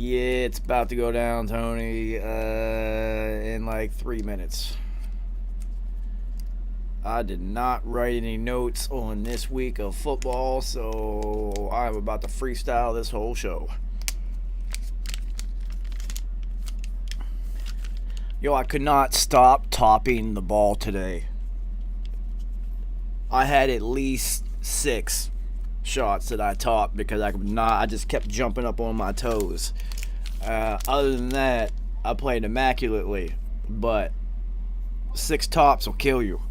Yeah, it's about to go down, Tony, in like 3 minutes. I did not write any notes on this week of football, so I'm about to freestyle this whole show. Yo, I could not stop topping the ball today. I had at least 6 shots that I topped because I just kept jumping up on my toes. Other than that, I played immaculately, but 6 tops will kill you.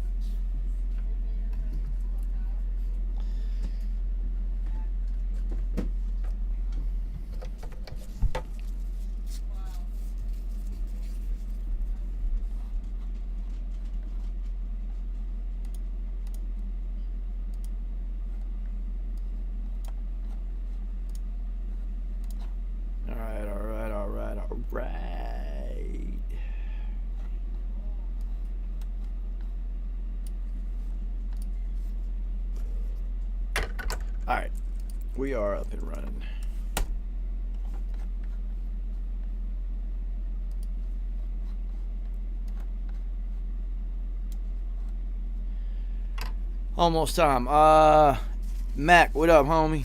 Right. Alright. We are up and running. Almost time. Mac, what up, homie?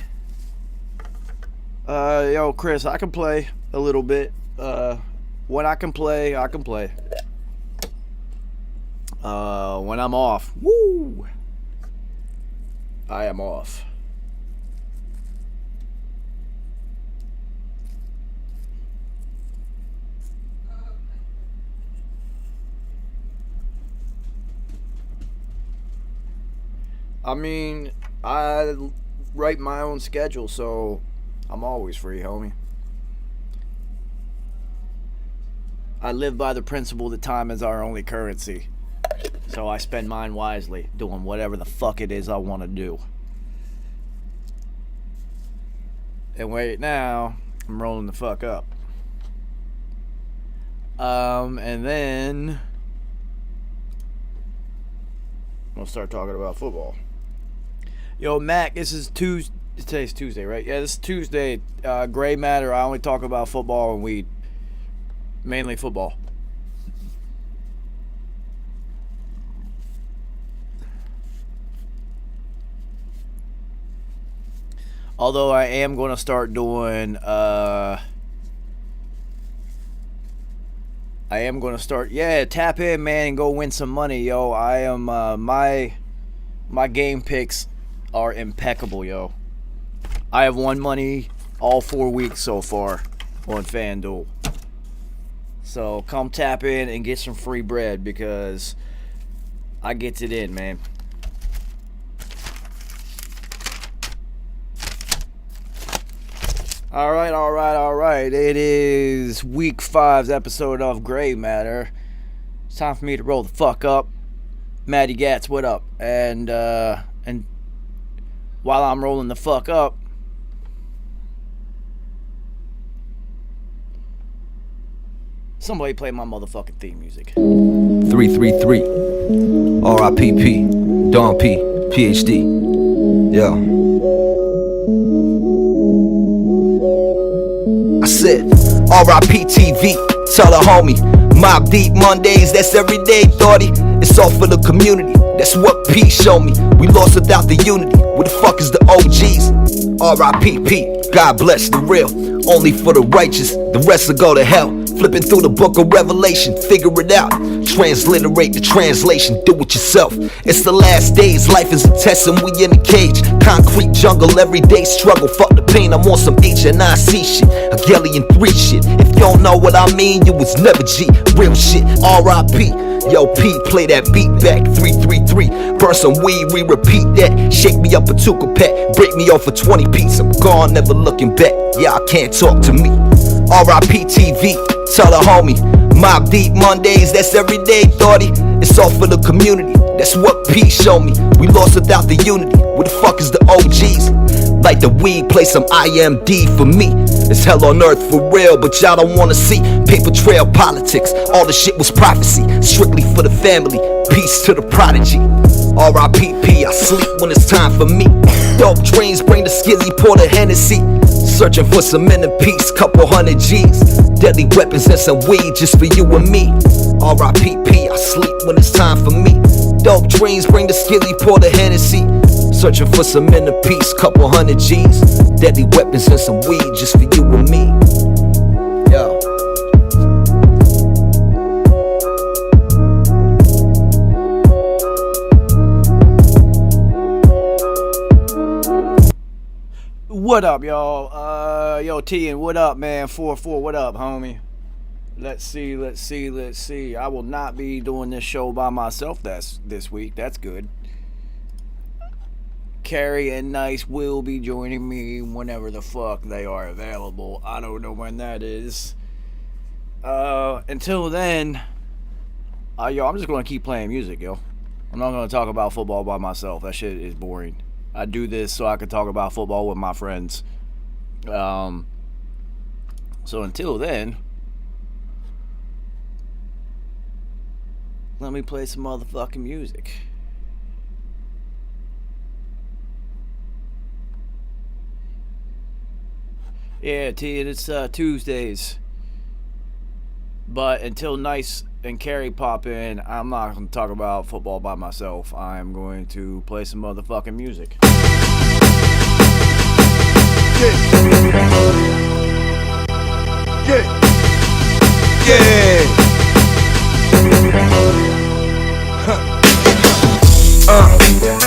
Yo, Chris, I can play a little bit. When I can play, I can play. When I'm off, woo! I am off. I mean, I write my own schedule, so I'm always free, homie. I live by the principle that time is our only currency. So I spend mine wisely, doing whatever the fuck it is I want to do. And wait, now I'm rolling the fuck up. And then we'll start talking about football. Yo, Mac, this is Tuesday. Today's Tuesday, right? Yeah, this is Tuesday. Gray matter. I only talk about football and weed. Mainly football. Although I am going to start doing tap in, man, and go win some money, yo. I am my game picks are impeccable, yo. I have won money all 4 weeks so far on FanDuel. So come tap in and get some free bread because I gets it in, man. All right. It is week 5's episode of Gray Matter. It's time for me to roll the fuck up. Matty Gats, what up? And while I'm rolling the fuck up, somebody play my motherfucking theme music. 333 RIPP Don P PhD. Yeah. I said RIP TV. Tell a homie. Mob Deep Mondays, that's everyday, thoughty. It's all for the community. That's what P showed me. We lost without the unity. Where the fuck is the OGs? RIPP. God bless the real. Only for the righteous. The rest will go to hell. Flipping through the book of Revelation, figure it out. Transliterate the translation, do it yourself. It's the last days, life is a test and we in a cage. Concrete jungle, everyday struggle. Fuck the pain, I'm on some HNIC shit. Hegelian 3 shit. If you don't know what I mean, you was never G. Real shit, R.I.P. Yo, P, play that beat back. 333, burn some weed, we repeat that. Shake me up a Tuka pack, break me off a 20 piece. I'm gone, never looking back. Y'all can't talk to me. RIP TV, tell a homie. Mob Deep Mondays, that's everyday, thoughty. It's all for the community. That's what P showed me. We lost without the unity. Where the fuck is the OGs? Like the weed, play some IMD for me. It's hell on earth for real, but y'all don't wanna see paper trail politics. All the shit was prophecy, strictly for the family. Peace to the prodigy. RIPP, I sleep when it's time for me. Dope dreams bring the skizzy, pour the Hennessy. Searching for some inner peace, couple hundred G's. Deadly weapons and some weed just for you and me. R.I.P.P. I sleep when it's time for me. Dope dreams bring the skilly, pour the Hennessy. Searching for some inner peace, couple hundred G's. Deadly weapons and some weed just for you and me. Yo. What up, y'all? Yo, T, and what up, man? 4-4, what up, homie? Let's see. I will not be doing this show by myself this week. That's good. Carrie and Nice will be joining me whenever the fuck they are available. I don't know when that is. Until then, yo, I'm just gonna keep playing music, yo. I'm not gonna talk about football by myself. That shit is boring. I do this so I can talk about football with my friends. So until then, let me play some motherfucking music. Yeah, T, it's Tuesdays. But until Nice and Carrie pop in, I'm not going to talk about football by myself. I'm going to play some motherfucking music.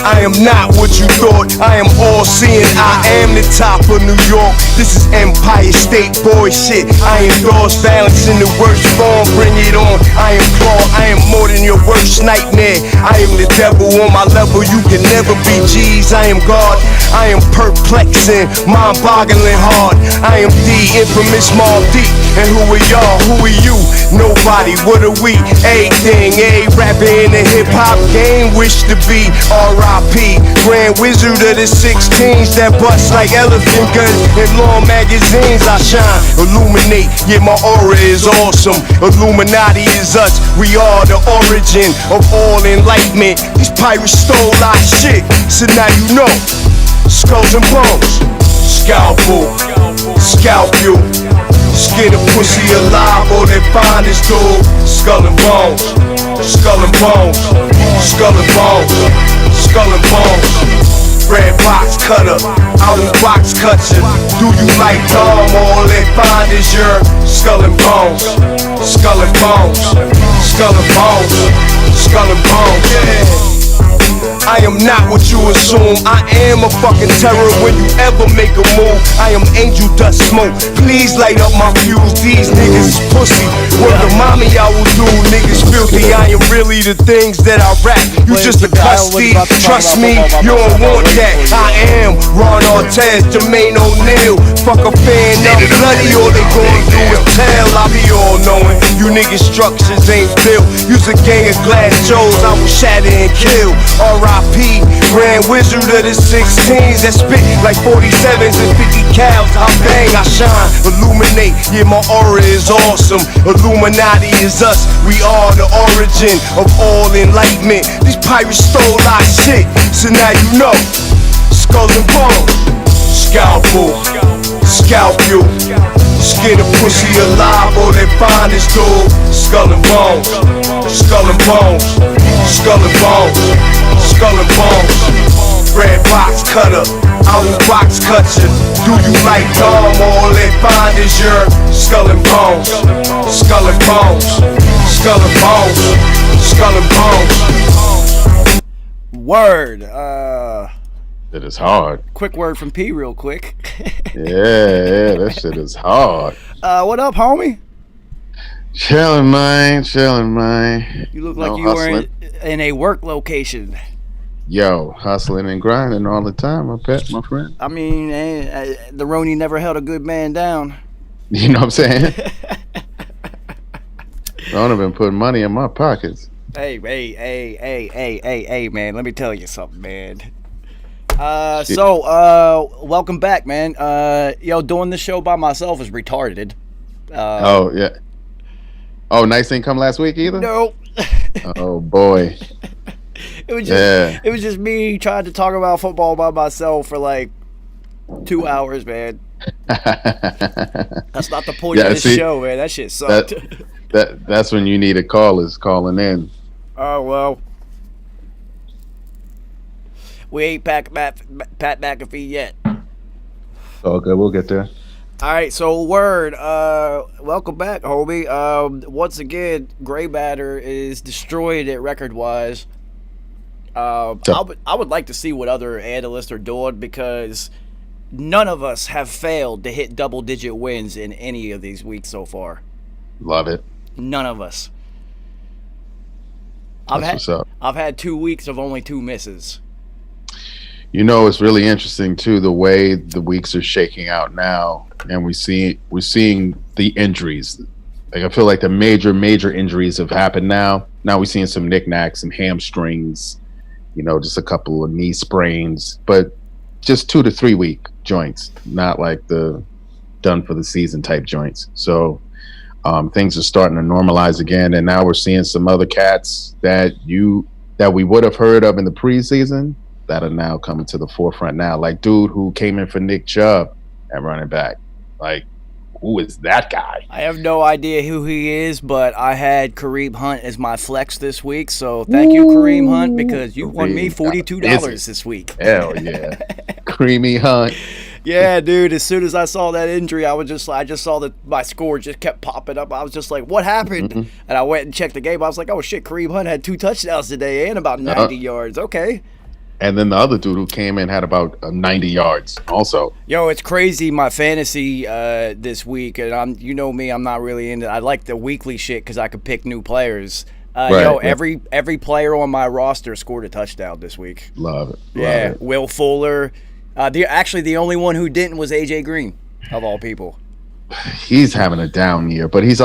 I am not what you thought, I am all seeing, I am the top of New York. This is Empire State Boy shit. I endorse balance in the worst form, bring it on. I am Claw, I am more than your worst nightmare. I am the devil on my level, you can never be G's. I am God, I am perplexing, mind-boggling hard. I am the infamous Mobb Deep, and who are y'all, who are you? Nobody, what are we? Everything, a rapper in the hip-hop game wish to be R.I.P. Grand Wizard of the 16s that bust like elephant guns in long magazines. I shine, illuminate, yeah, my aura is awesome. Illuminati is us, we are the origin of all enlightenment. These pirates stole our shit, so now you know. Skulls and bones, scalpel, scalp you. Skin a pussy alive or they find this dude. Skull and bones, skull and bones, skull and bones, skull and bones. Red box cutter, out of box cuts you. Do you like Dom? All they find is your skull and bones, skull and bones, skull and bones, skull and bones. Yeah. I am not what you assume. I am a fucking terror when you ever make a move. I am angel dust smoke. Please light up my fuse. These niggas is pussy. What the mommy I will do, niggas filthy. I am really the things that I rap. You just a custody. Trust me, you don't want that. I am Ron Artest, Jermaine O'Neal. Fuck a fan, I'm bloody. All they gon' do is tell. I be all knowing. You niggas structures ain't built. Use a gang of glass Joes, I will shatter and kill. R.I.P. Grand Wizard of the 16s that spit like 47s and 50 cals. I bang, I shine, illuminate. Yeah, my aura is awesome. Illuminati is us. We are the origin of all enlightenment. These pirates stole our shit, so now you know. Skulls and bones, scalpel, scalp you. Skin a pussy alive or they find this dude. Skull and bones, skull and bones, skull and bones, skull and bones. Red box cutter, out of box cut you. Do you like Dom? All they find is your skull and bones, skull and bones, skull and bones, skull and bones. Word. It is hard. Quick word from P real quick. Yeah, that shit is hard. What up, homie? Chillin', man. You look like you were in a work location. Yo, hustling and grinding all the time, my friend. I mean, the Roni never held a good man down. You know what I'm saying? I've been putting money in my pockets. Hey, man, let me tell you something, man. Welcome back, man. Doing this show by myself is retarded. Oh, yeah. Oh, Nice ain't come last week either? No. Oh, boy. It was just me trying to talk about football by myself for like 2 hours, man. That's not the point Yeah, of this see, show, man. That shit sucked. that's when you need a call is calling in. Oh, well. We ain't Pat McAfee yet. Okay, we'll get there. All right, so word. Welcome back, homie. Once again, Gray Matter is destroyed it record-wise. I would like to see what other analysts are doing because none of us have failed to hit double-digit wins in any of these weeks so far. Love it. None of us. What's up? I've had 2 weeks of only 2 misses. You know, it's really interesting too the way the weeks are shaking out now, and we're seeing the injuries. Like I feel like the major injuries have happened now. Now we're seeing some knickknacks, some hamstrings, you know, just a couple of knee sprains, but just 2 to 3 week joints, not like the done for the season type joints. So things are starting to normalize again, and now we're seeing some other cats that we would have heard of in the preseason that are now coming to the forefront now. Like dude who came in for Nick Chubb at running back. Like, who is that guy? I have no idea who he is, but I had Kareem Hunt as my flex this week. So thank you, Kareem Hunt, because you won me $42 this week. Hell yeah. Creamy Hunt. Yeah, dude. As soon as I saw that injury, I just saw that my score just kept popping up. I was just like, what happened? Mm-hmm. And I went and checked the game. I was like, oh shit, Kareem Hunt had 2 touchdowns today and about 90 yards. Okay. And then the other dude who came in had about 90 yards also. Yo, it's crazy. My fantasy this week, and you know me, I'm not really into. I like the weekly shit because I could pick new players. Every player on my roster scored a touchdown this week. Love it. Yeah, Will Fuller. The only one who didn't was AJ Green, of all people. He's having a down year, but this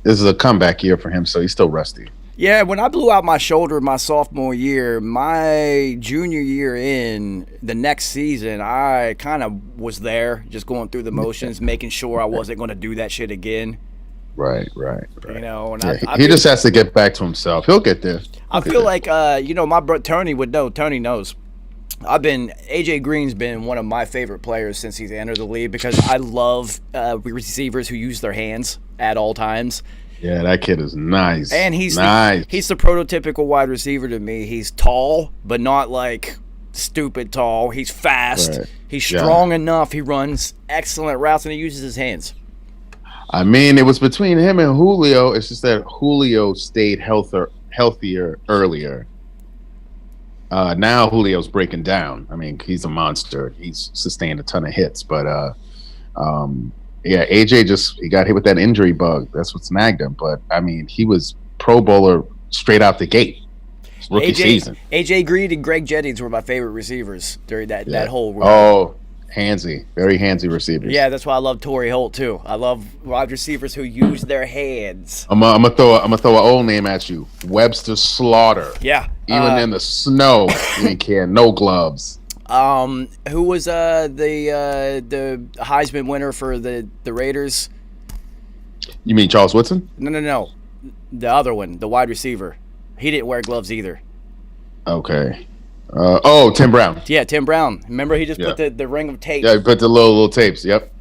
is a comeback year for him, so he's still rusty. Yeah, when I blew out my shoulder my sophomore year, my junior year in the next season, I kind of was there, just going through the motions, making sure I wasn't going to do that shit again. Right. You know, and Yeah, he just has to get back to himself. He'll get there. I feel like, my brother Tony would know. Tony knows. AJ Green's been one of my favorite players since he's entered the league because I love receivers who use their hands at all times. Yeah, that kid is nice. And he's nice. He's the prototypical wide receiver to me. He's tall, but not like stupid tall. He's fast. Right. He's strong enough. He runs excellent routes, and he uses his hands. I mean, it was between him and Julio. It's just that Julio stayed healthier earlier. Now Julio's breaking down. I mean, he's a monster. He's sustained a ton of hits, but yeah, AJ he got hit with that injury bug. That's what snagged him. But I mean, he was Pro Bowler straight out the gate. Rookie season. AJ Green and Greg Jennings were my favorite receivers during that whole run. Oh, handsy, very handsy receivers. Yeah, that's why I love Torrey Holt too. I love wide receivers who use their hands. I'm gonna throw an old name at you, Webster Slaughter. Yeah, even in the snow, he ain't care. No gloves. Who was the Heisman winner for the Raiders? You mean Charles Woodson? No. The other one, the wide receiver. He didn't wear gloves either. Okay. Tim Brown. Yeah, Tim Brown. Remember, he just put the ring of tape. Yeah, he put the little tapes. Yep.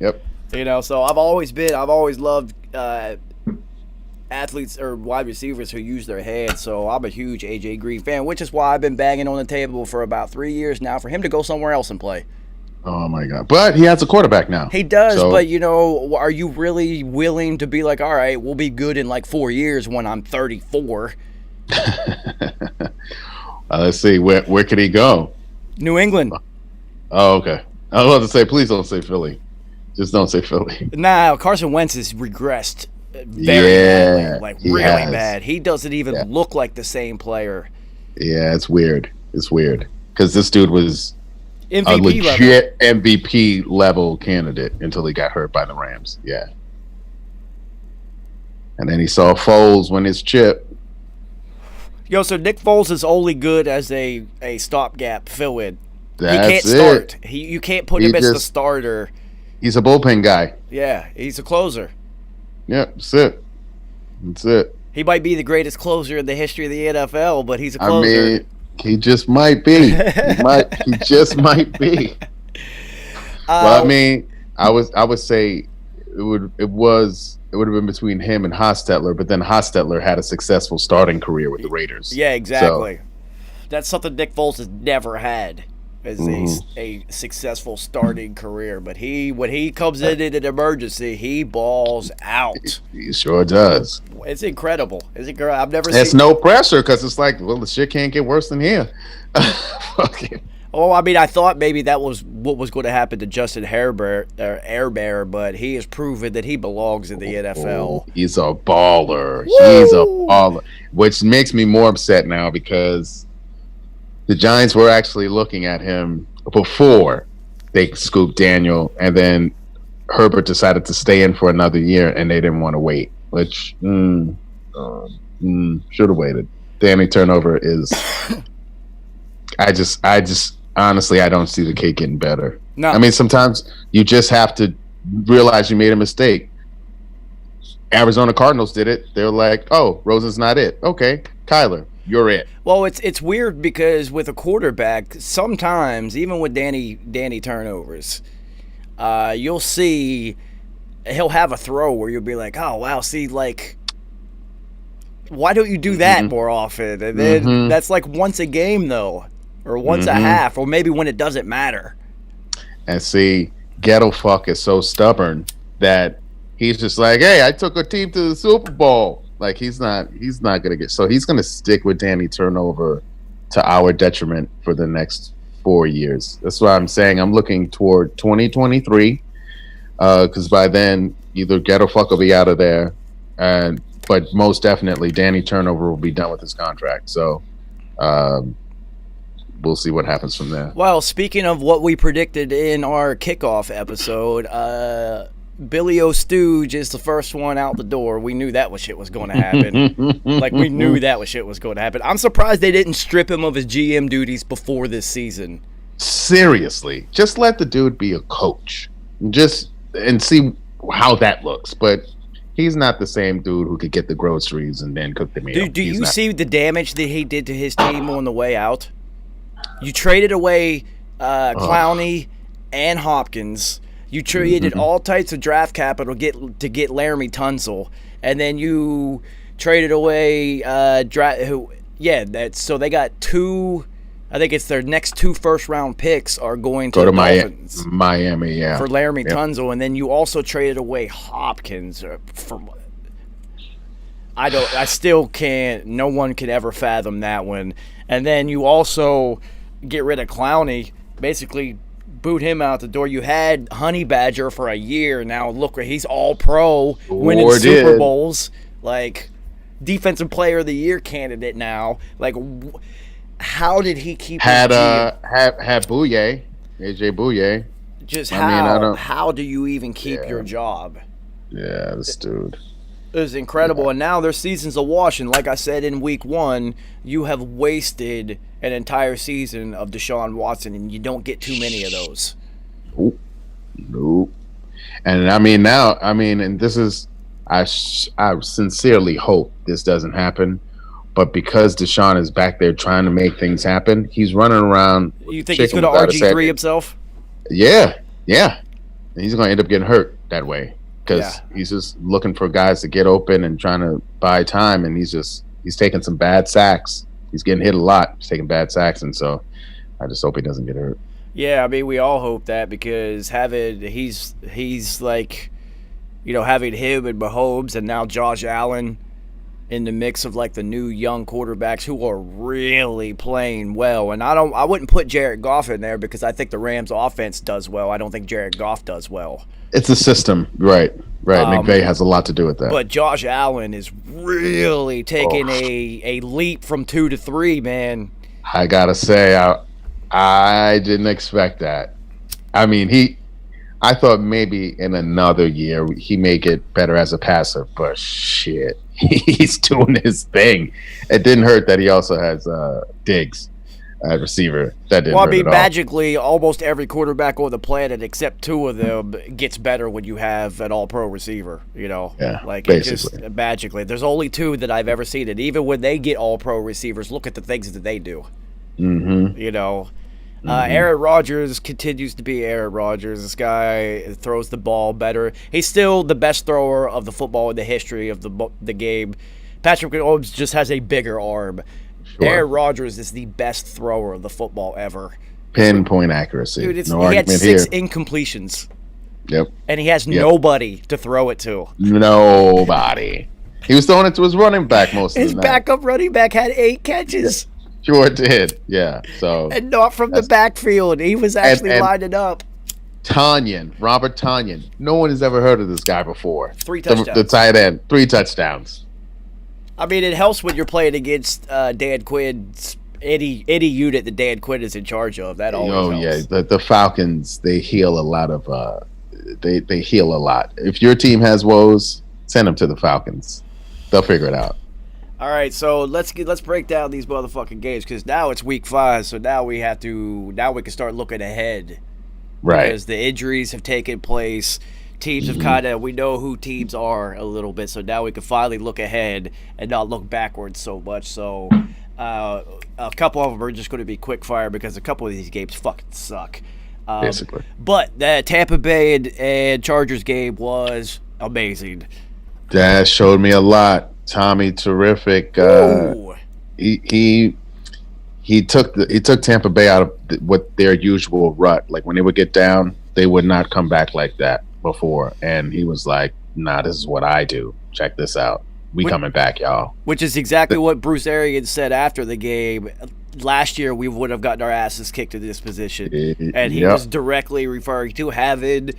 You know, so I've always loved athletes or wide receivers who use their heads. So I'm a huge AJ Green fan, which is why I've been banging on the table for about 3 years now for him to go somewhere else and play. Oh my God! But he has a quarterback now. He does, but you know, are you really willing to be like, all right, we'll be good in like 4 years when I'm 34? Let's see, where could he go? New England. Oh, okay. I was about to say, please don't say Philly. Just don't say Philly. Nah, Carson Wentz has regressed very badly, like really bad. He doesn't even look like the same player. Yeah, it's weird. It's weird because this dude was MVP a legit level. MVP level candidate until he got hurt by the Rams. Yeah. And then he saw Foles win his chip. Yo, so Nick Foles is only good as a stopgap fill-in. He can't That's start. it. You can't put him as the starter. He's a bullpen guy. Yeah, he's a closer. Yeah, that's it. That's it. He might be the greatest closer in the history of the NFL, but he's a closer. I mean, he just might be. He just might be. Well, I mean, I would say it would have been between him and Hostetler, but then Hostetler had a successful starting career with the Raiders. Yeah, exactly. That's something Nick Foles has never had, is a successful starting career. But when he comes in an emergency, he balls out. He sure does. It's incredible. I've never There's seen. no pressure because it's like, well, the shit can't get worse than here. Fucking. Oh, I mean, I thought maybe that was what was going to happen to Justin Herbert, but he has proven that he belongs in the NFL. He's a baller. He's a baller, which makes me more upset now because the Giants were actually looking at him before they scooped Daniel, and then Herbert decided to stay in for another year, and they didn't want to wait, which should have waited. Danny turnover is. I just honestly, I don't see the cake getting better. No. I mean, sometimes you just have to realize you made a mistake. Arizona Cardinals did it. They're like, oh, Rosen's not it. Okay, Kyler, you're it. Well, it's weird because with a quarterback, sometimes, even with Danny turnovers, you'll see he'll have a throw where you'll be like, oh, wow, see, like, why don't you do that more often? And then that's like once a game, though. Or once a half, or maybe when it doesn't matter. And see, Ghetto Fuck is so stubborn that he's just like, hey, I took a team to the Super Bowl. Like he's not gonna get, so he's gonna stick with Danny turnover to our detriment for the next 4 years. That's why I'm saying I'm looking toward 2023, because by then either Ghetto Fuck will be out of there, but most definitely Danny turnover will be done with his contract. So. We'll see what happens from there. Well, speaking of what we predicted in our kickoff episode, Billy O'Stooge is the first one out the door. We knew that shit was going to happen. We knew that shit was going to happen. I'm surprised they didn't strip him of his GM duties before this season. Seriously, just let the dude be a coach, and see how that looks. But he's not the same dude who could get the groceries and then cook the meal. Do you see the damage that he did to his team on the way out? You traded away Clowney and Hopkins. You traded all types of draft capital to get Laramie Tunsil, and then you traded away so they got two. I think it's their next 2 first-round picks are going to the Dolphins. Miami, yeah, for Laramie Tunsil, and then you also traded away Hopkins I still can't. No one could ever fathom that one. And then you also get rid of Clowney, basically boot him out the door. You had Honey Badger for a year. Now look, he's all pro, winning Super Bowls, like defensive player of the year candidate now. Like, how did he keep had Bouye, AJ Bouye? Just how do you even keep your job? Yeah, this dude. It was incredible, and now their season's a wash. And like I said in week 1, you have wasted an entire season of Deshaun Watson, and you don't get too many of those. Nope. And and this is, I sincerely hope this doesn't happen, but because Deshaun is back there trying to make things happen, he's running around. You think he's going to RG3 himself? Yeah. And he's going to end up getting hurt that way. Because he's just looking for guys to get open and trying to buy time, and he's taking some bad sacks. He's getting hit a lot. He's taking bad sacks, and so I just hope he doesn't get hurt. Yeah, I mean, we all hope that because he's like, having him and Mahomes and now Josh Allen in the mix of like the new young quarterbacks who are really playing well. And I wouldn't put Jared Goff in there because I think the Rams offense does well. I don't think Jared Goff does well. It's a system, right. McVay has a lot to do with that. But Josh Allen is really taking a leap from 2 to 3, man. I gotta say, I didn't expect that. I mean, I thought maybe in another year he may get better as a passer, but shit, he's doing his thing. It didn't hurt that he also has Diggs at receiver. That didn't hurt at all. Magically, almost every quarterback on the planet except 2 of them gets better when you have an all-pro receiver, Yeah, like basically. It just magically. There's only 2 that I've ever seen it. Even when they get all-pro receivers, look at the things that they do. Mm-hmm. Aaron Rodgers continues to be Aaron Rodgers. This guy throws the ball better. He's still the best thrower of the football in the history of the game. Patrick Mahomes just has a bigger arm. Sure. Aaron Rodgers is the best thrower of the football ever. Pinpoint accuracy. Dude, No he had argument 6 here. incompletions, Yep. and he has nobody to throw it to. Nobody. He was throwing it to his running back most of His the night. backup running back had 8 catches, Sure did. Yeah. So and not from the backfield. He was actually and- lining up. Tanyan, Robert Tanyan. No one has ever heard of this guy before. 3 touchdowns. The tight end. 3 touchdowns. I mean, it helps when you're playing against Dan Quinn's any unit that Dan Quinn is in charge of. That always Oh helps. yeah, the Falcons, they heal a lot of they heal a lot. If your team has woes, send them to the Falcons. They'll figure it out. All right, so let's break down these motherfucking games because now it's week 5, so now we can start looking ahead. Right. Because the injuries have taken place. Teams have we know who teams are a little bit, so now we can finally look ahead and not look backwards so much. So a couple of them are just going to be quick fire because a couple of these games fucking suck. Basically. But the Tampa Bay and Chargers game was amazing. That showed me a lot. Tommy, terrific. Ooh. He took Tampa Bay out of what their usual rut. Like when they would get down, they would not come back like that before. And he was like, "Nah, this is what I do. Check this out. We coming back, y'all." Which is exactly what Bruce Arians said after the game. Last year, we would have gotten our asses kicked in this position. And he was directly referring to having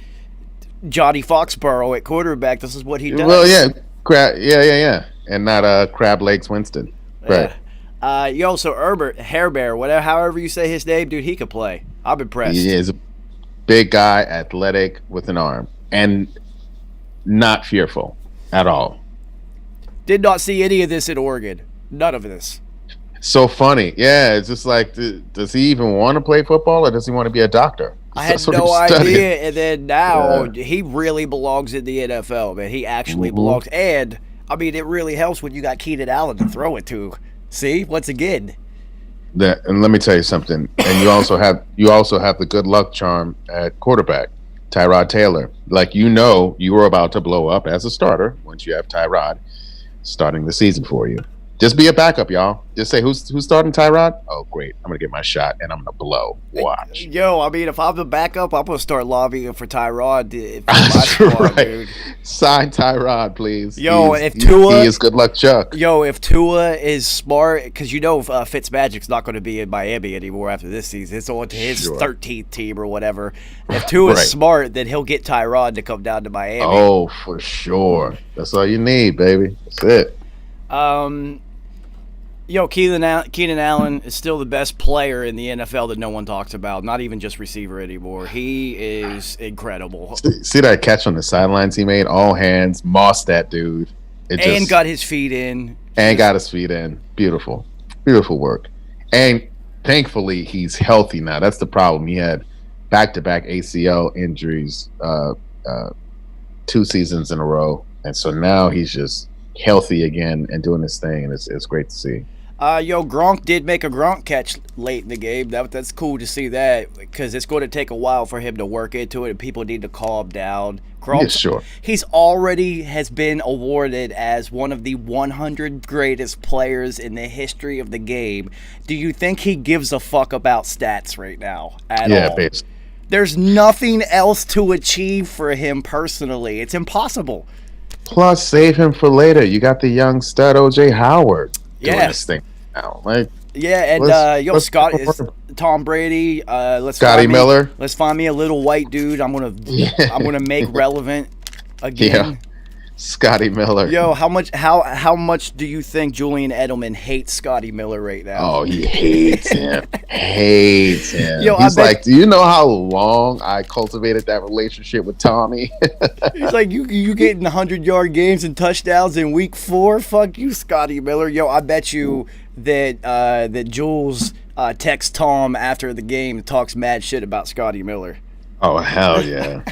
Johnny Foxborough at quarterback. This is what he does. Well, yeah. And not Crab Legs Winston. Right. So Herbert, Hairbear, whatever, however you say his name, dude, he could play. I'm impressed. He is a big guy, athletic, with an arm. And not fearful at all. Did not see any of this in Oregon. None of this. So funny. Yeah, it's just like, does he even want to play football or does he want to be a doctor? I had That's what no he's studying. idea. And then now he really belongs in the NFL, man. He actually belongs. And, I mean, it really helps when you got Keenan Allen to throw it to. See, once again. And let me tell you something. And you also have the good luck charm at quarterback, Tyrod Taylor. Like you were about to blow up as a starter once you have Tyrod starting the season for you. Just be a backup, y'all. Just say who's starting Tyrod? Oh, great! I'm gonna get my shot and I'm gonna blow. Watch. Yo, I mean, if I'm the backup, I'm gonna start lobbying for Tyrod. That's right. Dude. Sign Tyrod, please. Yo, he is good luck Chuck. Yo, if Tua is smart, because Fitzmagic's not going to be in Miami anymore after this season. It's on to his 13th team or whatever. If Tua's smart, then he'll get Tyrod to come down to Miami. Oh, for sure. That's all you need, baby. That's it. Keenan Allen is still the best player in the NFL that no one talks about. Not even just receiver anymore. He is incredible. See that catch on the sidelines he made? All hands, mossed that dude. Got his feet in. Beautiful. Beautiful work. And thankfully, he's healthy now. That's the problem. He had back-to-back ACL injuries 2 seasons in a row. And so now he's just healthy again and doing his thing. And it's great to see. Gronk did make a Gronk catch late in the game. That's cool to see that because it's going to take a while for him to work into it and people need to calm down. Gronk, yeah, sure. He's already has been awarded as one of the 100 greatest players in the history of the game. Do you think he gives a fuck about stats right now at all? Yeah, basically. There's nothing else to achieve for him personally. It's impossible. Plus, save him for later. You got the young stud OJ Howard doing this thing now. Like, Tom Brady. Scotty Miller. Let's find me a little white dude. I'm gonna make relevant again. Yeah. Scotty Miller. Yo, how much do you think Julian Edelman hates Scotty Miller right now? Oh, he hates him. Yo, he's like, do you know how long I cultivated that relationship with Tommy? He's like, you getting 100-yard games and touchdowns in week 4? Fuck you, Scotty Miller. Yo, I bet you that Jules texts Tom after the game and talks mad shit about Scotty Miller. Oh, hell yeah.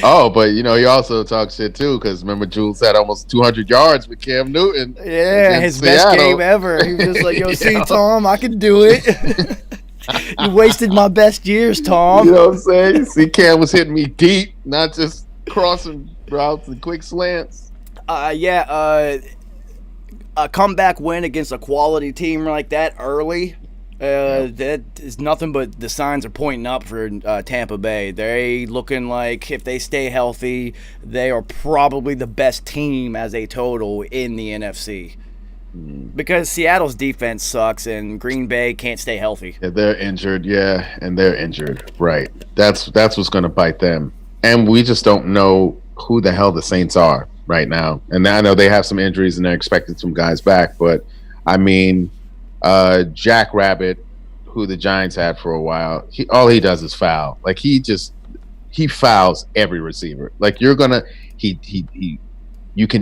Oh, but he also talks shit too because remember Jules had almost 200 yards with Cam Newton. Yeah, his best game ever. He was just like, "Yo, see, Tom, I can do it." You wasted my best years, Tom. You know what I'm saying? See, Cam was hitting me deep, not just crossing routes and quick slants. A comeback win against a quality team like that early. That is nothing but the signs are pointing up for Tampa Bay. They looking like if they stay healthy, they are probably the best team as a total in the NFC. Because Seattle's defense sucks and Green Bay can't stay healthy. Yeah, they're injured, and they're injured. Right. That's what's going to bite them. And we just don't know who the hell the Saints are right now. And I know they have some injuries and they're expecting some guys back, but I mean, Jack Rabbit, who the Giants had for a while, all he does is foul. Like he fouls every receiver. Like you can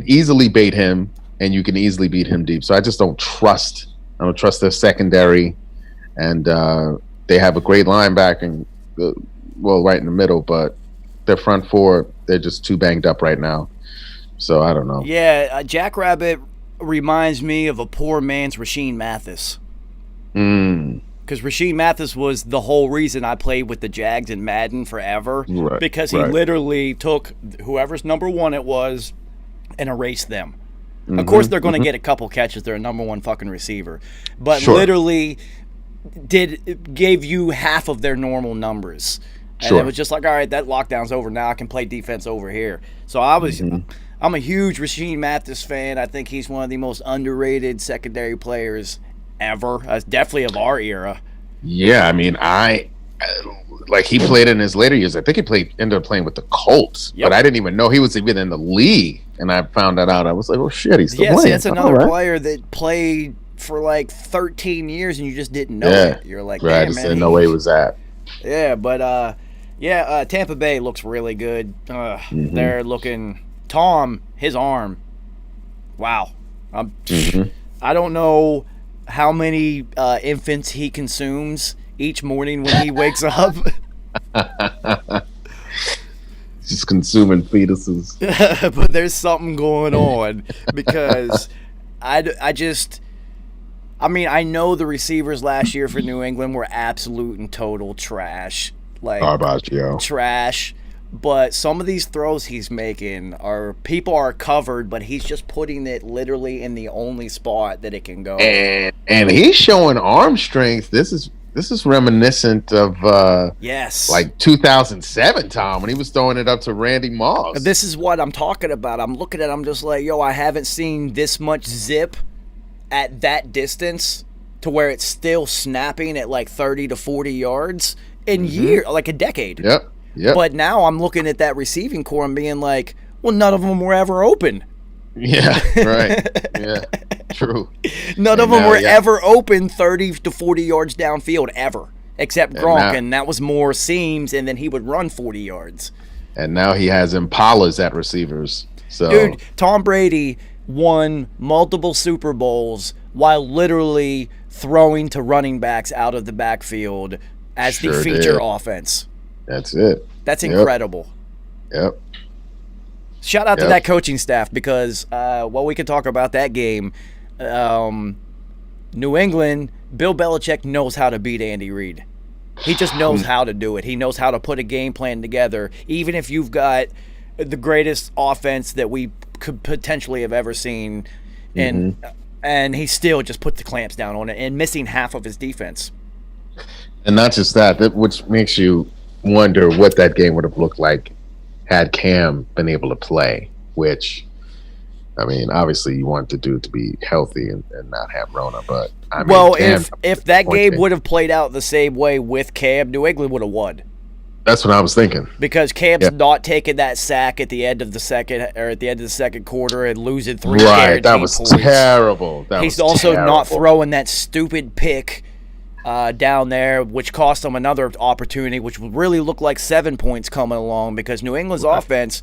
easily bait him and you can easily beat him deep. So I just don't trust their secondary, and they have a great linebacking, right in the middle, but their front four, they're just too banged up right now. So I don't know. Yeah, Jack Rabbit reminds me of a poor man's Rasheed Mathis. Because Rasheed Mathis was the whole reason I played with the Jags in Madden forever. Right, because he literally took whoever's number one it was and erased them. Of course, they're going to get a couple catches. They're a number one fucking receiver. But literally gave you half of their normal numbers. And it was just like, all right, that lockdown's over. Now I can play defense over here. So I'm a huge Rasheed Mathis fan. I think he's one of the most underrated secondary players ever. Definitely of our era. Yeah, I mean, he played in his later years. I think he ended up playing with the Colts, but I didn't even know he was even in the league. And I found that out. I was like, oh shit, he's still playing. That's another player that played for like 13 years and you just didn't know it. You're like, I just didn't know where he was at. Yeah, but Tampa Bay looks really good. They're looking. Tom, his arm. Wow. I don't know how many infants he consumes each morning when he wakes up. Just consuming fetuses. But there's something going on because I know the receivers last year for New England were absolute and total trash. Like trash. But some of these throws he's making people are covered, but he's just putting it literally in the only spot that it can go. And he's showing arm strength. This is reminiscent of like 2007, Tom, when he was throwing it up to Randy Moss. This is what I'm talking about. I'm looking at it, I'm just like, I haven't seen this much zip at that distance to where it's still snapping at like 30 to 40 yards in like a decade. Yep. But now I'm looking at that receiving core and being like, well, none of them were ever open. Yeah, right. Yeah, true. None of them were ever open 30 to 40 yards downfield ever, except Gronk, and that was more seams, and then he would run 40 yards. And now he has Impalas at receivers. So, dude, Tom Brady won multiple Super Bowls while literally throwing to running backs out of the backfield as the feature offense. That's it. That's incredible. Yep. Shout out to that coaching staff because, we can talk about that game. New England, Bill Belichick knows how to beat Andy Reid. He just knows how to do it. He knows how to put a game plan together, even if you've got the greatest offense that we could potentially have ever seen, and he still just put the clamps down on it and missing half of his defense. And not just that, which makes you wonder what that game would have looked like had Cam been able to play, which, I mean, obviously you want the dude to be healthy and not have Rona, but I mean, if that game would have played out the same way with Cam, New England would have won. That's what I was thinking. Because Cam's not taking that sack at the end of the second quarter and losing 3 guaranteed points. That was terrible. He's also not throwing that stupid pick down there, which cost them another opportunity, which would really look like 7 points coming along because New England's offense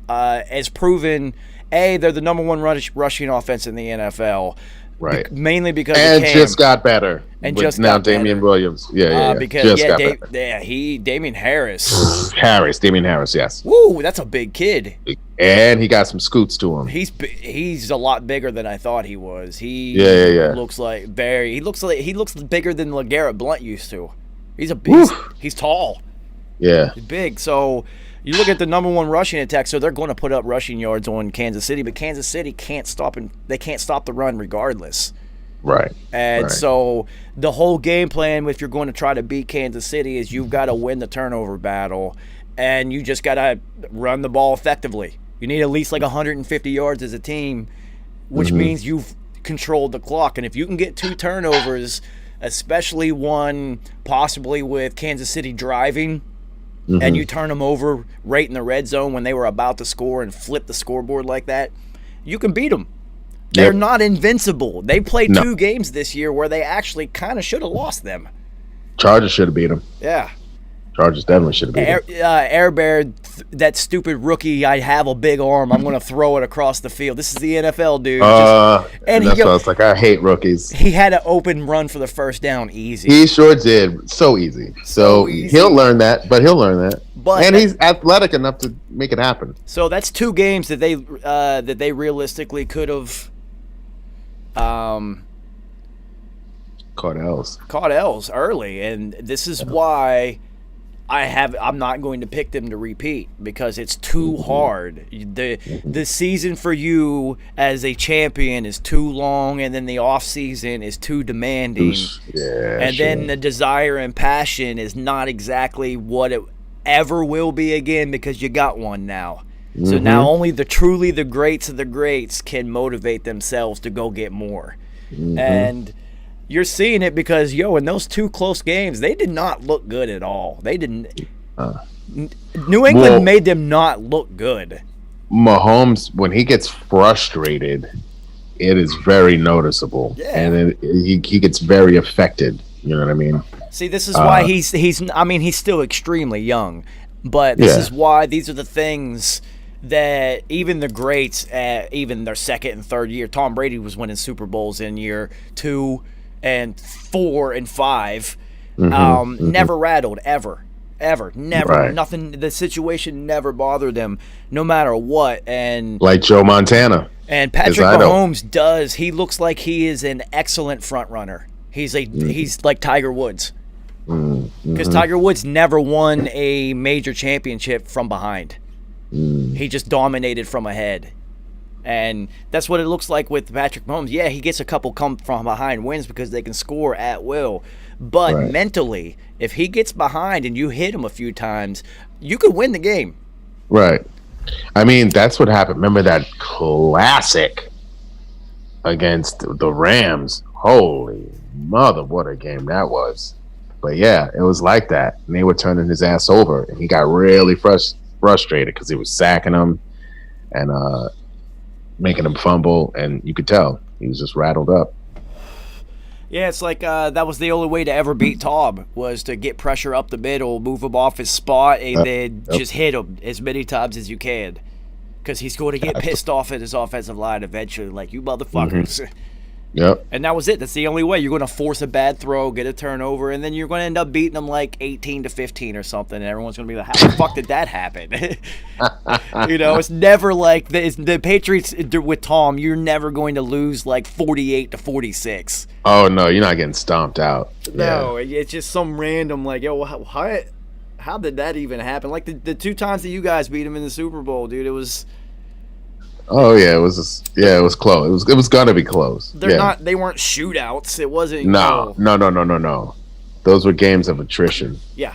has proven, they're the number one rushing offense in the NFL. Right. Mainly because and Cam. Just got better. And with just now got Damian better. Williams. Because Damian Harris. Damian Harris, yes. Woo, that's a big kid. And he got some scoots to him. He's a lot bigger than I thought he was. He looks bigger than LeGarrette Blount used to. He's a beast. He's tall. Yeah. He's big. So you look at the number one rushing attack. So they're going to put up rushing yards on Kansas City, but Kansas City can't stop the run regardless. Right. And so the whole game plan, if you're going to try to beat Kansas City, is you've got to win the turnover battle, and you just got to run the ball effectively. You need at least like 150 yards as a team, which means you've controlled the clock. And if you can get 2 turnovers, especially one possibly with Kansas City driving, and you turn them over right in the red zone when they were about to score and flip the scoreboard like that, you can beat them. They're not invincible. They played 2 games this year where they actually kind of should have lost them. Chargers should have beat them. Yeah. Chargers definitely should have beat them. Air Bear, that stupid rookie, I have a big arm. I'm going to throw it across the field. This is the NFL, dude. And that's why I was like, I hate rookies. He had an open run for the first down easy. He sure did. So easy. So easy. He'll learn that, but he'll learn that. But he's athletic enough to make it happen. So that's 2 games that they realistically could have caught L's early, and this is why I'm not going to pick them to repeat, because it's too hard. The season for you as a champion is too long, and then the off season is too demanding. Then the desire and passion is not exactly what it ever will be again, because you got one now. So now only truly the greats of the greats can motivate themselves to go get more. And you're seeing it because, in those 2 close games, they did not look good at all. They didn't. New England made them not look good. Mahomes, when he gets frustrated, it is very noticeable. Yeah. And he gets very affected. You know what I mean? See, this is why he's still extremely young. But this is why these are the things that even the greats, even their second and third year, Tom Brady was winning Super Bowls in year 2 and 4 and 5, never rattled, ever, never, nothing. The situation never bothered them, no matter what. And like Joe Montana, and Patrick Mahomes he looks like he is an excellent front runner. He's like Tiger Woods, because Tiger Woods never won a major championship from behind. He just dominated from ahead. And that's what it looks like with Patrick Mahomes. Yeah, he gets a couple come from behind wins because they can score at will. But mentally, if he gets behind and you hit him a few times, you could win the game. Right. I mean, that's what happened. Remember that classic against the Rams? Holy mother, what a game that was. But yeah, it was like that. And they were turning his ass over. And he got really frustrated because he was sacking him and making him fumble, and you could tell he was just rattled up. Yeah, it's like that was the only way to ever beat Tom, was to get pressure up the middle, move him off his spot, and then just hit him as many times as you can, because he's going to get pissed off at his offensive line eventually, like, you motherfuckers. Yep. And that was it. That's the only way. You're going to force a bad throw, get a turnover, and then you're going to end up beating them like 18-15 or something, and everyone's going to be like, how the fuck did that happen? It's never like the Patriots with Tom, you're never going to lose like 48-46. Oh, no, you're not getting stomped out. No, it's just some random, like, how did that even happen? Like the 2 times that you guys beat him in the Super Bowl, dude, it was... Oh yeah, it was close. It was gonna be close. They weren't shootouts. It wasn't. No. Those were games of attrition. Yeah,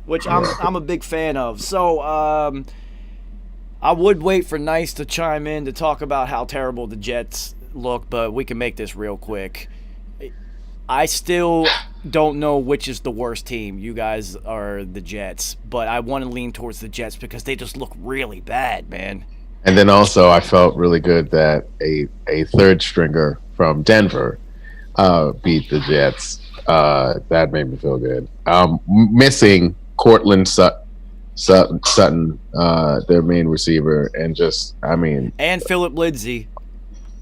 which I'm a big fan of. So I would wait for Nice to chime in to talk about how terrible the Jets look, but we can make this real quick. I still don't know which is the worst team. You guys are the Jets, but I want to lean towards the Jets because they just look really bad, man. And then also, I felt really good that a third stringer from Denver beat the Jets. That made me feel good. Missing Cortland Sutton, their main receiver, and Philip Lindsay.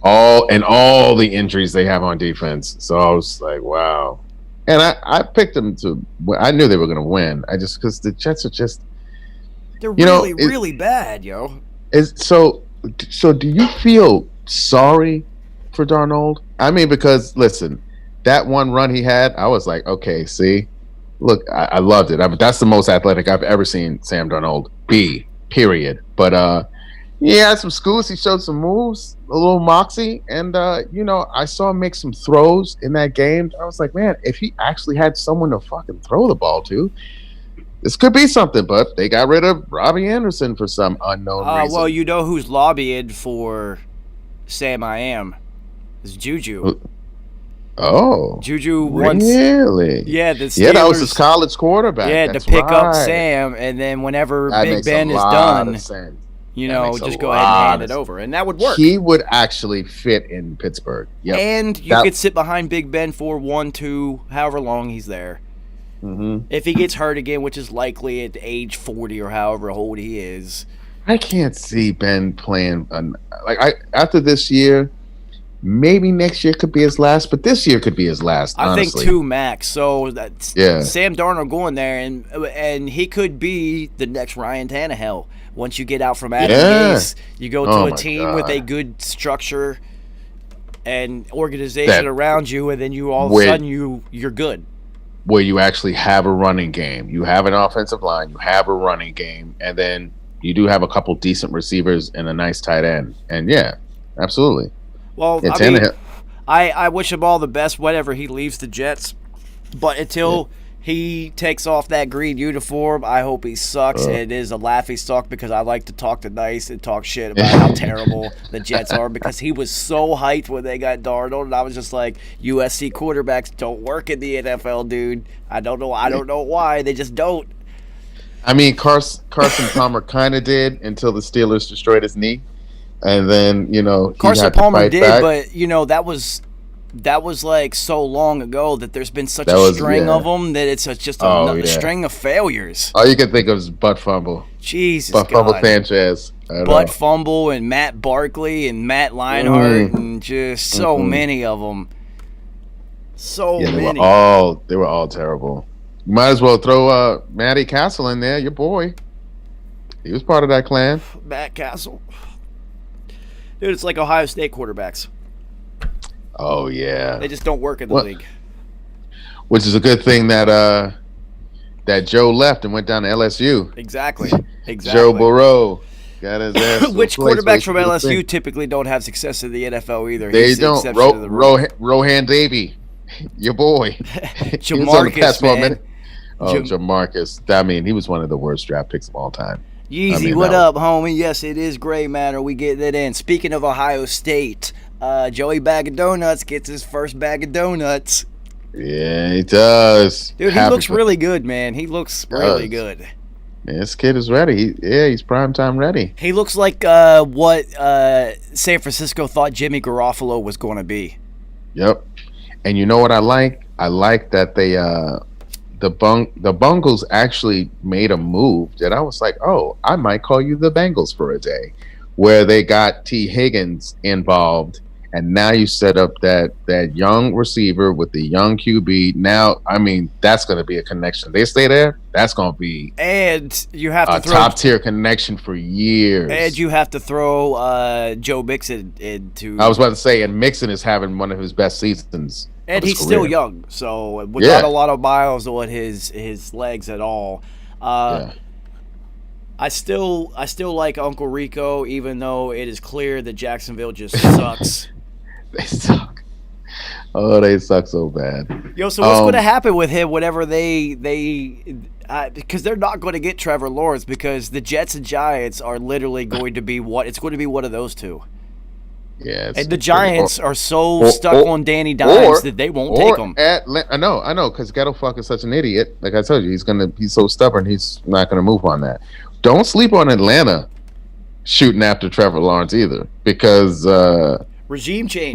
All the injuries they have on defense. So I was like, wow. And I picked them to. I knew they were going to win. Because the Jets are just. They're really bad, yo. So do you feel sorry for Darnold? I mean, because listen, that one run he had, I was like, okay, see, look, I loved it. That's the most athletic I've ever seen Sam Darnold be. Period. But he had some schools. He showed some moves, a little moxie, and I saw him make some throws in that game. I was like, man, if he actually had someone to fucking throw the ball to, this could be something. But they got rid of Robbie Anderson for some unknown reason. Well, you know who's lobbying for Sam I Am? Is Juju. Oh, Juju wants, really? Yeah, the Steelers, that was his college quarterback. Yeah, That's to pick up right. Sam, and then whenever That Big makes Ben a is lot done, of sense. just go ahead and hand it over, and that would work. He would actually fit in Pittsburgh. Yep. And you could sit behind Big Ben for 1, 2, however long he's there. Mm-hmm. If he gets hurt again, which is likely at age 40 or however old he is. I can't see Ben playing after this year. Maybe next year could be his last, but this year could be his last. I honestly. think 2 max. So that's Sam Darnold going there, and he could be the next Ryan Tannehill. Once you get out from Adam Gase, you go to a team with a good structure and organization around you, and then you all of a sudden you're good. Where you actually have a running game, you have an offensive line, you have a running game, and then you do have a couple decent receivers and a nice tight end. And yeah, absolutely. Well, I wish him all the best whenever he leaves the Jets. But until he takes off that green uniform, I hope he sucks. It is a laughy stock because I like to talk to nice and talk shit about how terrible the Jets are, because he was so hyped when they got Darnold, and I was just like, USC quarterbacks don't work in the NFL, dude. I don't know why. They just don't. I mean, Carson Palmer kind of did until the Steelers destroyed his knee. And then, Carson Palmer did, back. But that was like so long ago that there's been such a string of them that it's just a string of failures. All you can think of is butt fumble. Jesus, butt fumble Sanchez. Butt fumble and Matt Barkley and Matt Leinart and just so many of them. So many. They were all terrible. You might as well throw Matty Castle in there, your boy. He was part of that clan. Matt Castle. Dude, it's like Ohio State quarterbacks. Oh, yeah. They just don't work in the league. Which is a good thing that Joe left and went down to LSU. Exactly. Joe Burrow got his ass. Which quarterbacks from LSU typically don't have success in the NFL either. They don't. Rohan Davey, your boy. Jamarcus, man. Jamarcus. I mean, he was one of the worst draft picks of all time. Yeezy, what up, homie? Yes, it is Gray Matter. We getting it in. Speaking of Ohio State, Joey Bag of Donuts gets his first bag of donuts. Yeah, he does. Dude, he looks really good, man. He looks really good. Man, this kid is ready. He's primetime ready. He looks like what San Francisco thought Jimmy Garoppolo was going to be. Yep. And you know what I like? I like that they the Bungles actually made a move that I was like, oh, I might call you the Bengals for a day, where they got T. Higgins involved, and now you set up that young receiver with the young QB. Now, I mean, that's going to be a connection. They stay there, that's going to be and you have to throw top tier connection for years. And you have to throw Joe Mixon into. I was about to say, and Mixon is having one of his best seasons. And he's still young, so without a lot of miles on his legs at all. I still like Uncle Rico, even though it is clear that Jacksonville just sucks. They suck. Oh, they suck so bad. Yo, so what's going to happen with him whenever they because they're not going to get Trevor Lawrence, because the Jets and Giants are literally going to be it's going to be one of those two. Yeah, and the Giants are so stuck on Danny Dimes that they won't take him. I know, because Gettlefuck is such an idiot. Like I told you, he's so stubborn. He's not going to move on that. Don't sleep on Atlanta shooting after Trevor Lawrence either, because regime change.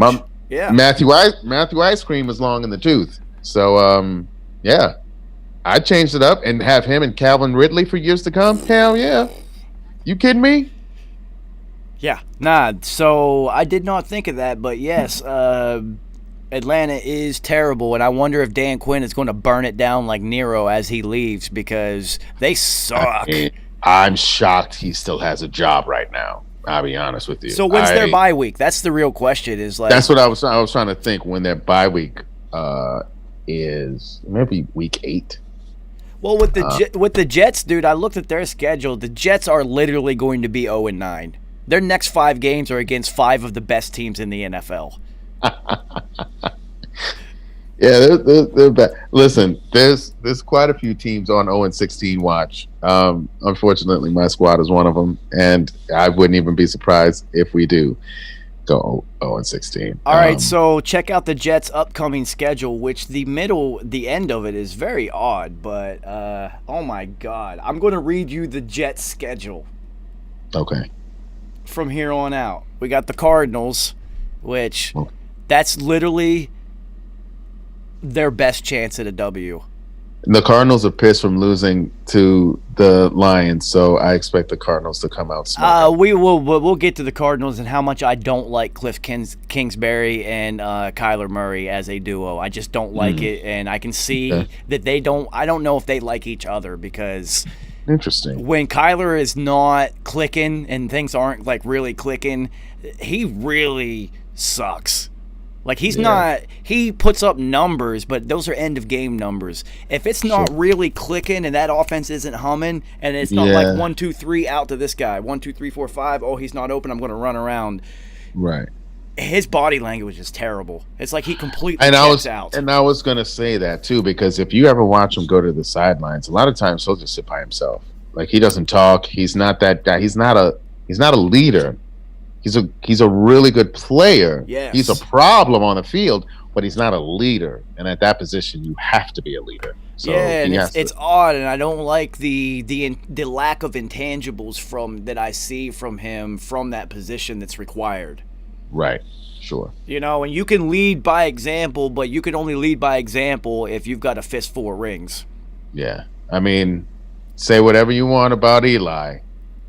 Matthew Ice Cream is long in the tooth. So I changed it up and have him and Calvin Ridley for years to come. Hell yeah, you kidding me? Yeah, nah, so I did not think of that, but yes, Atlanta is terrible, and I wonder if Dan Quinn is going to burn it down like Nero as he leaves, because they suck. I'm shocked he still has a job right now, I'll be honest with you. So when's their bye week? That's the real question. That's what I was trying to think, when their bye week is maybe week 8. Well, with the Jets, dude, I looked at their schedule. The Jets are literally going to be 0-9. Their next 5 games are against 5 of the best teams in the NFL. Yeah, they're bad. Listen, there's quite a few teams on 0-16 watch. Unfortunately, my squad is one of them, and I wouldn't even be surprised if we do go 0-16. All right, so check out the Jets' upcoming schedule, which the end of it is very odd, but oh my God. I'm going to read you the Jets' schedule. Okay. From here on out. We got the Cardinals, which that's literally their best chance at a W. The Cardinals are pissed from losing to the Lions, so I expect the Cardinals to come out smoking. We'll get to the Cardinals and how much I don't like Cliff Kingsbury and Kyler Murray as a duo. I just don't like it, and I can see that they don't. I don't know if they like each other because interesting. When Kyler is not clicking and things aren't like really clicking, he really sucks. Like he's not. He puts up numbers, but those are end of game numbers. If it's not really clicking and that offense isn't humming, and it's not like 1, 2, 3 out to this guy, 1, 2, 3, 4, 5. Oh, he's not open. I'm going to run around. Right. His body language is terrible. It's like he completely checks out. And I was going to say that too, because if you ever watch him go to the sidelines, a lot of times he'll just sit by himself. Like he doesn't talk. He's not that guy. He's not a leader. He's a really good player. Yes. He's a problem on the field, but he's not a leader. And at that position, you have to be a leader. So and it's odd, and I don't like the lack of intangibles that I see from him from that position that's required. Right. Sure. You know, and you can lead by example, but you can only lead by example if you've got a fistful of rings. Yeah. I mean, say whatever you want about Eli,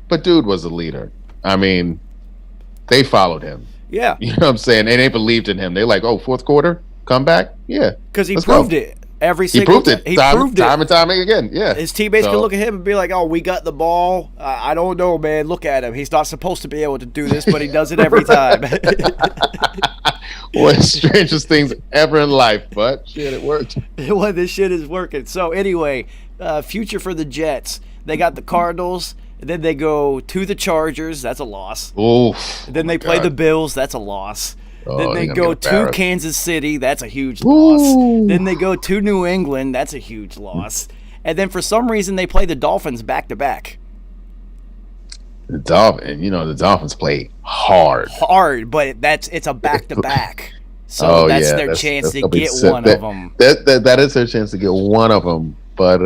but dude was a leader. I mean, they followed him. Yeah. You know what I'm saying? And they believed in him. They're like, oh, fourth quarter, come back? Yeah. Because he proved it every single time. He proved it. Time and time again. Yeah. His teammates can look at him and be like, oh, we got the ball. I don't know, man. Look at him. He's not supposed to be able to do this, but he does it every time. One of the strangest things ever in life, but shit, it worked. Well, this shit is working. So anyway, future for the Jets. They got the Cardinals. Then they go to the Chargers. That's a loss. Oof. Then they play the Bills. That's a loss. Then they go to Kansas City. That's a huge Ooh. loss. Then they go to New England. That's a huge loss. And then for some reason they play the Dolphins back to back. The Dolphins play hard. Hard, but it's a back to back. So that's their chance to get one of them. That is their chance to get one of them. But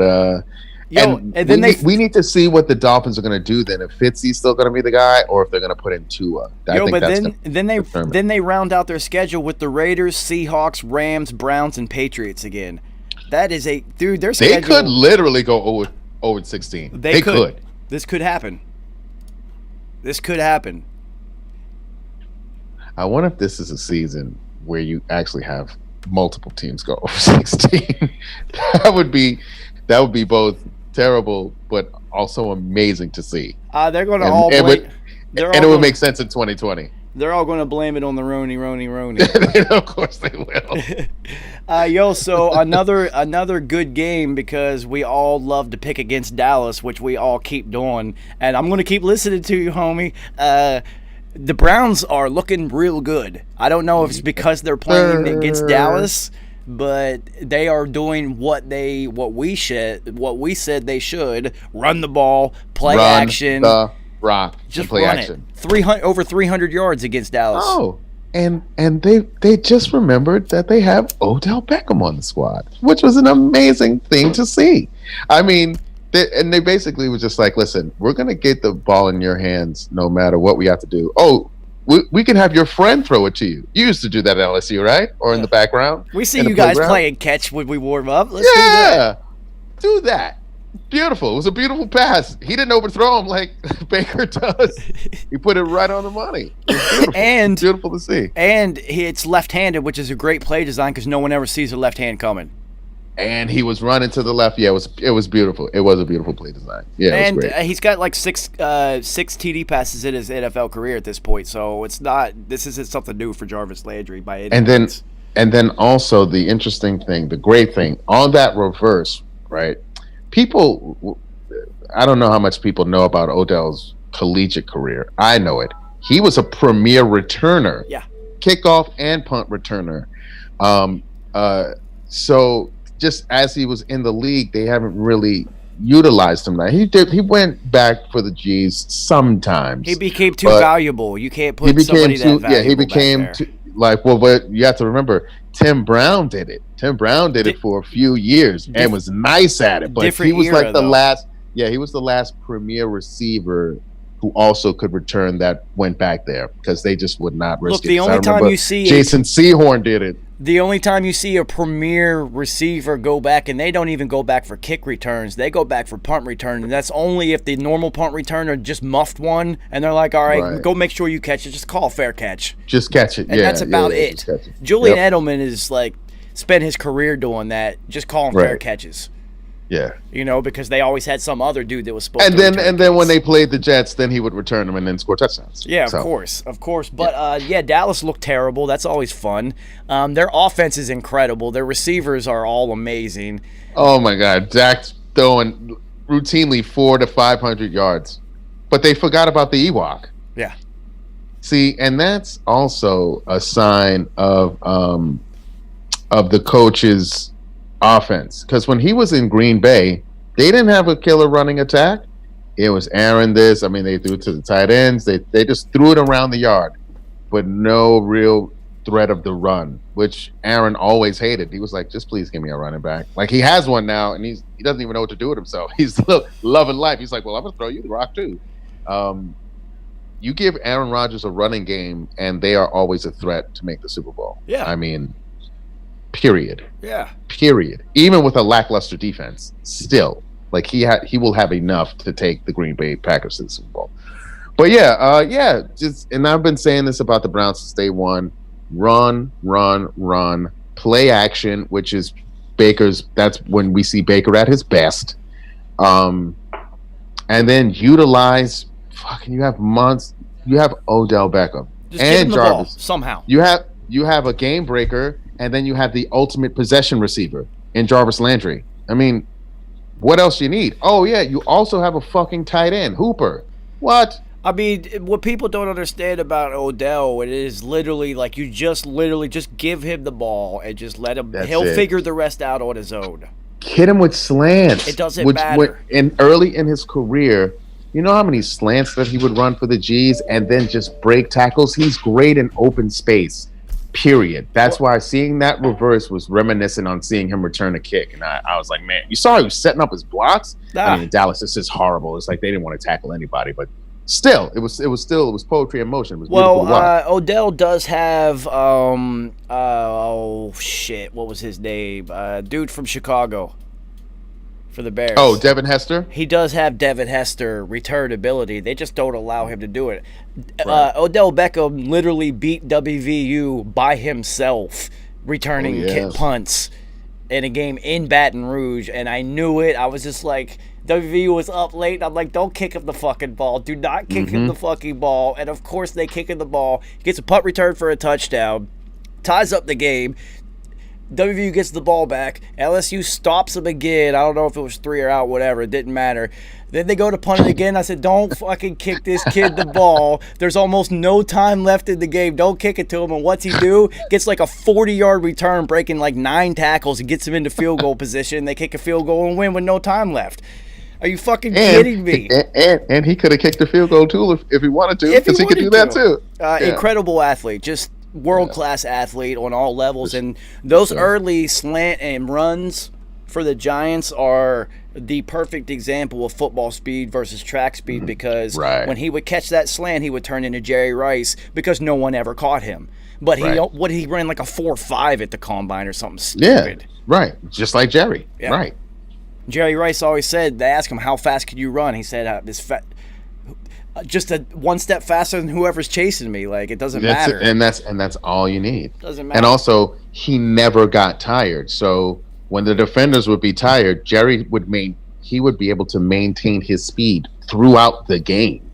we need to see what the Dolphins are going to do then. If Fitzy's still going to be the guy, or if they're going to put in Tua. Then they round out their schedule with the Raiders, Seahawks, Rams, Browns, and Patriots again. That is their schedule. They could literally go 0-16. They could. This could happen. This could happen. I wonder if this is a season where you actually have multiple teams go 0-16. That would be both terrible, but also amazing to see. They're going to all blame. It would make sense in 2020. They're all going to blame it on the Roni. Of course they will. So another good game because we all love to pick against Dallas, which we all keep doing. And I'm going to keep listening to you, homie. The Browns are looking real good. I don't know if it's because they're playing against Dallas, but they are doing what we said they should: run the ball, play action, the rock, just play run action. Over 300 yards against Dallas. Oh, and they just remembered that they have Odell Beckham on the squad, which was an amazing thing to see. I mean, they basically were just like, listen, we're gonna get the ball in your hands no matter what we have to do. Oh. We can have your friend throw it to you. You used to do that at LSU, right? Or in the background? We see you guys play and catch when we warm up. Let's do that. Beautiful. It was a beautiful pass. He didn't overthrow him like Baker does. He put it right on the money. Beautiful. And beautiful to see. And it's left-handed, which is a great play design because no one ever sees a left hand coming. And he was running to the left. Yeah, it was beautiful. It was a beautiful play design. Yeah, it was great. He's got like six TD passes in his NFL career at this point. So this isn't something new for Jarvis Landry by any means. And then also the interesting thing, the great thing on that reverse, right? people, I don't know how much people know about Odell's collegiate career. I know it. He was a premier returner, Yeah. kickoff and punt returner. So just as he was in the league, they haven't really utilized him. Now he went back for the G's sometimes. He became too but valuable. You can't put he became somebody that too. valuable Yeah, he became back there. too, like, well, but you have to remember, Tim Brown did it. Tim Brown did it for a few years and was nice at it. But different he was era, like the though. last. Yeah, he was the last premier receiver who also could return that went back there because they just would not risk Look, it. the 'Cause only I time remember you see Jason Sehorn did it. The only time you see a premier receiver go back, and they don't even go back for kick returns, they go back for punt return, and that's only if the normal punt returner just muffed one, and they're like, all right, go make sure you catch it. Just call a fair catch. Just catch it. And that's about it. just catch it. Julian Edelman is like, spent his career doing that, just calling fair catches. Yeah. You know, because they always had some other dude that was supposed And to then return when kicks. they played the Jets, then he would return them and then score touchdowns. Yeah, So, of course. But Dallas looked terrible. That's always fun. Their offense is incredible. Their receivers are all amazing. Oh my God, Dak's throwing routinely 400 to 500 yards, but they forgot about the Ewok. Yeah. See, and that's also a sign of the coach's offense. Because when he was in Green Bay, they didn't have a killer running attack. It was Aaron this. I mean, they threw it to the tight ends. They just threw it around the yard, but no real threat of the run, which Aaron always hated. He was like, just please give me a running back. Like, he has one now, and he doesn't even know what to do with himself. He's loving life. He's like, well, I'm going to throw you the rock too. You give Aaron Rodgers a running game, and they are always a threat to make the Super Bowl. Yeah. I mean, period. Yeah. Period. Even with a lackluster defense, still, like he will have enough to take the Green Bay Packers to the Super Bowl. But just, and I've been saying this about the Browns since day one: run, play action, which is Baker's. That's when we see Baker at his best. And then utilize. Fucking, you have Odell Beckham Just give and him the Jarvis ball somehow. You have a game breaker, and then you have the ultimate possession receiver in Jarvis Landry. I mean, what else you need? Oh yeah, you also have a fucking tight end, Hooper. What? I mean, what people don't understand about Odell, it is literally like you just give him the ball and just let him. He'll figure the rest out on his own. Hit him with slants. It doesn't matter. Early in his career, you know how many slants that he would run for the G's and then just break tackles? He's great in open space, period. That's why seeing that reverse was reminiscent on seeing him return a kick. And I was like, man, you saw he was setting up his blocks? I mean, Dallas, this is horrible. It's like they didn't want to tackle anybody, but still, it was poetry in motion. It was beautiful to watch. Odell does have, what was his name? Dude from Chicago. For the Bears. Oh, Devin Hester? He does have Devin Hester return ability. They just don't allow him to do it. Right. Odell Beckham literally beat WVU by himself returning punts in a game in Baton Rouge, and I knew it. I was just like, WVU was up late, and I'm like, don't kick him the fucking ball. Do not kick him the fucking ball. And of course they kick him the ball. He gets a punt return for a touchdown. Ties up the game. WVU gets the ball back. LSU stops them again. I don't know if it was 3 or out, whatever. It didn't matter. Then they go to punt it again. I said, don't fucking kick this kid the ball. There's almost no time left in the game. Don't kick it to him. And what's he do? Gets like a 40-yard return, breaking like 9 tackles and gets him into field goal position. They kick a field goal and win with no time left. Are you fucking kidding me? And he could have kicked the field goal too if he wanted to, because he could do that too. Incredible athlete. Just world-class athlete on all levels, and those early slant and runs for the Giants are the perfect example of football speed versus track speed, because when he would catch that slant, he would turn into Jerry Rice because no one ever caught him. But he ran like a 4.5 at the combine or something stupid. Yeah, right. Just like Jerry. Yeah. Right. Jerry Rice always said, they asked him, how fast could you run? He said, just one step faster than whoever's chasing me. Like, it doesn't matter. And that's all you need. Doesn't matter. And also, he never got tired. So when the defenders would be tired, Jerry would be able to maintain his speed throughout the game.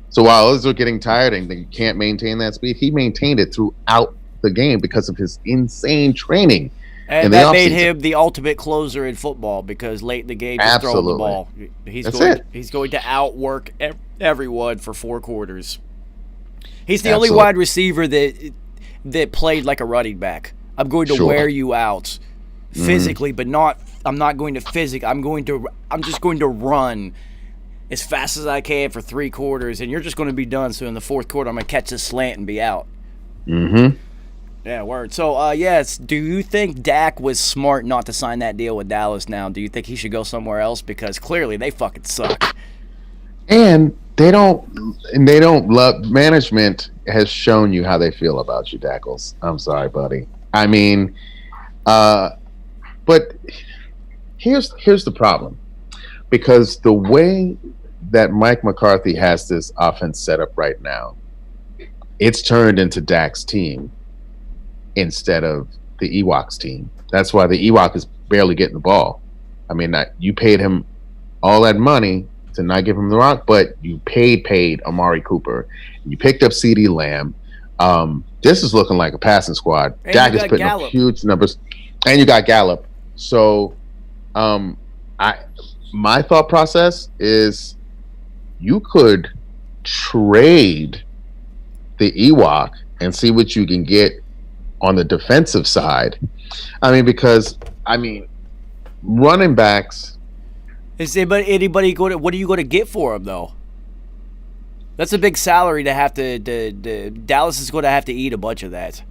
So while others are getting tired and they can't maintain that speed, he maintained it throughout the game because of his insane training. And in the that made offseason. him the ultimate closer in football because late in the game, just throwing the Absolutely. ball. That's He's going to outwork everyone for 4 quarters. He's the Absolutely. only wide receiver that played like a running back. I'm going to Sure. wear you out physically, but I'm not going to I'm just going to run as fast as I can for 3 quarters, and you're just going to be done. So in the 4th quarter, I'm going to catch this slant and be out. Mm-hmm. Yeah, word. So, yes, do you think Dak was smart not to sign that deal with Dallas now? Do you think he should go somewhere else? Because clearly they fucking suck. And they don't love management has shown you how they feel about you, Dackles. I'm sorry, buddy. I mean, but here's the problem. Because the way that Mike McCarthy has this offense set up right now, it's turned into Dak's team instead of the Ewoks team. That's why the Ewok is barely getting the ball. I mean, you paid him all that money to not give him the rock, but you paid Amari Cooper. You picked up CeeDee Lamb. This is looking like a passing squad. And Dak you is got putting Gallup. up huge numbers. And you got Gallup. So my thought process is you could trade the Ewok and see what you can get on the defensive side. Because running backs. Is anybody going to? What are you going to get for him though? That's a big salary to have to. Dallas is going to have to eat a bunch of that.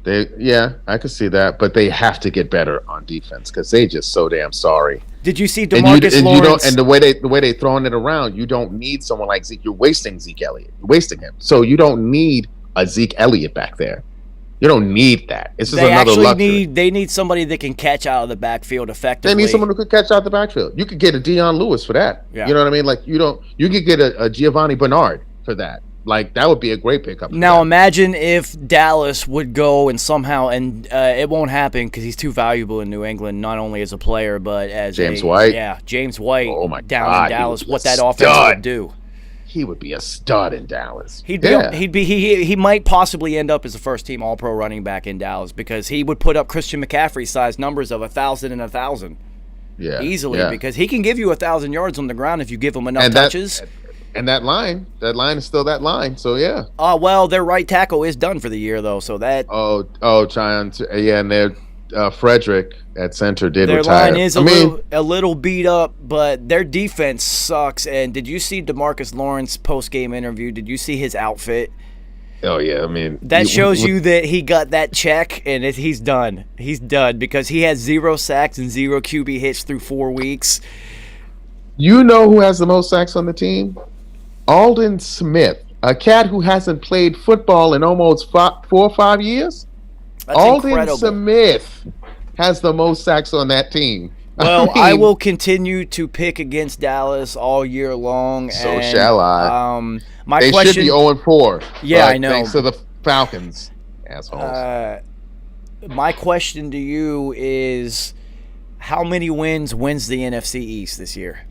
I could see that, but they have to get better on defense because they just so damn sorry. Did you see And DeMarcus Lawrence? the way they throwing it around, you don't need someone like Zeke. You're wasting Zeke Elliott. You're wasting him. So you don't need a Zeke Elliott back there. You don't need that. It's just they another actually luxury. need somebody that can catch out of the backfield effectively. They need someone who could catch out the backfield. You could get a Deion Lewis for that. Yeah. You know what I mean? Like you could get a Giovanni Bernard for that. Like that would be a great pickup. Now imagine if Dallas would go and somehow, and it won't happen because he's too valuable in New England, not only as a player but as James White. Yeah, James White. Oh my down God, in Dallas, he would be what a that offense stud. would do. He would be a stud in Dallas. He might possibly end up as a first team All-Pro running back in Dallas because he would put up Christian McCaffrey sized numbers of 1,000 and 1,000 easily because he can give you 1,000 yards on the ground if you give him enough touches. And that line is still that line. So yeah. Well, their right tackle is done for the year though, so that and their Frederick at center did their retire. line is a little beat up, but their defense sucks. And did you see DeMarcus Lawrence post game interview? Did you see his outfit? Oh yeah, that shows you that he got that check and he's done. He's done because he has 0 sacks and 0 QB hits through 4 weeks. You know who has the most sacks on the team? Alden Smith, a cat who hasn't played football in almost 4 or 5 years. That's Alden incredible. Smith has the most sacks on that team. Well, I will continue to pick against Dallas all year long. So and, shall I. My they question, should be 0-4. Yeah, but I know. Thanks to the Falcons, assholes. My question to you is, how many wins the NFC East this year?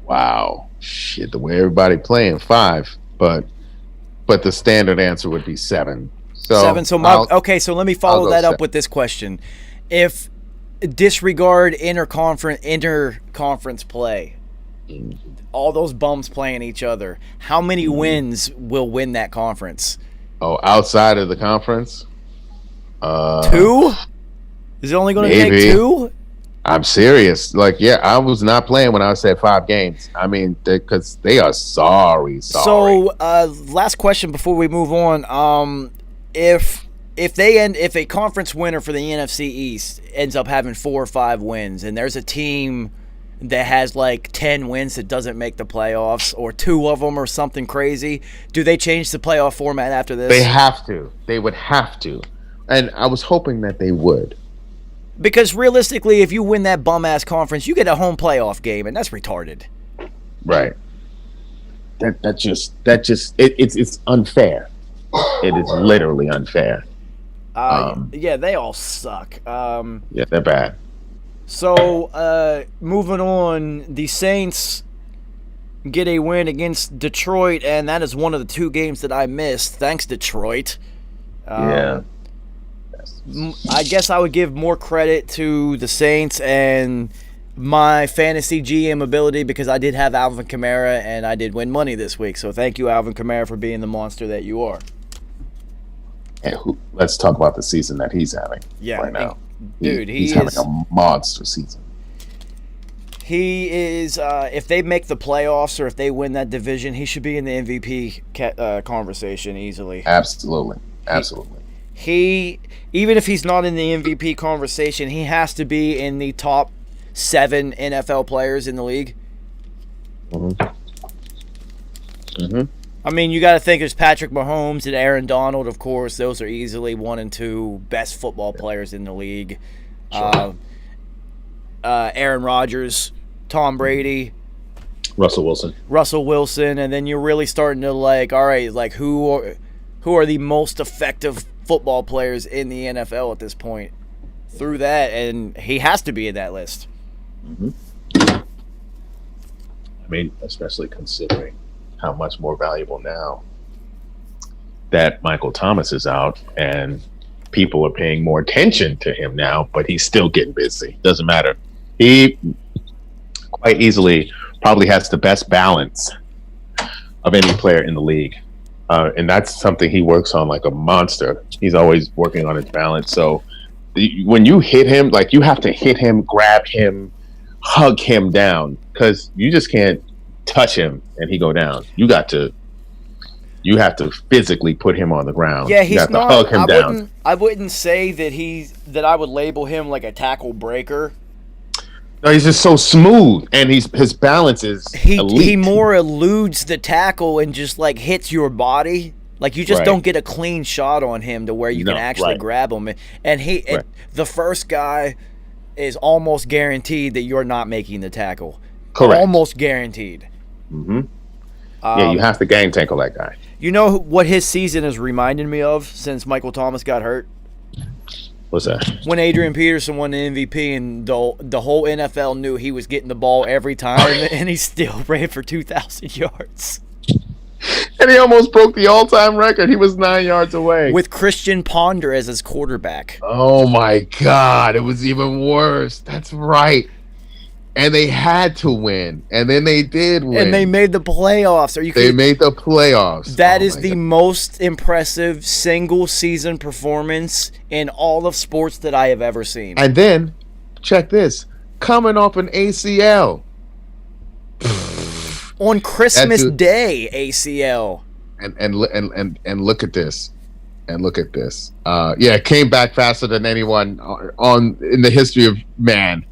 Wow, shit! The way everybody playing 5, but the standard answer would be 7. So 7. So so let me follow that up with this question: if disregard interconference play, all those bums playing each other, how many wins will win that conference? Oh, outside of the conference, 2? Is it only going to take 2? I'm serious. Like, yeah, I was not playing when I said 5 games. Because they are sorry. So, last question before we move on. If a conference winner for the NFC East ends up having 4 or 5 wins, and there's a team that has like 10 wins that doesn't make the playoffs, or 2 of them or something crazy, do they change the playoff format after this? They have to. They would have to. And I was hoping that they would. Because realistically, if you win that bum-ass conference, you get a home playoff game, and that's retarded. Right. It's unfair. It is literally unfair. Yeah, they all suck. Yeah, they're bad. So, moving on, the Saints get a win against Detroit, and that is one of the 2 games that I missed. Thanks, Detroit. Yeah. I guess I would give more credit to the Saints and my fantasy GM ability because I did have Alvin Kamara and I did win money this week. So thank you, Alvin Kamara, for being the monster that you are. And let's talk about the season that he's having right now. Dude, he's having a monster season. He is, if they make the playoffs or if they win that division, he should be in the MVP conversation easily. Absolutely. He, even if he's not in the MVP conversation, he has to be in the top 7 NFL players in the league. I mean, you got to think there's Patrick Mahomes and Aaron Donald, of course. Those are easily 1 and 2 best football players in the league. Sure. Aaron Rodgers, Tom Brady, Russell Wilson, and then you're really starting to all right, who are the most effective football players in the NFL at this point? Through that, and he has to be in that list. I mean, especially considering how much more valuable now that Michael Thomas is out and people are paying more attention to him now, but he's still getting busy. Doesn't matter. He quite easily probably has the best balance of any player in the league. And that's something he works on like a monster. He's always working on his balance. So when you hit him, you have to hit him, grab him, hug him down, because you just can't touch him and he go down. You have to physically put him on the ground. Yeah, he's you have not. to hug him down. I wouldn't say that I would label him like a tackle breaker. No, he's just so smooth, and his balance is elite. He more eludes the tackle and just hits your body. You just don't get a clean shot on him to where you can actually grab him. And the first guy is almost guaranteed that you're not making the tackle. Correct. Almost guaranteed. Mm-hmm. Yeah, you have to gang tackle that guy. You know what his season has reminded me of since Michael Thomas got hurt? What's that? When Adrian Peterson won the MVP and the whole NFL knew he was getting the ball every time, and he still ran for 2,000 yards. And he almost broke the all-time record. He was 9 yards away. With Christian Ponder as his quarterback. Oh, my God. It was even worse. That's right. And they had to win. And then they did win. And they made the playoffs. They made the playoffs. That is the most impressive single-season performance in all of sports that I have ever seen. And then, check this. Coming off an ACL. On Christmas Day, ACL. And look at this. And look at this. Came back faster than anyone in the history of man.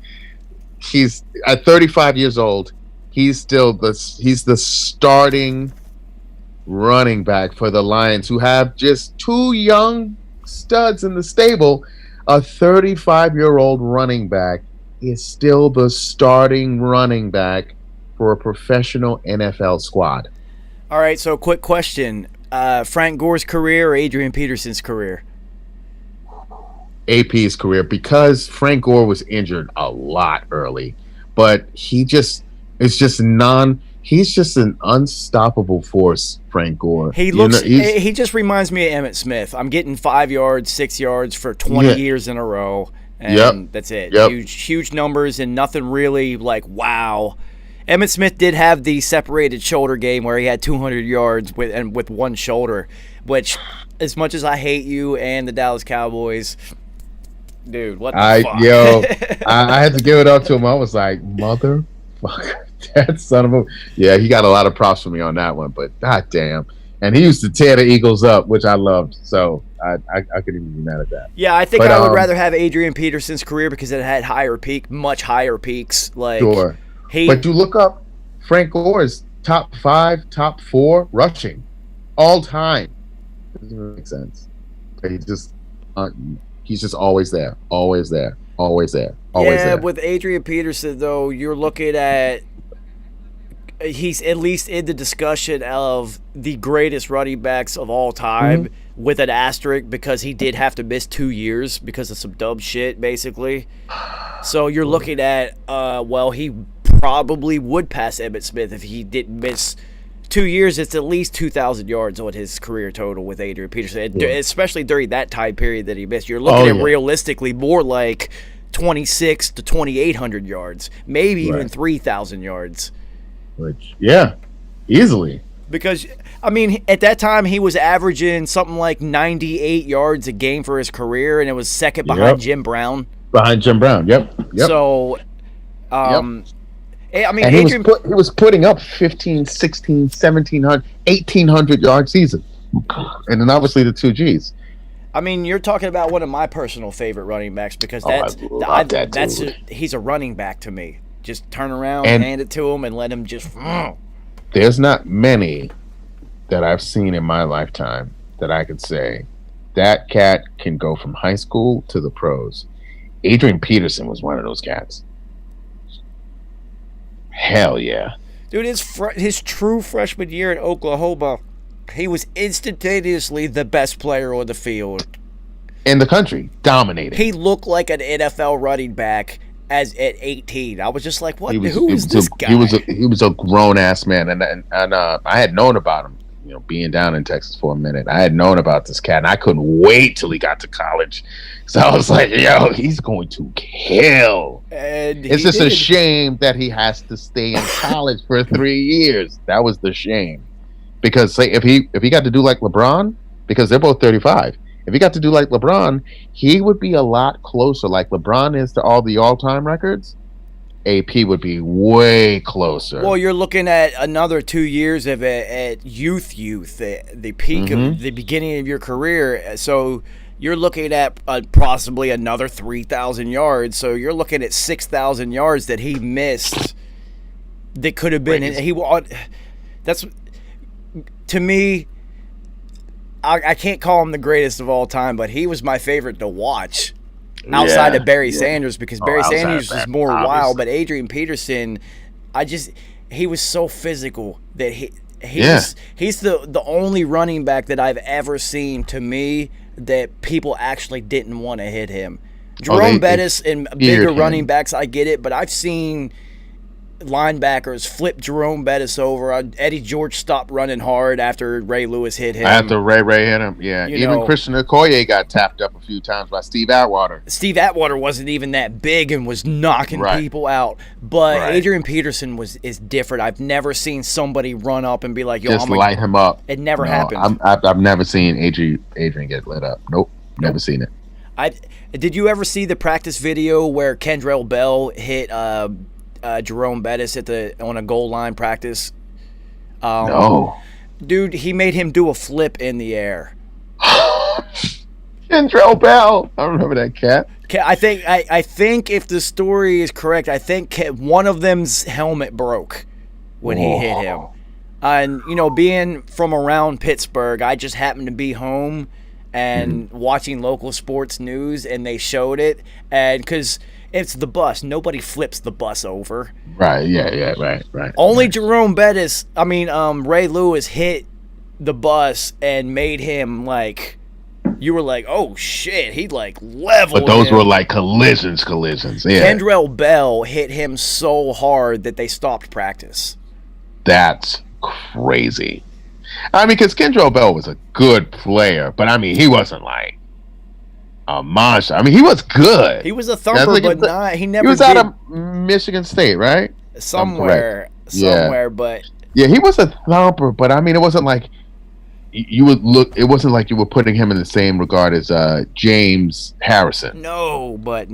He's at 35 years old. He's the starting running back for the Lions, who have just 2 young studs in the stable. A 35-year-old running back is still the starting running back for a professional NFL squad. All right, so quick question. Frank Gore's career or Adrian Peterson's career? AP's career, because Frank Gore was injured a lot early, but he's just an unstoppable force, Frank Gore. He just reminds me of Emmitt Smith. I'm getting 5 yards, 6 yards for 20 years in a row, and that's it. Huge numbers and nothing really wow. Emmitt Smith did have the separated shoulder game where he had 200 yards with one shoulder, which, as much as I hate you and the Dallas Cowboys, dude, what the fuck? I had to give it up to him. I was like, motherfucker, that son of a... Yeah, he got a lot of props for me on that one, but goddamn. And he used to tear the Eagles up, which I loved, so I could even be mad at that. Yeah, I think I would rather have Adrian Peterson's career because it had much higher peaks. Sure. But you look up Frank Gore's top 5, top 4 rushing all time. It doesn't really make sense. He's just always there, always there, always there, always there. With Adrian Peterson, though, you're looking at he's at least in the discussion of the greatest running backs of all time with an asterisk because he did have to miss 2 years because of some dumb shit, basically. So you're looking at, he probably would pass Emmitt Smith if he didn't miss 2 years, it's at least 2,000 yards on his career total with Adrian Peterson, especially during that time period that he missed. You're looking at realistically more like 26 to 2,800 yards, maybe even 3,000 yards. Which, yeah, easily. Because, I mean, at that time, he was averaging something like 98 yards a game for his career, and it was second behind Jim Brown. Behind Jim Brown, yep. So, I mean, and Adrian, he was putting up 15, 16, 1,700, 1,800 yard season. And then obviously the 2 Gs. I mean, you're talking about one of my personal favorite running backs because he's a running back to me. Just turn around, and hand it to him, and let him just. There's not many that I've seen in my lifetime that I could say that cat can go from high school to the pros. Adrian Peterson was one of those cats. Hell yeah. Dude, his true freshman year in Oklahoma, he was instantaneously the best player on the field. In the country, dominating. He looked like an NFL running back at 18. I was just like, what? Who is this guy? He was a grown ass man, and I had known about him, being down in Texas for a minute. I had known about this cat, and I couldn't wait till he got to college. So I was like, yo, he's going to kill. And it's just a shame that he has to stay in college for 3 years. That was the shame. Because say if he got to do like LeBron, because they're both 35. If he got to do like LeBron, he would be a lot closer. Like LeBron is to all the all-time records, AP would be way closer. Well, you're looking at another 2 years of it at youth, the peak of the beginning of your career. So you're looking at possibly another 3,000 yards. So you're looking at 6,000 yards that he missed. That could have been that's to me. I can't call him the greatest of all time, but he was my favorite to watch outside of Barry Sanders because Barry Sanders was more wild, but Adrian Peterson, he was so physical that he's the only running back that I've ever seen to me that people actually didn't want to hit him. Jerome Bettis and bigger running backs, I get it, but I've seen linebackers flip Jerome Bettis over. Eddie George stopped running hard after Ray Lewis hit him. After Ray hit him, yeah. Even Christian Okoye got tapped up a few times by Steve Atwater. Steve Atwater wasn't even that big and was knocking people out. But Adrian Peterson is different. I've never seen somebody run up and be like, "Yo, just light him up." It never happened. I've never seen Adrian get lit up. Nope, never seen it. Did you ever see the practice video where Kendrell Bell hit Jerome Bettis on a goal line practice? No. Dude, he made him do a flip in the air. Kendrell Bell. I remember that cat. I think if the story is correct, I think one of them's helmet broke when he hit him. And, being from around Pittsburgh, I just happened to be home and watching local sports news, and they showed it. And because it's the bus. Nobody flips the bus over. Right, yeah, right. Only Jerome Bettis, Ray Lewis hit the bus and made him you were like, oh shit, he leveled But those him. were like collisions, yeah. Kendrell Bell hit him so hard that they stopped practice. That's crazy. Because Kendrell Bell was a good player, but he wasn't like a monster. He was good. He was a thumper, but he never. He was out of Michigan State, right? Somewhere, but yeah, he was a thumper. But it wasn't like you would look. It wasn't like you were putting him in the same regard as James Harrison. No, but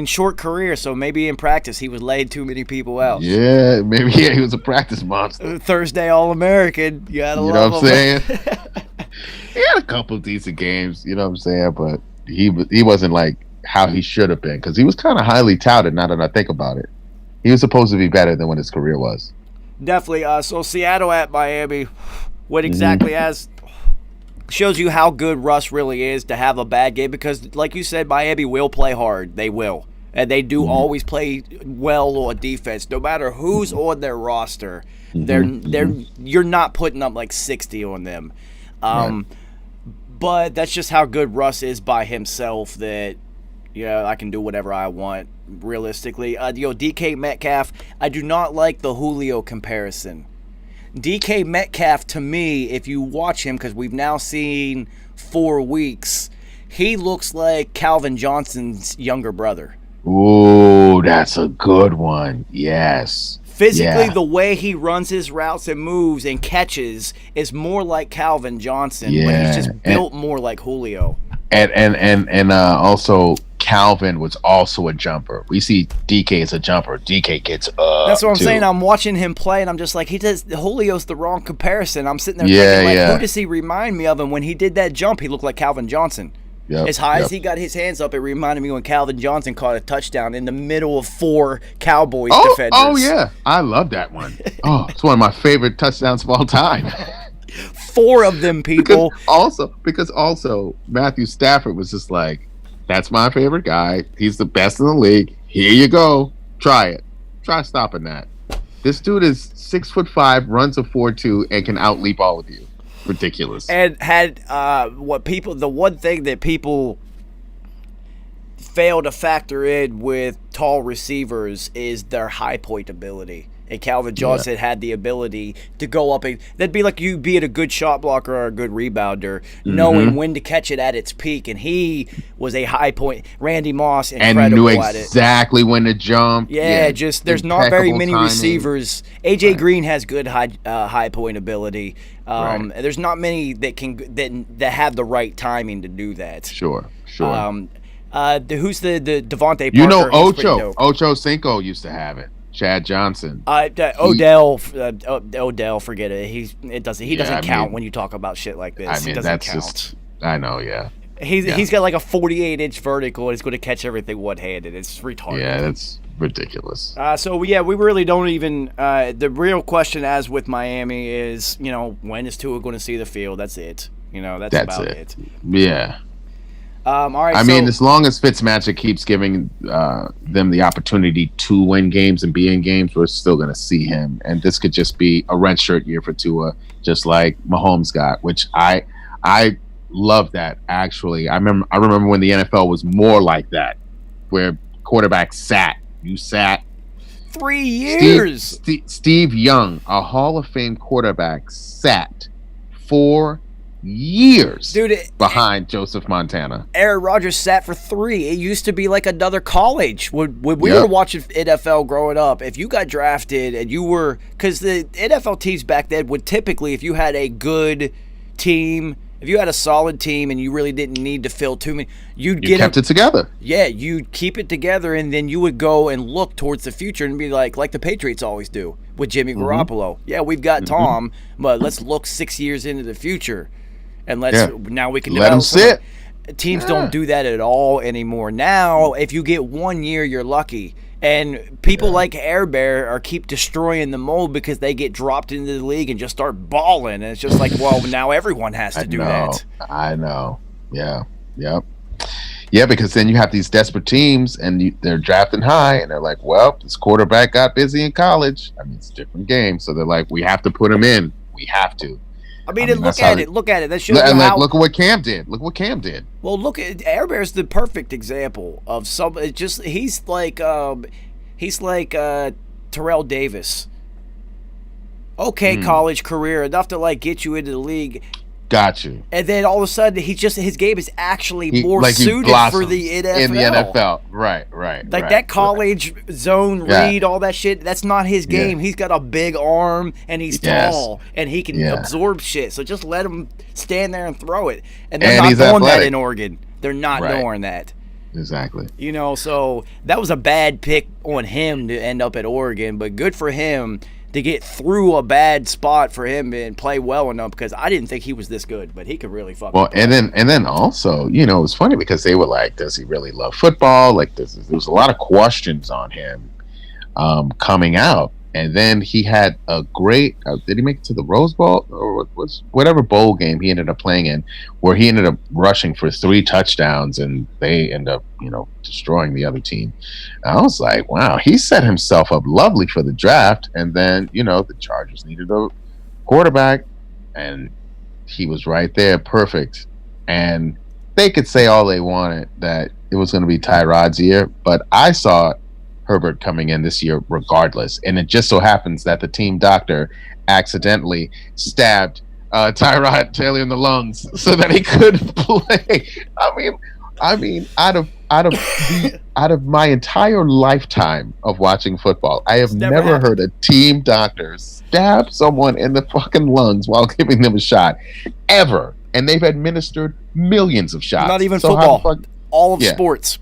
short career. So maybe in practice he was laid too many people out. Yeah, maybe he was a practice monster. Thursday All-American. You gotta love him. You know what I'm saying? He had a couple decent games. You know what I'm saying, but. He wasn't like how he should have been because he was kind of highly touted. Now that I think about it, he was supposed to be better than what his career was. Definitely. So Seattle at Miami, what exactly as shows you how good Russ really is to have a bad game because, like you said, Miami will play hard. They will, and they do always play well on defense, no matter who's on their roster. You're not putting up like 60 on them. But that's just how good Russ is by himself that, I can do whatever I want, realistically. DK Metcalf, I do not like the Julio comparison. DK Metcalf, to me, if you watch him, because we've now seen 4 weeks, he looks like Calvin Johnson's younger brother. Ooh, that's a good one. Yes. Physically, Yeah. the way he runs his routes and moves and catches is more like Calvin Johnson, but Yeah. he's just built more like Julio. And also Calvin was also a jumper. We see DK as a jumper. DK gets That's what I'm too. saying. I'm watching him play, and I'm just like, Julio's the wrong comparison. I'm sitting there Yeah, thinking, like, yeah. who does he remind me of? And when he did that jump, he looked like Calvin Johnson. Yep, As high yep. as he got his hands up, it reminded me when Calvin Johnson caught a touchdown in the middle of 4 Cowboys defenders. Oh yeah, I love that one. Oh, it's one of my favorite touchdowns of all time. 4 of them, people. because also Matthew Stafford was just like, that's my favorite guy. He's the best in the league. Here you go. Try it. Try stopping that. This dude is 6'5", runs a 4.2, and can outleap all of you. Ridiculous. And had the one thing that people fail to factor in with tall receivers is their high point ability. And Calvin Johnson had the ability to go up and that'd be like you being a good shot blocker or a good rebounder, knowing when to catch it at its peak. And he was a high point. Randy Moss, and incredible knew at it. exactly when to jump. Yeah, just there's not very impeccable many timing. receivers. AJ Green has good high point ability. Right. There's not many that have the right timing to do that. Sure. Who's the Devontae Parker? You know, He's pretty Ocho dope. Ocho Cinco used to have it. Chad Johnson. Odell, forget it. He doesn't I count mean- when you talk about shit like this. I He mean, doesn't that's count. just. I know. Yeah. He's got like a 48-inch vertical, and he's going to catch everything one-handed. It's retarded. Yeah, that's ridiculous. So we really don't even. The real question, as with Miami, is when is Tua going to see the field? That's it. That's about it. Yeah. All right. I mean, as long as Fitzmagic keeps giving them the opportunity to win games and be in games, we're still going to see him. And this could just be a redshirt year for Tua, just like Mahomes got, which I love that, actually. I remember when the NFL was more like that, where quarterbacks sat. You sat. 3 years. Steve Young, a Hall of Fame quarterback, sat 4 years behind Joseph Montana. Aaron Rodgers sat for 3. It used to be like another college. When we were watching NFL growing up, if you got drafted and you were, because the NFL teams back then would typically, if you had a good team, if you had a solid team and you really didn't need to fill too many, you kept it together. Yeah, you'd keep it together, and then you would go and look towards the future and be like the Patriots always do with Jimmy Garoppolo. Yeah, we've got Tom, but let's look 6 years into the future. And now we can let him sit. Teams don't do that at all anymore. Now, if you get 1 year, you're lucky. And people like Air Bear keep destroying the mold because they get dropped into the league and just start balling. And it's just like, well, now everyone has to do that. I know. Yeah. Yep. Yeah, because then you have these desperate teams and they're drafting high and they're like, well, this quarterback got busy in college. I mean, it's a different game. So they're like, we have to put him in. We have to. I mean, look at it. That shows and how. Look at what Cam did. Look what Cam did. Well, look at Air Bear's the perfect example of some. It just he's like Terrell Davis. Okay, college career enough to get you into the league. Got you. And then all of a sudden, his game is actually more he suited for the NFL. In the NFL, right. That college zone read, all that shit. That's not his game. Yeah. He's got a big arm and he's tall and he can absorb shit. So just let him stand there and throw it. And they're not doing that in Oregon. They're not doing that. Exactly. So that was a bad pick on him to end up at Oregon, but good for him to get through a bad spot for him and play well enough, because I didn't think he was this good, but he could really fucking play. And then also, it was funny because they were like, does he really love football? Like, there was a lot of questions on him coming out. And then he had a great did he make it to the Rose Bowl or whatever bowl game he ended up playing in, where he ended up rushing for 3 touchdowns and they end up destroying the other team. And I was like, wow, he set himself up lovely for the draft. And then the Chargers needed a quarterback and he was right there, perfect. And they could say all they wanted that it was going to be Tyrod's year, but I saw Herbert coming in this year regardless. And it just so happens that the team doctor accidentally stabbed Tyrod Taylor in the lungs so that he couldn't play. I mean, out of my entire lifetime of watching football, I have never heard a team doctor stab someone in the fucking lungs while giving them a shot, ever. And they've administered millions of shots. Not even football. All of sports.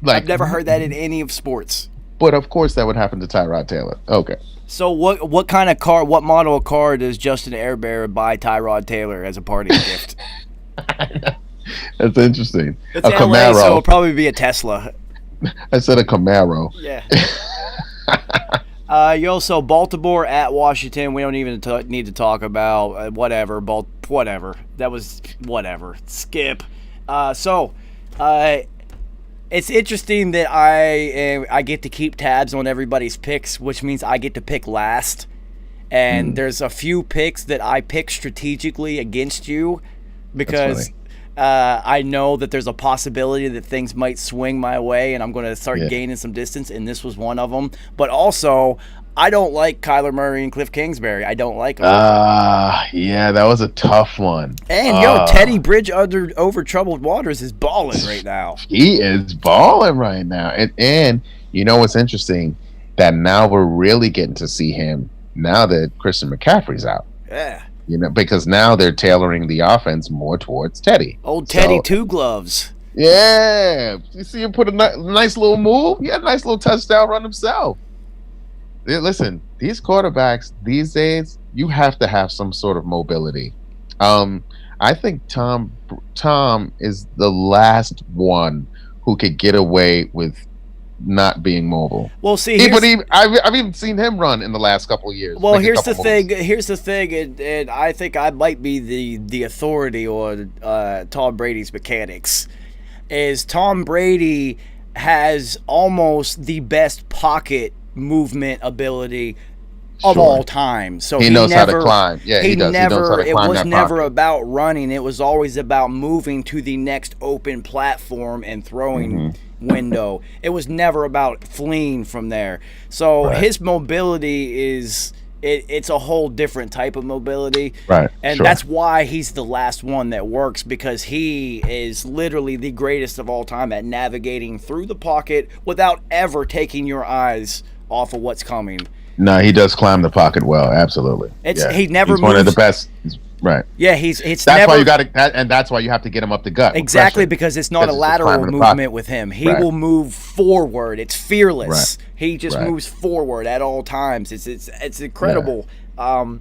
I've never heard that in any of sports. But of course, that would happen to Tyrod Taylor. Okay. So what kind of car? What model of car does Justin Herbert buy Tyrod Taylor as a party gift? That's interesting. It's a LA, Camaro. so it'll probably be a Tesla. I said a Camaro. Yeah. So Baltimore at Washington. We don't even need to talk about whatever. Whatever. That was whatever. Skip. It's interesting that I get to keep tabs on everybody's picks, which means I get to pick last. And there's a few picks that I pick strategically against you because I know that there's a possibility that things might swing my way and I'm going to start gaining some distance, and this was one of them. But also, I don't like Kyler Murray and Cliff Kingsbury. I don't like them. Yeah, that was a tough one. And, Teddy Bridge over troubled waters is balling right now. He is balling right now. And you know what's interesting? That now we're really getting to see him now that Christian McCaffrey's out. Yeah. Because now they're tailoring the offense more towards Teddy. Old Teddy Two Gloves. Yeah. You see him put a nice little move? He had a nice little touchdown run himself. Listen, these quarterbacks these days, you have to have some sort of mobility. I think Tom is the last one who could get away with not being mobile. Well, see, I've even seen him run in the last couple of years. Well, here's the thing, and I think I might be the authority on Tom Brady's mechanics. Is Tom Brady has almost the best pocket movement ability of all time. So he knows how to climb. Yeah, he does. It was never about running. It was always about moving to the next open platform and throwing window. It was never about fleeing from there. So his mobility is it's a whole different type of mobility. Right. And that's why he's the last one that works, because he is literally the greatest of all time at navigating through the pocket without ever taking your eyes off of what's coming. No, he does climb the pocket well. Absolutely. He never he's moves. One of the best. Right. Yeah, why you got to, and that's why you have to get him up the gut. Exactly, because it's not a lateral movement with him. He will move forward. It's fearless. Right. He just moves forward at all times. It's incredible. Yeah.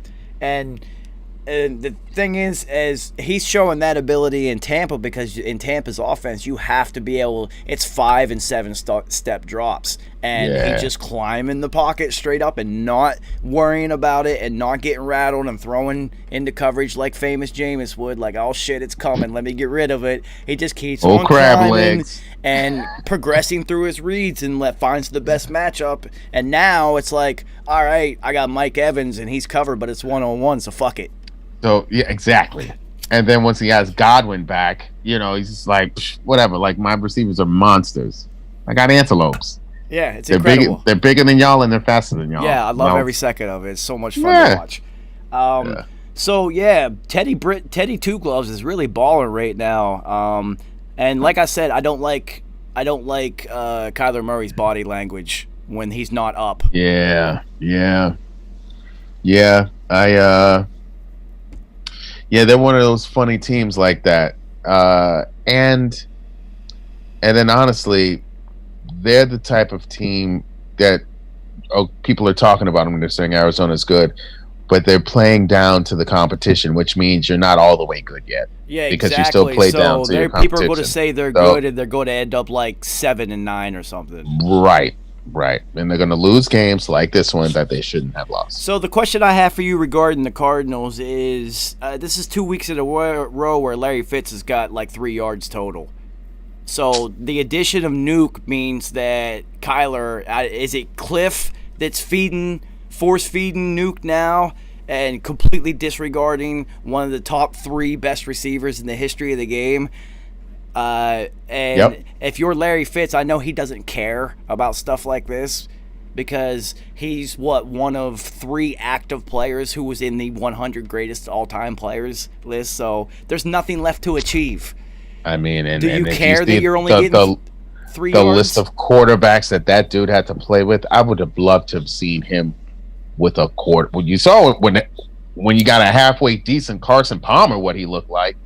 And the thing is he's showing that ability in Tampa, because in Tampa's offense, you have to be able. It's 5 and 7 step drops, and he just climbing the pocket straight up and not worrying about it and not getting rattled and throwing into coverage like famous Jameis would. Like, oh shit, it's coming. Let me get rid of it. He just keeps on climbing and progressing through his reads and finds the best matchup. And now it's like, all right, I got Mike Evans and he's covered, but it's 1-on-1, so fuck it. So, yeah, exactly. And then once he has Godwin back, he's just like, whatever. Like, my receivers are monsters. I got antelopes. Yeah, it's incredible. They're bigger than y'all, and they're faster than y'all. Yeah, I love every second of it. It's so much fun to watch. So, Teddy Two Gloves is really balling right now. And like I said, I don't like Kyler Murray's body language when he's not up. Yeah. They're one of those funny teams like that. And then honestly, they're the type of team that people are talking about them when they're saying Arizona's good, but they're playing down to the competition, which means you're not all the way good yet. Yeah, because you still play down to your competition. People are going to say they're good, and they're going to end up like 7-9 or something. Right. And they're going to lose games like this one that they shouldn't have lost. So the question I have for you regarding the Cardinals is, this is 2 weeks in a row where Larry Fitz has got like 3 yards total. So the addition of Nuke means that Kyler, is it Cliff that's force feeding Nuke now and completely disregarding one of the top 3 best receivers in the history of the game? And Yep. if you're Larry Fitz, I know he doesn't care about stuff like this because he's one of 3 active players who was in the 100 greatest all-time players list. So there's nothing left to achieve. I mean, and Do you and if care that see you're only getting the 3 the yards? list of quarterbacks that dude had to play with? I would have loved to have seen him with a quarter. When you saw when you got a halfway decent Carson Palmer, what he looked like.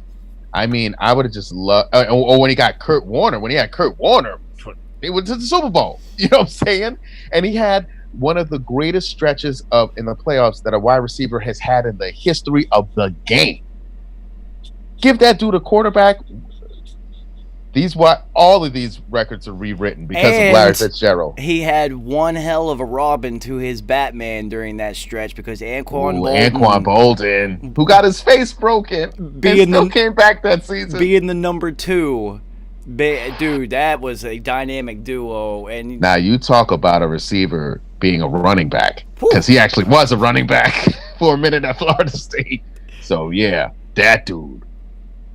I mean, I would have just loved. Or when he got Kurt Warner, when he had Kurt Warner, it was to the Super Bowl. You know what I'm saying? And he had one of the greatest stretches in the playoffs that a wide receiver has had in the history of the game. Give that dude a quarterback. All of these records are rewritten because of Larry Fitzgerald. He had one hell of a Robin to his Batman during that stretch because Anquan Bolden, who got his face broken, came back that season. Being the number 2. Dude, that was a dynamic duo. And now you talk about a receiver being a running back, because he actually was a running back for a minute at Florida State. So yeah, that dude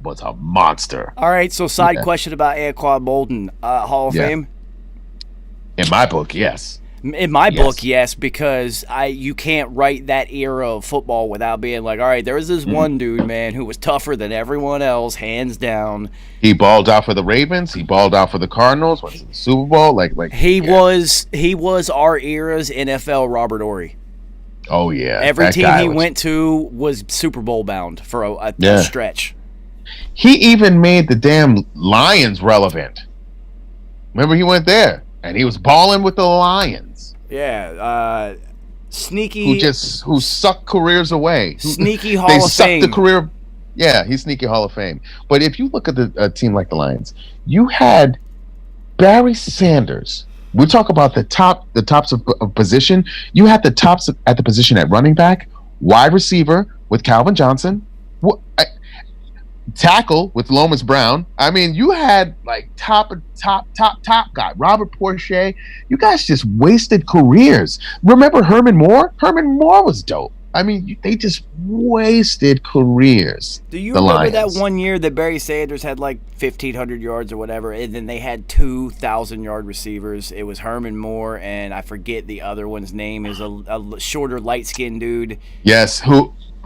was a monster. All right, so question about Anquan Bolden, Hall of Fame? In my book, yes. In my book, yes, because you can't write that era of football without being like, all right, there was this one dude, man, who was tougher than everyone else, hands down. He balled out for the Ravens. He balled out for the Cardinals. Went to the Super Bowl. He was our era's NFL Robert Ory. Oh yeah, every team he went to was Super Bowl bound for a stretch. He even made the damn Lions relevant. Remember, he went there and he was balling with the Lions. Yeah, sneaky. Who sucked careers away. Sneaky Hall of Fame. They sucked the career. Yeah, he's sneaky Hall of Fame. But if you look at a team like the Lions, you had Barry Sanders. We talk about the tops of position. You had the tops at the position at running back, wide receiver with Calvin Johnson. Tackle with Lomas Brown. I mean, you had like top guy, Robert Porsche. You guys just wasted careers. Remember Herman Moore? Herman Moore was dope. I mean, they just wasted careers. Do you remember that one year that Barry Sanders had like 1,500 yards or whatever, and then they had 2,000-yard receivers? It was Herman Moore, and I forget the other one's name. Is a shorter, light-skinned dude. Yes,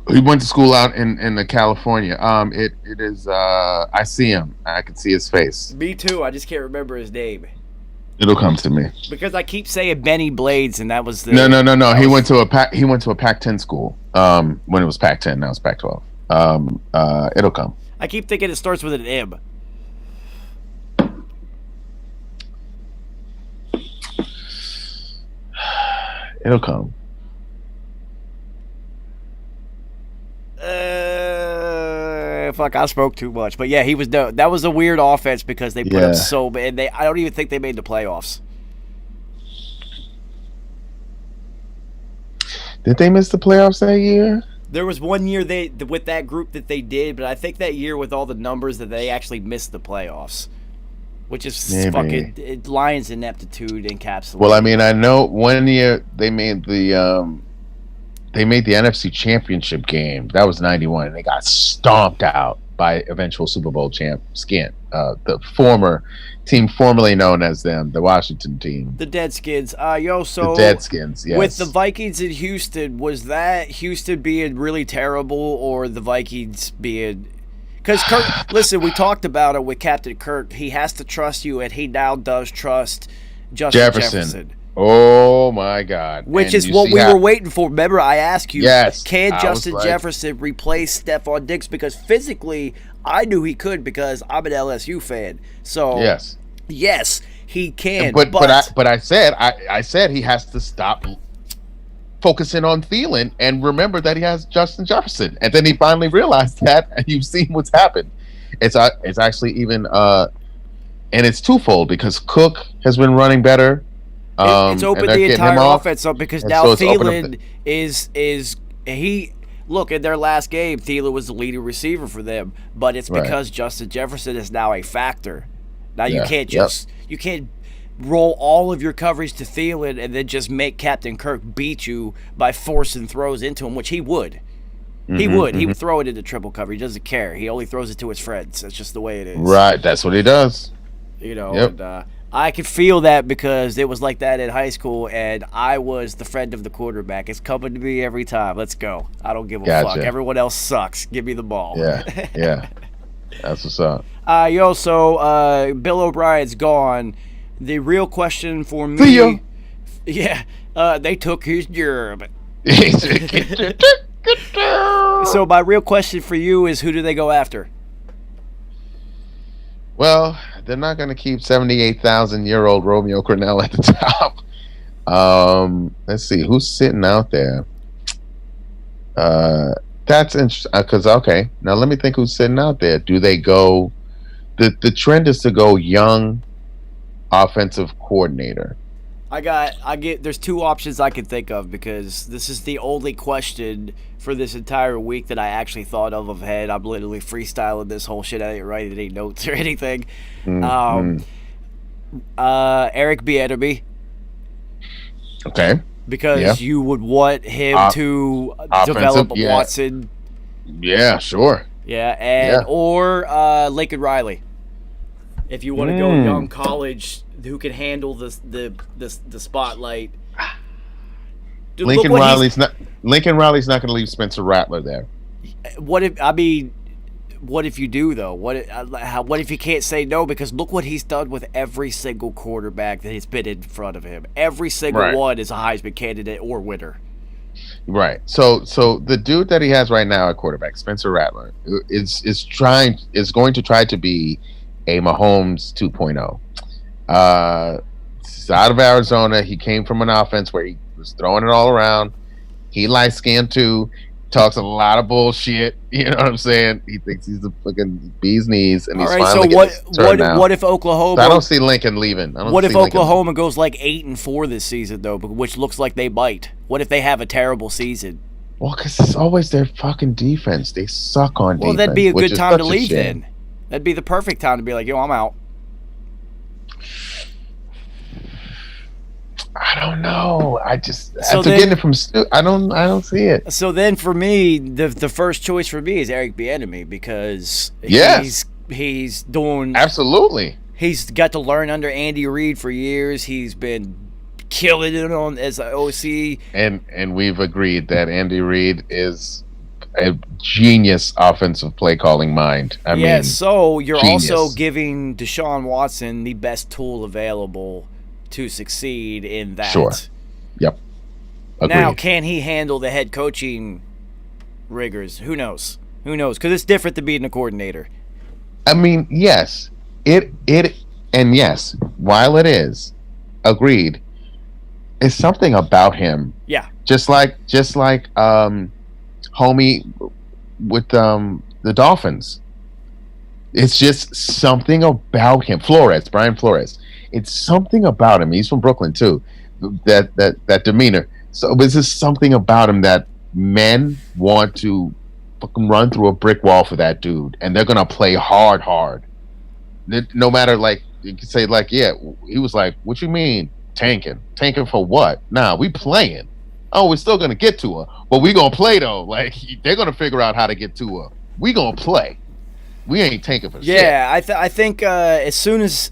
he went to school out in California. It is. I see him. I can see his face. Me too. I just can't remember his name. It'll come to me because I keep saying Benny Blades, and that was the no. He went to a Pac-10 school. When it was Pac-10, now it's Pac-12. It'll come. I keep thinking it starts with an M. It'll come. Fuck, I spoke too much. But yeah, he was dope. That was a weird offense because they put up so bad. I don't even think they made the playoffs. Did they miss the playoffs that year? There was one year with that group that they did, but I think that year with all the numbers that they actually missed the playoffs, which is fucking Lions ineptitude encapsulated. Well, I mean, I know one year they made the NFC Championship game. That was 91, and they got stomped out by eventual Super Bowl champ Skint, the former team formerly known as the Washington team. The Deadskins. So the Deadskins, yes. With the Vikings in Houston, was that Houston being really terrible or the Vikings being... Because Kirk, listen, we talked about it with Captain Kirk. He has to trust you, and he now does trust Justin Jefferson. Oh my God! Which is what we were waiting for. Remember, I asked you, can Justin Jefferson replace Stephon Diggs? Because physically, I knew he could because I'm an LSU fan. So yes, he can. But I said he has to stop focusing on Thielen and remember that he has Justin Jefferson. And then he finally realized that, and you've seen what's happened. It's actually even and it's twofold because Cook has been running better. It's opened the entire offense up because now Thielen is look, in their last game, Thielen was the leading receiver for them, but it's because Justin Jefferson is now a factor. Now you can't you can't roll all of your coverage to Thielen and then just make Captain Kirk beat you by forcing throws into him, which he would. He would. He would throw it into triple cover. He doesn't care. He only throws it to his friends. That's just the way it is. Right. That's what he does. You know, Yep. and I could feel that because it was like that in high school, and I was the friend of the quarterback. It's coming to me every time. Let's go. I don't give a fuck. Gotcha. Everyone else sucks. Give me the ball. Yeah. Yeah. That's what's up. So Bill O'Brien's gone. The real question for me... See ya. Yeah. They took his job. So my real question for you is, who do they go after? Well, they're not going to keep 78,000-year-old Romeo Crennel at the top. Let's see who's sitting out there. That's interesting because okay, now let me think who's sitting out there. Do they go? The trend is to go young offensive coordinator. There's two options I can think of because this is the only question for this entire week that I actually thought of head. I'm literally freestyling this whole shit. I didn't write any notes or anything. Eric Bieniemy. Okay. Because you would want him to develop Watson. Yeah, sure. Yeah, or Lincoln Riley. If you want to go young college who can handle the spotlight. Dude, Lincoln Riley's not going to leave Spencer Rattler there. What if you do though? What if you can't say no? Because look what he's done with every single quarterback that has been in front of him. Every single one is a Heisman candidate or winner. Right. So the dude that he has right now at quarterback, Spencer Rattler, is going to try to be a Mahomes 2.0. He's out of Arizona. He came from an offense where he was throwing it all around. He light-skinned too. Talks a lot of bullshit. You know what I'm saying? He thinks he's the fucking bee's knees, and he's finally getting his turn now. What if Oklahoma? So I don't see Lincoln leaving. What if Oklahoma goes like 8-4 this season though, which looks like they might? What if they have a terrible season? Well, because it's always their fucking defense. They suck on defense. Well, that'd be a good time to leave then. That'd be the perfect time to be like, yo, I'm out. I don't know. After getting it from Stu, I don't see it. So then for me, the first choice for me is Eric Bieniemy because he's doing absolutely. He's got to learn under Andy Reid for years. He's been killing it on as an OC. And we've agreed that Andy Reid is a genius offensive play calling mind. I mean, so you're genius. Also giving Deshaun Watson the best tool available to succeed in that. Sure. Yep. Agreed. Now, can he handle the head coaching rigors? Who knows? Because it's different than being a coordinator. I mean, yes. And yes, while it is, agreed, it's something about him. Yeah. Just like homie with the Dolphins. It's just something about him. Brian Flores. It's something about him. He's from Brooklyn too. That demeanor. So it's just something about him that men want to fucking run through a brick wall for that dude, and they're gonna play hard. No matter, like, you could say, like, yeah, he was like, what you mean tanking for what? Nah, we playing. Oh, we're still gonna get to her, but we gonna play though. Like, they're gonna figure out how to get to her. We gonna play. We ain't tanking for shit. Yeah, I think as soon as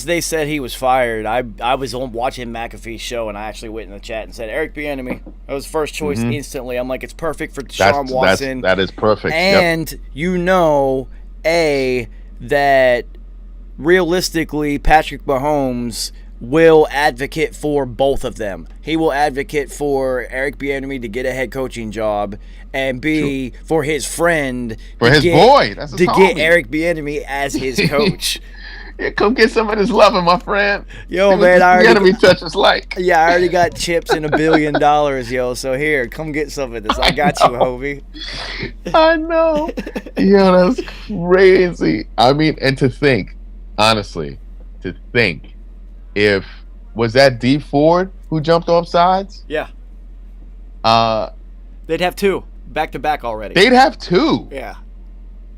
they said he was fired, I was watching McAfee's show, and I actually went in the chat and said Eric Bieniemy. That was first choice instantly. I'm like, it's perfect for Deshaun Watson. That is perfect. And that realistically, Patrick Mahomes will advocate for both of them. He will advocate for Eric Bieniemy to get a head coaching job, and for his friend, boy, that's his homie. Get Eric Bieniemy as his coach. Yeah, come get some of this loving, my friend. Yo, man, Bieniemy touches like. Yeah, I already got chips in $1 billion, yo. So here, come get some of this. I got you, homie. I know. Yo, that's crazy. I mean, and to think, honestly, if was that D Ford who jumped off sides? Yeah. They'd have two back to back already. They'd have two. Yeah.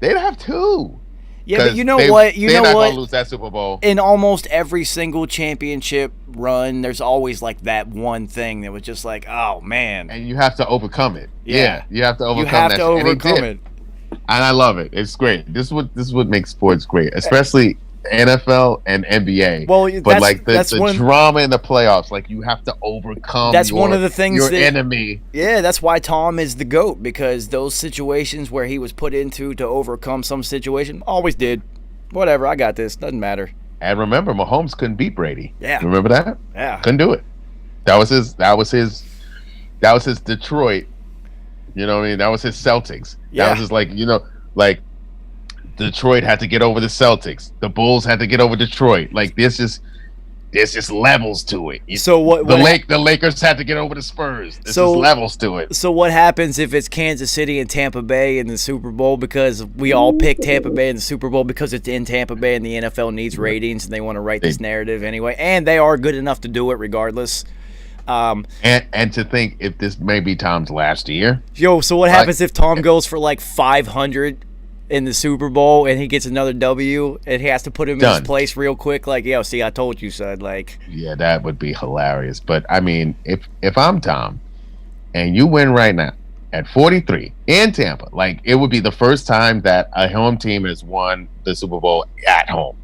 They'd have two. Yeah, but 'Cause you know they- what? You they're know not what? gonna lose that Super Bowl. In almost every single championship run, there's always like that one thing that was just like, oh man. And you have to overcome it. Yeah. You have to overcome You have that to shit. And they overcome did. it. And I love it. It's great. This is what makes sports great, especially NFL and NBA. Well, but that's- like that's the one- drama in the playoffs, like you have to overcome. That's one of the things your that- enemy. Yeah, that's why Tom is the GOAT, because those situations where he was put into to overcome some situation, always did. Whatever, I got this. Doesn't matter. And remember, Mahomes couldn't beat Brady. Yeah. Remember that? Yeah. Couldn't do it. That was his Detroit. You know what I mean? That was his Celtics. Yeah. That was his like Detroit had to get over the Celtics. The Bulls had to get over Detroit. Like there's just levels to it. So what? The Lakers had to get over the Spurs. There's So- just levels to it. So what happens if it's Kansas City and Tampa Bay in the Super Bowl, because we all picked Tampa Bay in the Super Bowl because it's in Tampa Bay and the NFL needs ratings and they want to write this narrative anyway, and they are good enough to do it regardless. And to think if this may be Tom's last year. So what happens if Tom goes for like 500 in the Super Bowl and he gets another W and he has to put him in his Done. place real quick? Like, see, I told you, son. Like, Yeah, that would be hilarious. But I mean, if I'm Tom and you win right now at 43 in Tampa, like it would be the first time that a home team has won the Super Bowl at home.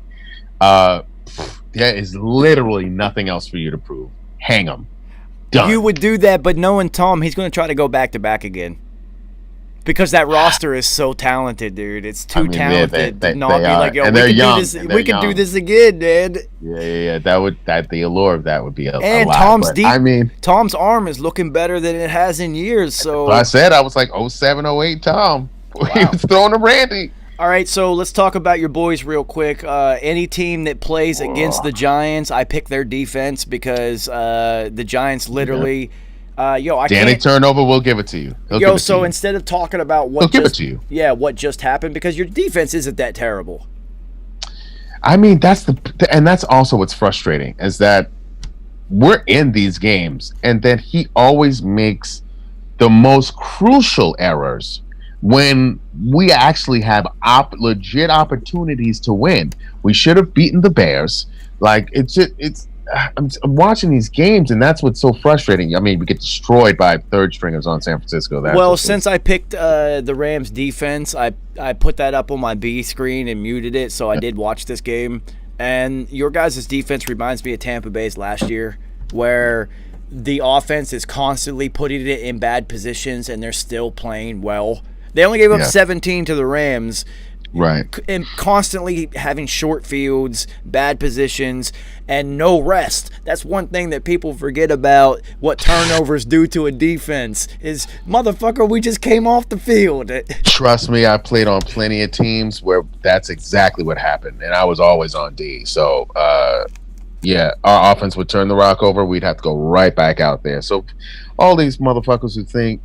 There is literally nothing else for you to prove. Hang them. Done. you would do that, but knowing Tom, he's going to try to go back to back again. Because that roster is so talented, dude. It's too talented to not be are. like, yo, And we they're can young, do this. and they're We can do young. this again, man. Yeah. That the allure of that would be a And lot. Tom's But, deep. I mean, Tom's arm is looking better than it has in years. So, I said I was like 07, 08 Tom. He was throwing to Randy. all right. So let's talk about your boys real quick. Any team that plays against the Giants, I pick their defense because the Giants literally. I Danny can't. turnover, we'll give it to you. He'll give it to So you. instead of talking about He'll what give it just, to you. yeah, what just happened, because your defense isn't that terrible. I mean, and that's also what's frustrating is that we're in these games, and then he always makes the most crucial errors when we actually have legit opportunities to win. We should have beaten the Bears. Like I'm watching these games, and that's what's so frustrating. I mean, we get destroyed by third stringers on San Francisco. Since I picked the Rams defense, I put that up on my B screen and muted it, so I did watch this game. And your guys' defense reminds me of Tampa Bay's last year, where the offense is constantly putting it in bad positions, and they're still playing well. They only gave up 17 to the Rams, right? and constantly having short fields, bad positions, and no rest. That's one thing that people forget about what turnovers do to a defense is, motherfucker, we just came off the field. Trust me, I played on plenty of teams where that's exactly what happened, and I was always on D. So, our offense would turn the rock over. We'd have to go right back out there. So, all these motherfuckers who think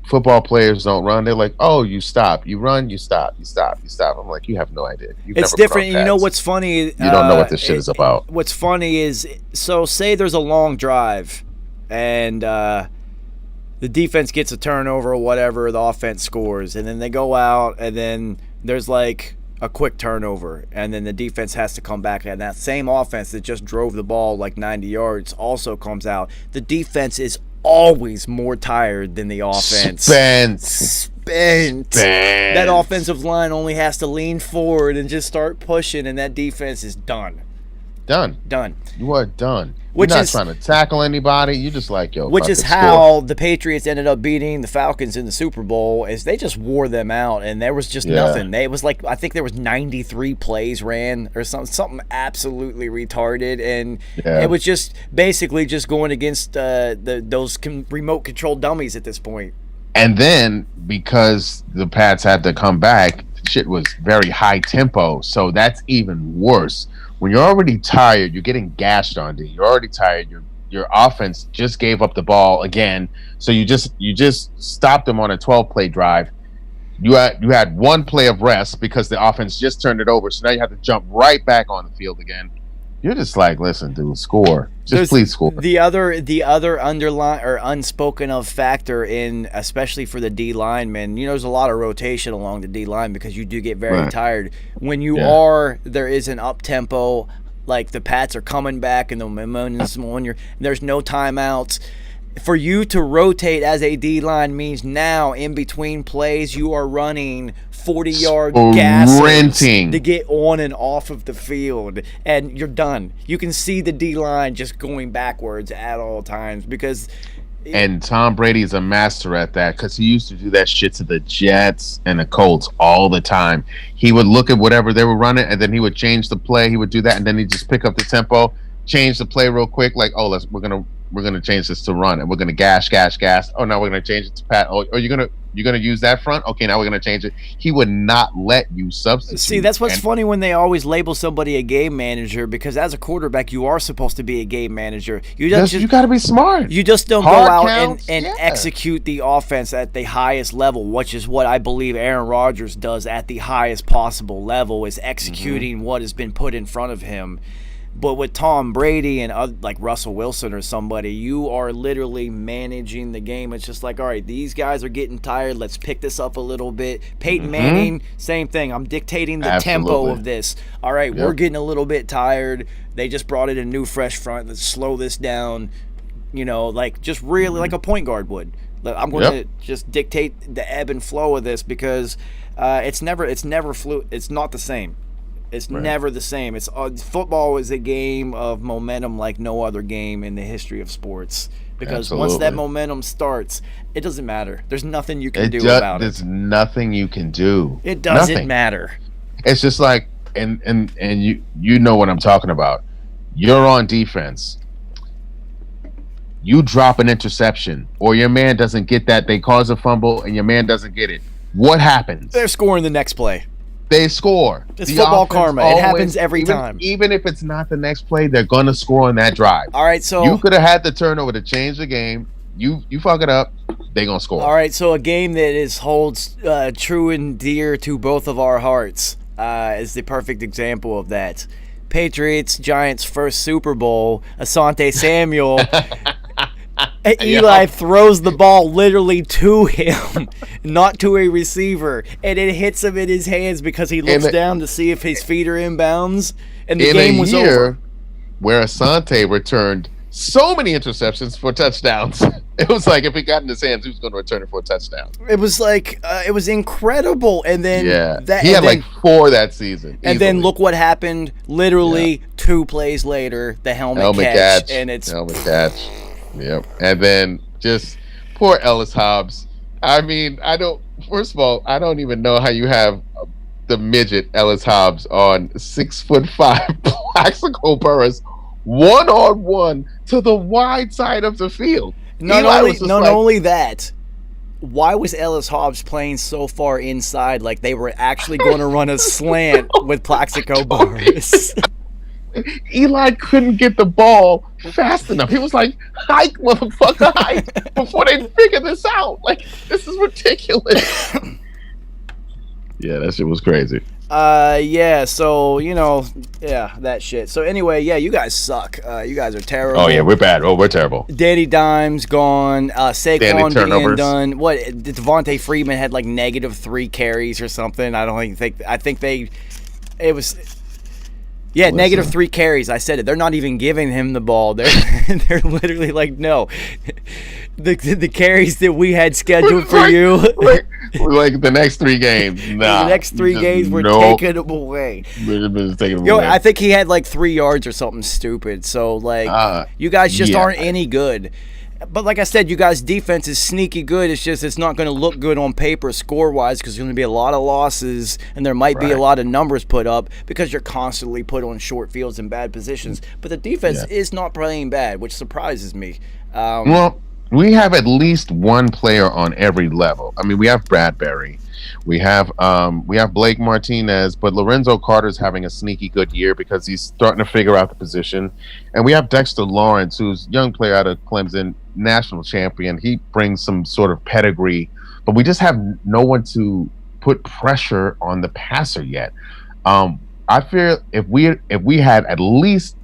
football players don't run, they're like, oh, you stop, you run, you stop, you stop, you stop. I'm like, you have no idea. You've It's never put on different. You know pads. what's funny? You don't know what this shit is about. What's funny is, so say there's a long drive, and the defense gets a turnover or whatever, the offense scores, and then they go out, and then there's like a quick turnover, and then the defense has to come back, and that same offense that just drove the ball like 90 yards also comes out. The defense is always more tired than the offense. Spent. That offensive line only has to lean forward and just start pushing, and that defense is done. Done. You are done. Which You're not is- trying to tackle anybody. You just like, yo, Which is fucking how score. the Patriots ended up beating the Falcons in the Super Bowl, is they just wore them out, and there was just nothing. It was like, I think there was 93 plays ran or something absolutely retarded, and it was just basically just going against those remote control dummies at this point. And then because the Pats had to come back, shit was very high tempo. So that's even worse. When you're already tired, you're getting gashed on D. You're already tired. Your offense just gave up the ball again. So you just stopped them on a 12-play drive. You had one play of rest because the offense just turned it over. So now you have to jump right back on the field again. you're just like, listen, dude, score. Just There's please score. the other underline or unspoken of factor in, especially for the D linemen. There's a lot of rotation along the D line because you do get very Right. tired when there is an up tempo, like the Pats are coming back and the momentum's on there's no timeouts. For you to rotate as a D line means now in between plays you are running 40-yard gasses Sprinting. to get on and off of the field, and you're done. You can see the D line just going backwards at all times because. And Tom Brady's a master at that because he used to do that shit to the Jets and the Colts all the time. He would look at whatever they were running, and then he would change the play. He would do that, and then he'd just pick up the tempo, change the play real quick. Like, oh, we're gonna change this to run, and we're gonna gas. Oh, now we're gonna change it to pat. Oh, you're gonna use that front. Okay, now we're gonna change it. He would not let you substitute. See, that's what's funny when they always label somebody a game manager, because as a quarterback, you are supposed to be a game manager. You got to be smart. You just don't Hard go out counts, and yeah. execute the offense at the highest level, which is what I believe Aaron Rodgers does at the highest possible level, is executing what has been put in front of him. But with Tom Brady and like Russell Wilson or somebody, you are literally managing the game. It's just like, all right, these guys are getting tired. Let's pick this up a little bit. Peyton Manning, same thing. I'm dictating the tempo Absolutely. of this. All right, we're getting a little bit tired. They just brought in a new fresh front. Let's slow this down. Like just really like a point guard would. I'm going to just dictate the ebb and flow of this because it's never fluid. It's not the same. It's never the same. It's football is a game of momentum like no other game in the history of sports. Because once that momentum starts, it doesn't matter. There's nothing you can do about it. There's nothing you can do. It doesn't matter. It's just like, and you know what I'm talking about. You're on defense. You drop an interception, or your man doesn't get that. They cause a fumble, and your man doesn't get it. What happens? They're scoring the next play. They score. It's football karma. It happens every time. Even if it's not the next play, they're gonna score on that drive. All right, so you could have had the turnover to change the game. You fuck it up, they gonna score. All right, so a game that holds true and dear to both of our hearts is the perfect example of that. Patriots Giants first Super Bowl. Asante Samuel. Eli throws the ball literally to him, not to a receiver, and it hits him in his hands because he looks down to see if his feet are inbounds, and the game was over. Where Asante returned so many interceptions for touchdowns. It was like if he got in his hands, he was going to return it for a touchdown. It was like it was incredible, and then he had like 4 that season. And then look what happened. Literally 2 plays later, the helmet catch, and it's helmet catch. Yep. And then just poor Ellis Hobbs. I mean, first of all, I don't even know how you have the midget Ellis Hobbs on 6'5" Plaxico Burress 1-on-1 to the wide side of the field. Not only that, why was Ellis Hobbs playing so far inside like they were actually going to run a slant with Plaxico Burress? Eli couldn't get the ball fast enough. He was like, hike, motherfucker, hike, before they figure this out. Like, this is ridiculous. Yeah, that shit was crazy. That shit. So anyway, you guys suck. You guys are terrible. Oh, yeah, we're bad. Oh, we're terrible. Danny Dimes gone. Saquon being done. What? Devontae Freeman had like -3 carries or something. It was... Yeah, -3 carries. I said it. They're not even giving him the ball. They're literally like, no. The carries that we had scheduled for you. like the next 3 games. Nah. The next 3 games were taking them away. I think he had like 3 yards or something stupid. So, you guys just aren't any good. But like I said, you guys' defense is sneaky good. It's just it's not going to look good on paper score-wise because there's going to be a lot of losses and there might be a lot of numbers put up because you're constantly put on short fields in bad positions. But the defense is not playing bad, which surprises me. Well, we have at least one player on every level. I mean, we have Bradbury. We have Blake Martinez, but Lorenzo Carter's having a sneaky good year because he's starting to figure out the position. And we have Dexter Lawrence, who's a young player out of Clemson, national champion. He brings some sort of pedigree, but we just have no one to put pressure on the passer yet. I fear if we had at least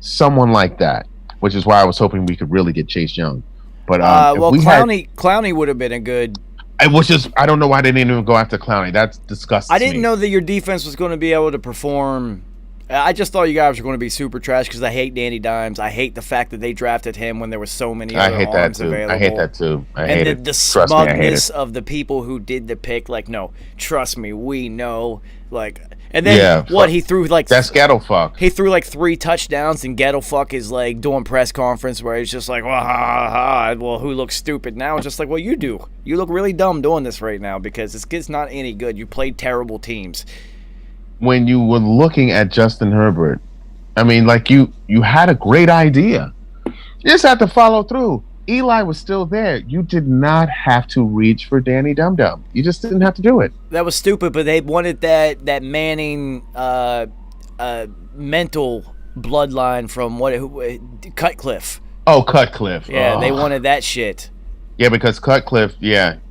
someone like that, which is why I was hoping we could really get Chase Young. But well, Clowney would have been a good. I don't know why they didn't even go after Clowney. That's disgusting. I didn't know that your defense was going to be able to perform. I just thought you guys were going to be super trash because I hate Danny Dimes. I hate the fact that they drafted him when there was so many other arms available. I hate that too. And the smugness of the people who did the pick, like, no, trust me, we know. Like, and then he threw like that's ghetto fuck. He threw like 3 touchdowns, and ghetto fuck is like doing press conference where he's just like, well, well, who looks stupid now? It's just like, well, you do. You look really dumb doing this right now because this kid's not any good. You played terrible teams. When you were looking at Justin Herbert, I mean, like you had a great idea. You just had to follow through. Eli was still there. You did not have to reach for Danny Dum-Dum. You just didn't have to do it. That was stupid, but they wanted that Manning mental bloodline from Cutcliffe. Oh, Cutcliffe. Yeah, they wanted that shit. Yeah, because Cutcliffe,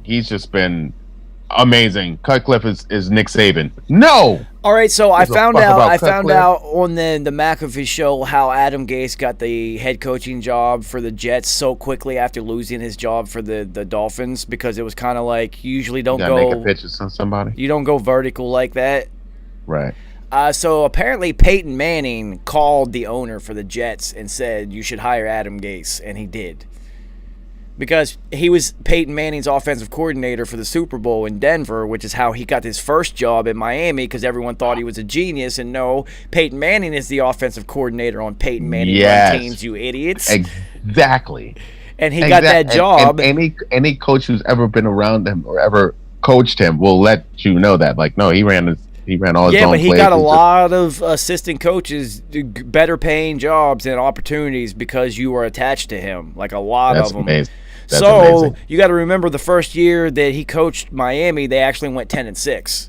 he's just been amazing. Cutcliffe is Nick Saban. No. All right, so I found out on the McAfee show how Adam Gase got the head coaching job for the Jets so quickly after losing his job for the Dolphins, because it was kind of like you usually don't make a pitch to somebody. You don't go vertical like that. Right. So apparently Peyton Manning called the owner for the Jets and said you should hire Adam Gase, and he did. Because he was Peyton Manning's offensive coordinator for the Super Bowl in Denver, which is how he got his first job in Miami, because everyone thought he was a genius. And no, Peyton Manning is the offensive coordinator on Peyton Manning run teams, you idiots. Exactly. And he got that job. And any coach who's ever been around him or ever coached him will let you know that. Like, no, he ran all his own plays. Yeah, but he got a lot of assistant coaches better paying jobs and opportunities because you were attached to him. Like a lot of them. Amazing. That's so amazing. You got to remember the first year that he coached Miami, they actually went 10-6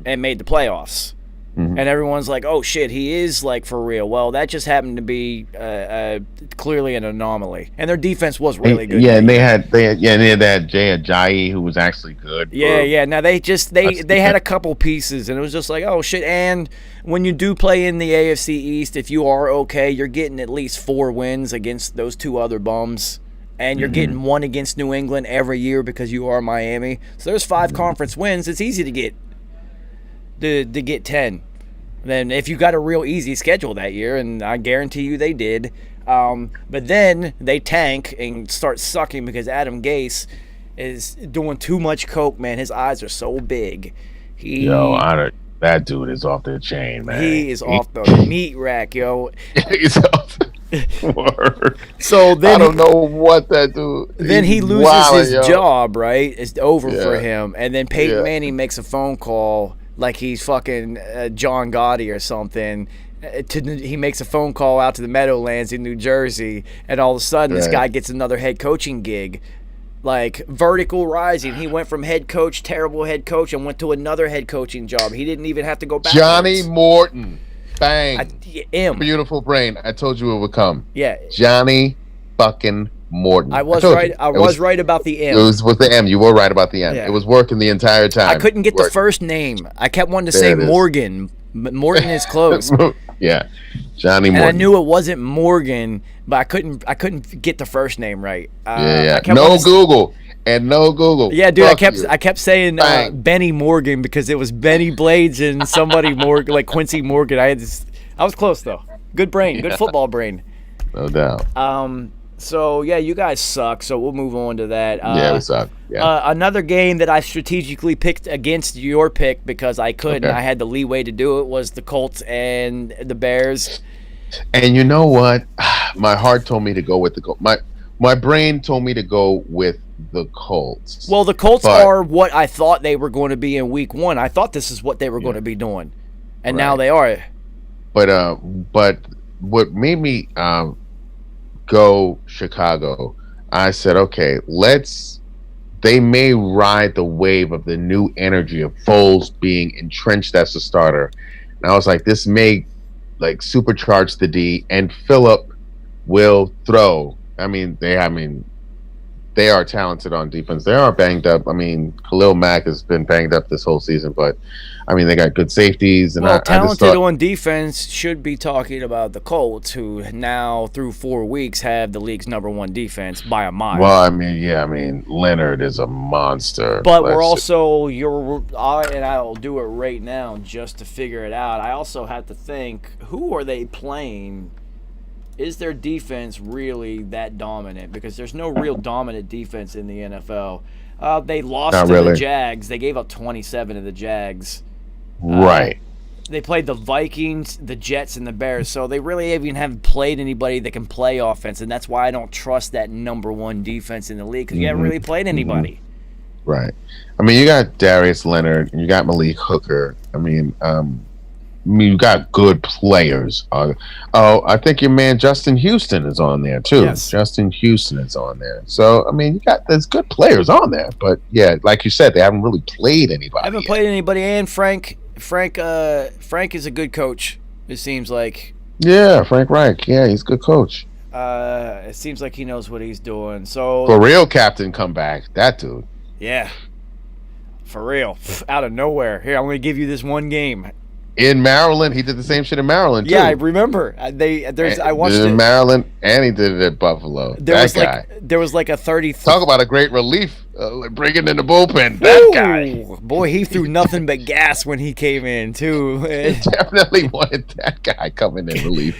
and made the playoffs. Mm-hmm. And everyone's like, "Oh shit, he is like for real." Well, that just happened to be clearly an anomaly, and their defense was really good. Yeah, and they had Jay Ajayi, who was actually good. Yeah. Now they had a couple pieces, and it was just like, oh shit. And when you do play in the AFC East, if you are okay, you're getting at least 4 wins against those 2 other bums. And you're getting 1 against New England every year because you are Miami. So there's 5 conference wins. It's easy to get 10. Then if you got a real easy schedule that year, and I guarantee you they did. But then they tank and start sucking because Adam Gase is doing too much coke, man. His eyes are so big. That dude is off the chain, man. He is off the meat rack, yo. He's off the word. So then I don't know what that dude. Then he loses his job, right? It's over for him. And then Peyton Manning makes a phone call like he's fucking John Gotti or something. He makes a phone call out to the Meadowlands in New Jersey, and all of a sudden this guy gets another head coaching gig. Like vertical rising. He went from terrible head coach, and went to another head coaching job. He didn't even have to go back. Johnny Morton. Bang. Beautiful brain. I told you it would come. Yeah. Johnny fucking Morton. I was right. I was right about the M. It was the M. You were right about the M. Yeah. It was working the entire time. I couldn't get the first name. I kept wanting to say Morgan, but Morton is close. Yeah. Johnny Morton. And I knew it wasn't Morgan, but I couldn't get the first name right. No Google. Yeah, dude, I kept saying Benny Morgan because it was Benny Blades and somebody Morgan, like Quincy Morgan. I was close though. Good brain, good football brain. No doubt. So yeah, you guys suck. So we'll move on to that. We suck. Yeah. Another game that I strategically picked against your pick because I couldn't. I had the leeway to do it. Was the Colts and the Bears. And you know what? My heart told me to go with the Colts. My brain told me to go with the Colts. Well, the Colts are what I thought they were going to be in Week 1. I thought this is what they were going to be doing, and now they are. But what made me go Chicago, I said, okay, they may ride the wave of the new energy of Foles being entrenched as a starter. And I was like, this may supercharge the D, and Phillip will throw. they are talented on defense. They are banged up. I mean, Khalil Mack has been banged up this whole season, but I mean, they got good safeties. And Well, I just talented thought, on defense should be talking about the Colts, who now through 4 weeks have the league's #1 defense by a mile. well, I mean, Leonard is a monster. But we're Let's- also and I'll do it right now just to figure it out. I also have to think, who are they playing? Is their defense really that dominant? Because there's no real dominant defense in the NFL. They lost Not to really. the Jags. They gave up 27 to the Jags. right. They played the Vikings, the Jets, and the Bears. So they really even haven't played anybody that can play offense, and that's why I don't trust that #1 defense in the league, because you haven't really played anybody. Right. I mean, you got Darius Leonard, and you got Malik Hooker. I mean, you got good players. I think your man Justin Houston is on there too. Yes. Justin Houston is on there. So I mean, there's good players on there. But yeah, like you said, they haven't really played anybody. I haven't yet. played anybody, and Frank is a good coach. It seems like. Yeah, Frank Reich. Yeah, he's a good coach. It seems like he knows what he's doing. So For real, captain, come back. That dude. yeah, for real, out of nowhere. Here, I'm going to give you this one game. In Maryland, he did the same shit in Maryland too. Yeah, I remember. I watched Did it in it. Maryland, and he did it at Buffalo. There was like a 30. Talk about a great relief, bringing in the bullpen. That guy Ooh, boy, he threw nothing but gas when he came in too. definitely wanted that guy coming in relief.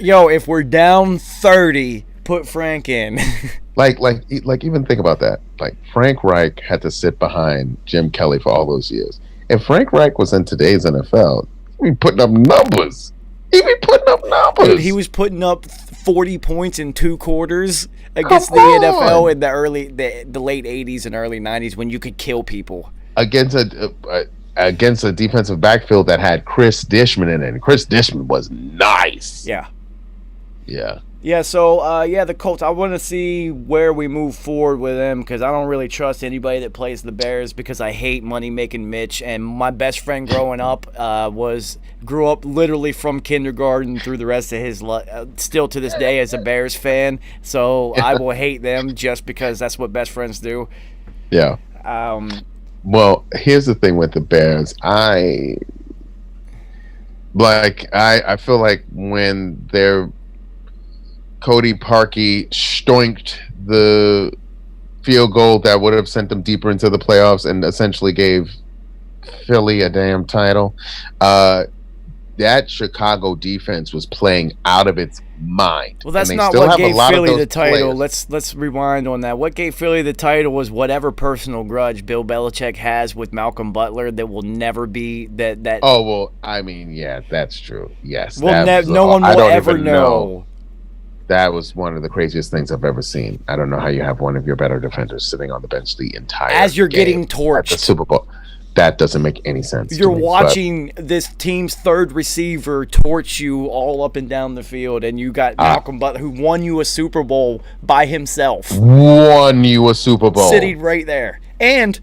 Yo, if we're down 30, put Frank in. Like even think about that. Like Frank Reich had to sit behind Jim Kelly for all those years. If Frank Reich was in today's NFL, he'd be putting up numbers. Dude, he was putting up 40 points in 2 quarters against the Come NFL on. in the late 80s and early 90s when you could kill people. against a defensive backfield that had Chris Dishman in it. And Chris Dishman was nice. Yeah. Yeah. Yeah, so, the Colts, I want to see where we move forward with them because I don't really trust anybody that plays the Bears because I hate money-making Mitch. And my best friend growing up grew up literally from kindergarten through the rest of his life, still to this day as a Bears fan. So I will hate them just because that's what best friends do. Yeah. Well, here's the thing with the Bears. I feel like when they're Cody Parkey stoinked the field goal that would have sent them deeper into the playoffs and essentially gave Philly a damn title. That Chicago defense was playing out of its mind. Well, that's And they not still what have a gave lot of Philly those the title. players. Let's rewind on that. What gave Philly the title was whatever personal grudge Bill Belichick has with Malcolm Butler that will never be that. Oh well, I mean, yeah, that's true. Yes, No one I will don't ever even know. That was one of the craziest things I've ever seen. I don't know how you have one of your better defenders sitting on the bench the entire As you're game getting at the torched. Super Bowl. That doesn't make any sense. You're to me, watching this team's third receiver torch you all up and down the field, and you got Malcolm Butler, who won you a Super Bowl by himself, but won you a Super Bowl. sitting right there, and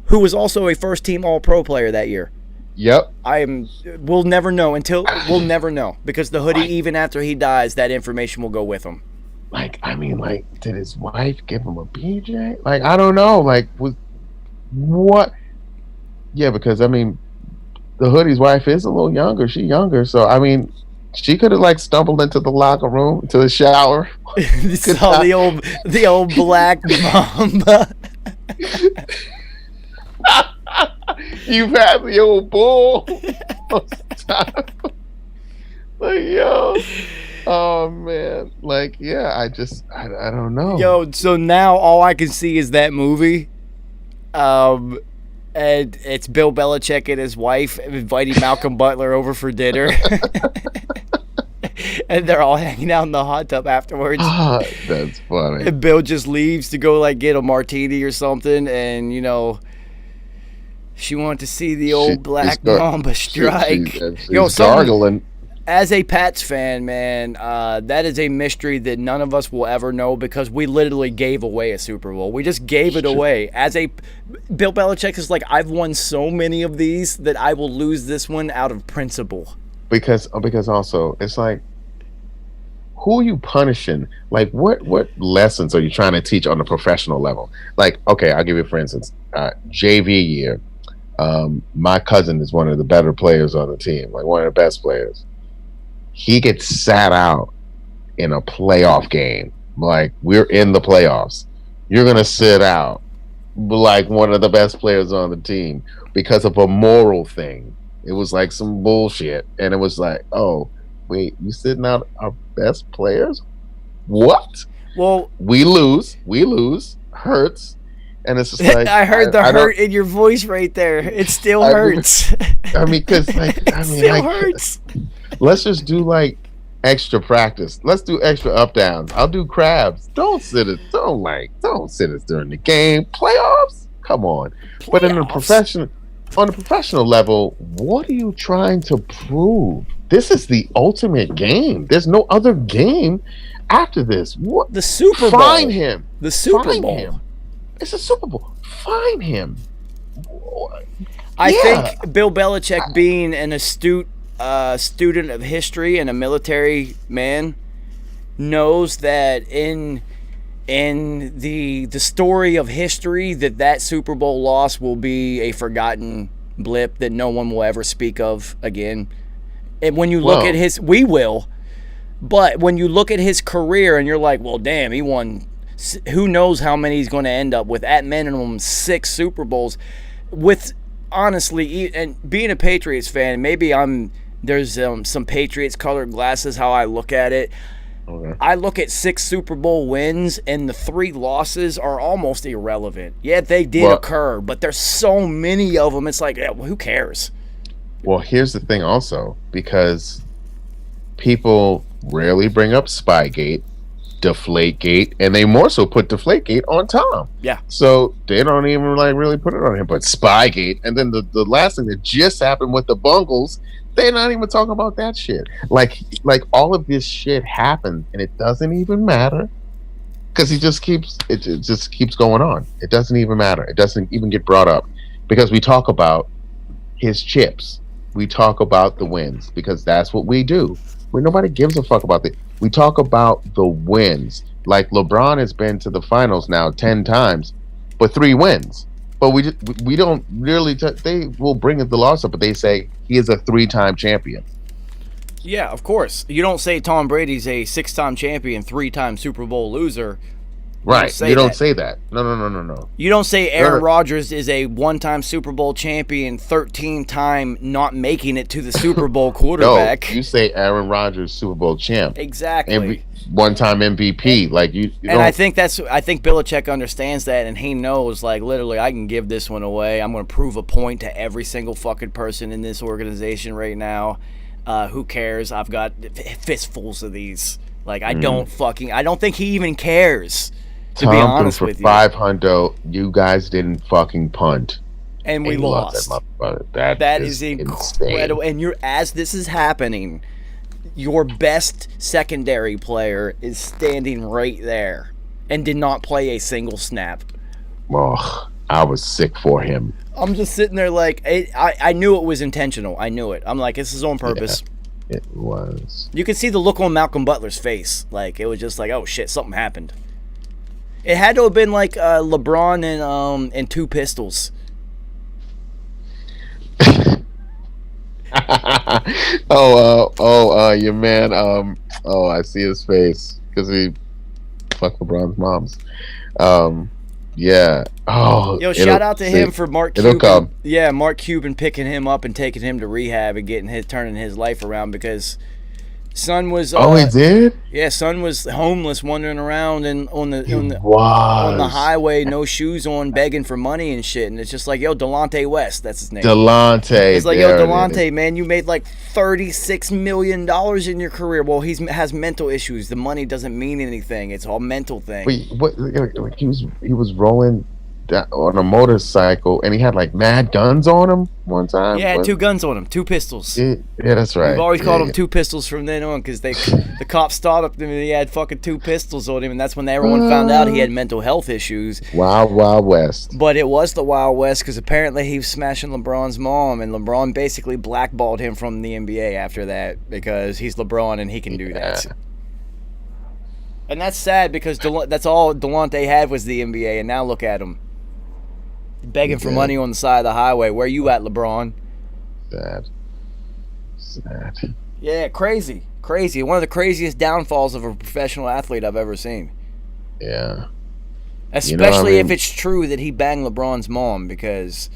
who was also a first-team All-Pro player that year. Yep. We'll never know because the hoodie, even after he dies, that information will go with him. Did his wife give him a BJ? I don't know. What? Yeah, because the hoodie's wife is a little younger. She younger, so she could have stumbled into the locker room, to the shower. Saw the old black mamba. You've had the old bull. Yo. Oh man. I don't know. Yo, so now all I can see is that movie. And it's Bill Belichick and his wife inviting Malcolm Butler over for dinner. And they're all hanging out in the hot tub afterwards. That's funny. And Bill just leaves to go get a martini or something, and she wanted to see the old black mamba strike. She's gargling. As a Pats fan, man, that is a mystery that none of us will ever know because we literally gave away a Super Bowl. We just gave it away. Bill Belichick is I've won so many of these that I will lose this one out of principle. Because also it's who are you punishing? Like, what lessons are you trying to teach on the professional level? Like, okay, I'll give you for instance, JV year. My cousin is one of the better players on the team, like one of the best players. He gets sat out in a playoff game. Like, we're in the playoffs. You're gonna sit out like one of the best players on the team because of a moral thing. It was like some bullshit, and it was like, oh, wait, you sitting out our best players? What? Well, we lose, hurts, and it's just like I heard the hurt in your voice right there. It still hurts. I mean, because like, it still hurts. Let's just do like extra practice. Let's do extra up downs. I'll do crabs. Don't sit us during the game. Playoffs? Come on. But on the professional level, what are you trying to prove? This is the ultimate game. There's no other game after this. What? The Super Bowl. Find him. The Super Find Bowl. him. It's a Super Bowl. Find him. I think Bill Belichick, being an astute student of history and a military man, knows that in the story of history that Super Bowl loss will be a forgotten blip that no one will ever speak of again. And when you look at we will, but when you look at his career and you're like, well, damn, he won. Who knows how many he's going to end up with? At minimum 6 Super Bowls. With honestly, and being a Patriots fan, maybe there's some Patriots colored glasses how I look at it. Okay. I look at 6 Super Bowl wins and the 3 losses are almost irrelevant. Yeah, they did occur, but there's so many of them. It's like, yeah, well, who cares? Well, here's the thing also, because people rarely bring up Spygate, Deflategate, and they more so put Deflategate on Tom. Yeah. So they don't even like really put it on him, but Spygate, and then the last thing that just happened with the Bungles, they're not even talking about that shit. Like all of this shit happened, and it doesn't even matter because it just keeps going on. It doesn't even matter. It doesn't even get brought up because we talk about his chips. We talk about the wins because that's what we do. Where nobody gives a fuck about we talk about the wins. Like LeBron has been to the finals now 10 times, but 3 wins. But we don't really. They will bring the loss up, but they say he is a 3-time champion. Yeah, of course. You don't say Tom Brady's a 6-time champion, 3-time Super Bowl loser. Right. You don't say that. No. You don't say Aaron Rodgers is a 1-time Super Bowl champion, 13-time not making it to the Super Bowl quarterback. No, you say Aaron Rodgers Super Bowl champ. Exactly. 1-time MVP. Like you and I think Belichick understands that, and he knows, like, literally, I can give this one away. I'm going to prove a point to every single fucking person in this organization right now. Who cares? I've got fistfuls of these. Like, I don't think he even cares. To be honest with you, 500, you guys didn't fucking punt, and we lost. That is incredible. Insane. And as this is happening, your best secondary player is standing right there and did not play a single snap. Oh, I was sick for him. I'm just sitting there like I knew it was intentional. I knew it. I'm like, this is on purpose. Yeah, it was. You could see the look on Malcolm Butler's face. Like, it was just like, oh shit, something happened. It had to have been like LeBron and 2 pistols. Your man. I see his face because he fucked LeBron's moms. Yeah. Oh, yo, shout out to him for Mark Cuban. It'll come. Yeah, Mark Cuban picking him up and taking him to rehab and turning his life around because son was. He did. Yeah, son was homeless, wandering around and on the highway, no shoes on, begging for money and shit. And it's just like, yo, Delonte West, that's his name. Delonte. It's like, yo, Delonte, man, you made like $36 million in your career. Well, has mental issues. The money doesn't mean anything. It's all mental thing. Wait, what? He was rolling on a motorcycle, and he had like mad guns on him one time. Yeah, 2 guns on him, 2 pistols. Yeah, that's right. We've always called him 2 pistols from then on because the cops stopped him and he had fucking 2 pistols on him, and that's when everyone found out he had mental health issues. Wild West. But it was the Wild West because apparently he was smashing LeBron's mom, and LeBron basically blackballed him from the NBA after that because he's LeBron and he can do that. And that's sad because that's all Delonte had was the NBA, and now look at him. Begging for money on the side of the highway. Where you at, LeBron? Sad. Yeah, crazy. One of the craziest downfalls of a professional athlete I've ever seen. Yeah. Especially if it's true that he banged LeBron's mom, because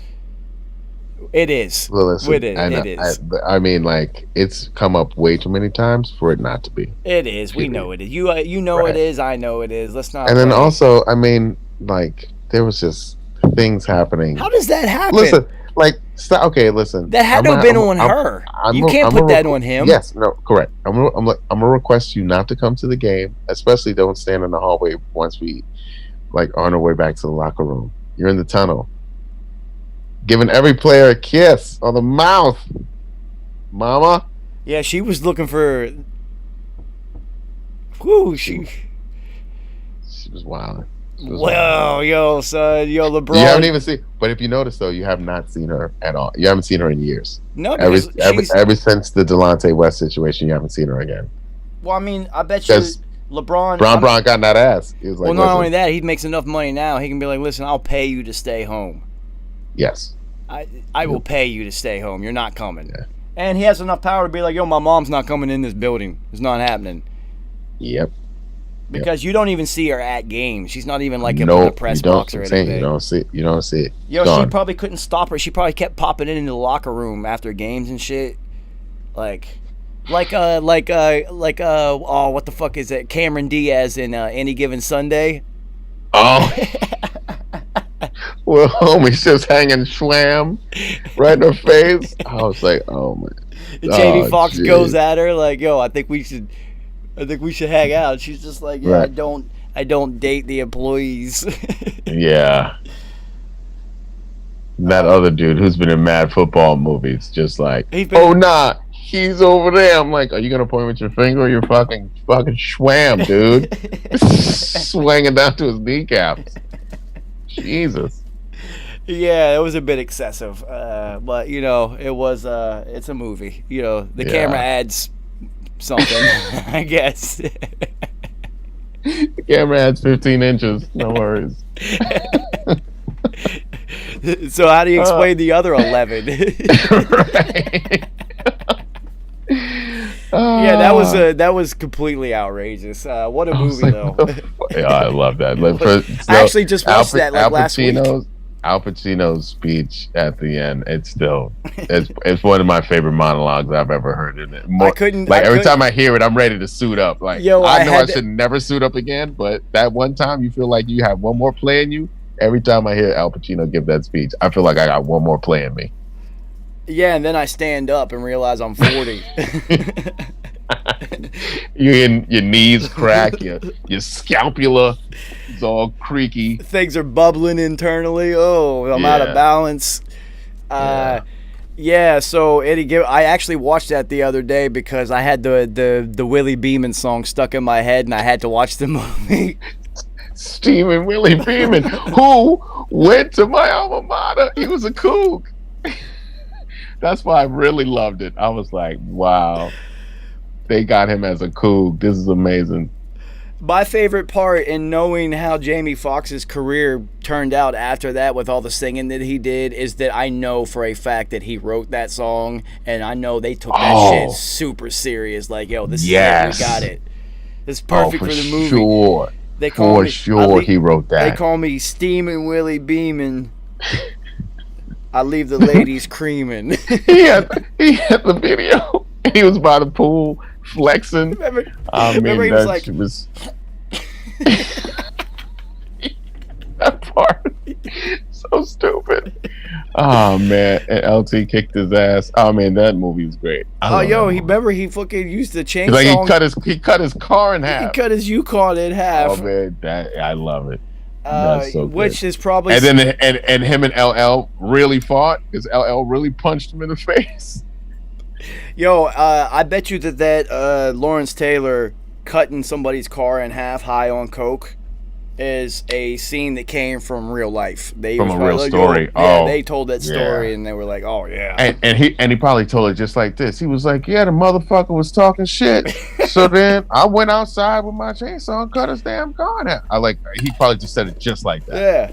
it is. Well, listen, it is. I mean, like, it's come up way too many times for it not to be. It is. We know it is. You know it is. I know it is. Let's not. And then also, I mean, like, there was just things happening. How does that happen? Listen, like, stop. Okay, listen. That had to have been on her. You can't put that on him. Yes, no, correct. I'm gonna request you not to come to the game, especially don't stand in the hallway once we, like, on our way back to the locker room. You're in the tunnel, giving every player a kiss on the mouth, mama. Yeah, she was looking for. Whoo, she was wild. Well, yo, son, LeBron. You haven't even seen, but if you notice though, you have not seen her at all. You haven't seen her in years. No, ever since the Delonte West situation, you haven't seen her again. Well, I mean, I bet you LeBron got in that ass. He was like, well, not only that, he makes enough money now. He can be like, listen, I'll pay you to stay home. Yes. I will pay you to stay home. You're not coming. Yeah. And he has enough power to be like, yo, my mom's not coming in this building. It's not happening. Yep. Because you don't even see her at games. She's not even like in the press box or anything. You don't see it. Yo, she probably couldn't stop her. She probably kept popping into the locker room after games and shit. Like what the fuck is it? Cameron Diaz in Any Given Sunday. Oh. Well, homie's just hanging swam right in her face. I was like, oh man. Jamie Foxx goes at her like, yo, I think we should hang out. She's just like, yeah, right. I don't date the employees. Yeah. That other dude who's been in mad football movies, just like, he's over there. I'm like, are you gonna point with your finger or your fucking schwam, dude? Swinging down to his kneecaps. Jesus. Yeah, it was a bit excessive, but it was. It's a movie. The camera adds something, I guess. The camera adds 15 inches. No worries. So how do you explain the other 11? Right. Yeah, that was completely outrageous. What a movie, though. Yeah, I love that. I actually just watched that last week. Al Pacino's speech at the end, it's one of my favorite monologues I've ever heard in it. Every time I hear it, I'm ready to suit up. Like, I should never suit up again, but that one time you feel like you have one more play in you. Every time I hear Al Pacino give that speech, I feel like I got one more play in me. Yeah, and then I stand up and realize I'm 40. Your knees crack, your scapula is all creaky. Things are bubbling internally. Oh, I'm out of balance. Yeah, so Eddie, I actually watched that the other day because I had the Willie Beeman song stuck in my head and I had to watch the movie. Steaming Willie Beeman, who went to my alma mater. He was a Coug. That's why I really loved it. I was like, wow. They got him as a Coug. This is amazing. My favorite part in knowing how Jamie Foxx's career turned out after that with all the singing that he did is that I know for a fact that he wrote that song, and I know they took that shit super serious. Like, yo, this is it. We got it. This is perfect for the movie. Sure. He wrote that. They call me Steamin' Willie Beeman. I leave the ladies creaming. he had the video. He was by the pool flexing. Remember he was like, that part so stupid. Oh man, and LT kicked his ass. Oh man, that movie was great. He fucking used the chainsaw. Like he cut his car in half. He cut his Yukon in half. Oh man, I love it. That's so which good. is probably and then and him and LL really fought because LL really punched him in the face. Yo, I bet you that Lawrence Taylor cutting somebody's car in half high on coke is a scene that came from real life. They From was a like, real "Yo," story. Yeah, Oh, they told that story, yeah. and they were like, "Oh yeah." And he probably told it just like this. He was like, "Yeah, the motherfucker was talking shit." So then I went outside with my chainsaw and cut his damn car down. He probably just said it just like that. Yeah,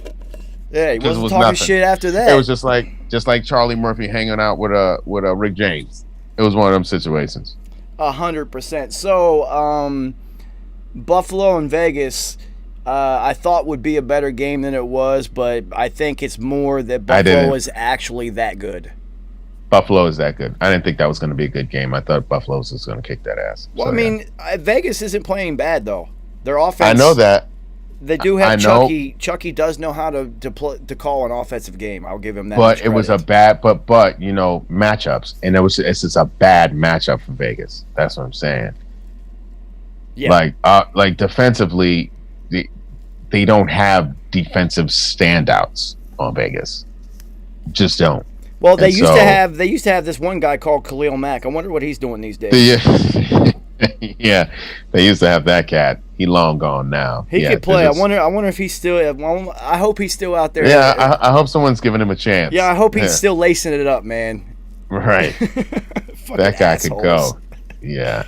yeah. He 'Cause it wasn't was talking nothing. shit after that. It was just like Charlie Murphy hanging out with Rick James. It was one of them situations. 100%. So, Buffalo and Vegas, I thought would be a better game than it was, but I think it's more that Buffalo didn't. is actually that good. Buffalo is that good. I didn't think that was going to be a good game. I thought Buffalo was just going to kick that ass. Well, So, I mean, Vegas isn't playing bad though. Their offense. I know that. They do have I know. Chucky. Chucky does know how to call an offensive game. I'll give him that. But much it was a credit. bad, but matchups, and it's just a bad matchup for Vegas. That's what I'm saying. Yeah. Like defensively, they don't have defensive standouts on Vegas. Just don't. Well, they and used so- to have this one guy called Khalil Mack. I wonder what he's doing these days. Yeah, yeah. They used to have that cat. He long gone now. He Yeah, could play. I 'cause wonder if he's still. Well, I hope he's still out there. Yeah, I hope someone's giving him a chance. Yeah, I hope he's Yeah, still lacing it up, man. right. Fucking That guy assholes. could go. Yeah,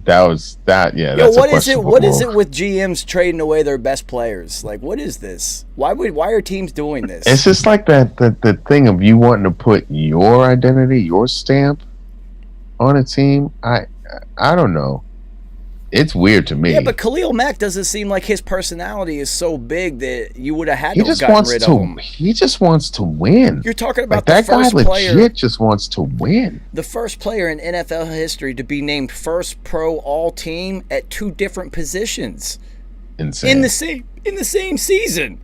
that was that. Yeah, Yo, that's a what is it? questionable What is it move. with GMs trading away their best players? Like, what is this? Why are teams doing this? It's just like the thing of you wanting to put your identity, your stamp on a team. I don't know. It's weird to me. Yeah, but Khalil Mack doesn't seem like his personality is so big that you would have had he to have just gotten wants rid to. of him. He just wants to win. You're talking about Like that the guy first legit player, just wants to win. the first player in NFL history to be named first pro all team at two different positions Insane. in the same season.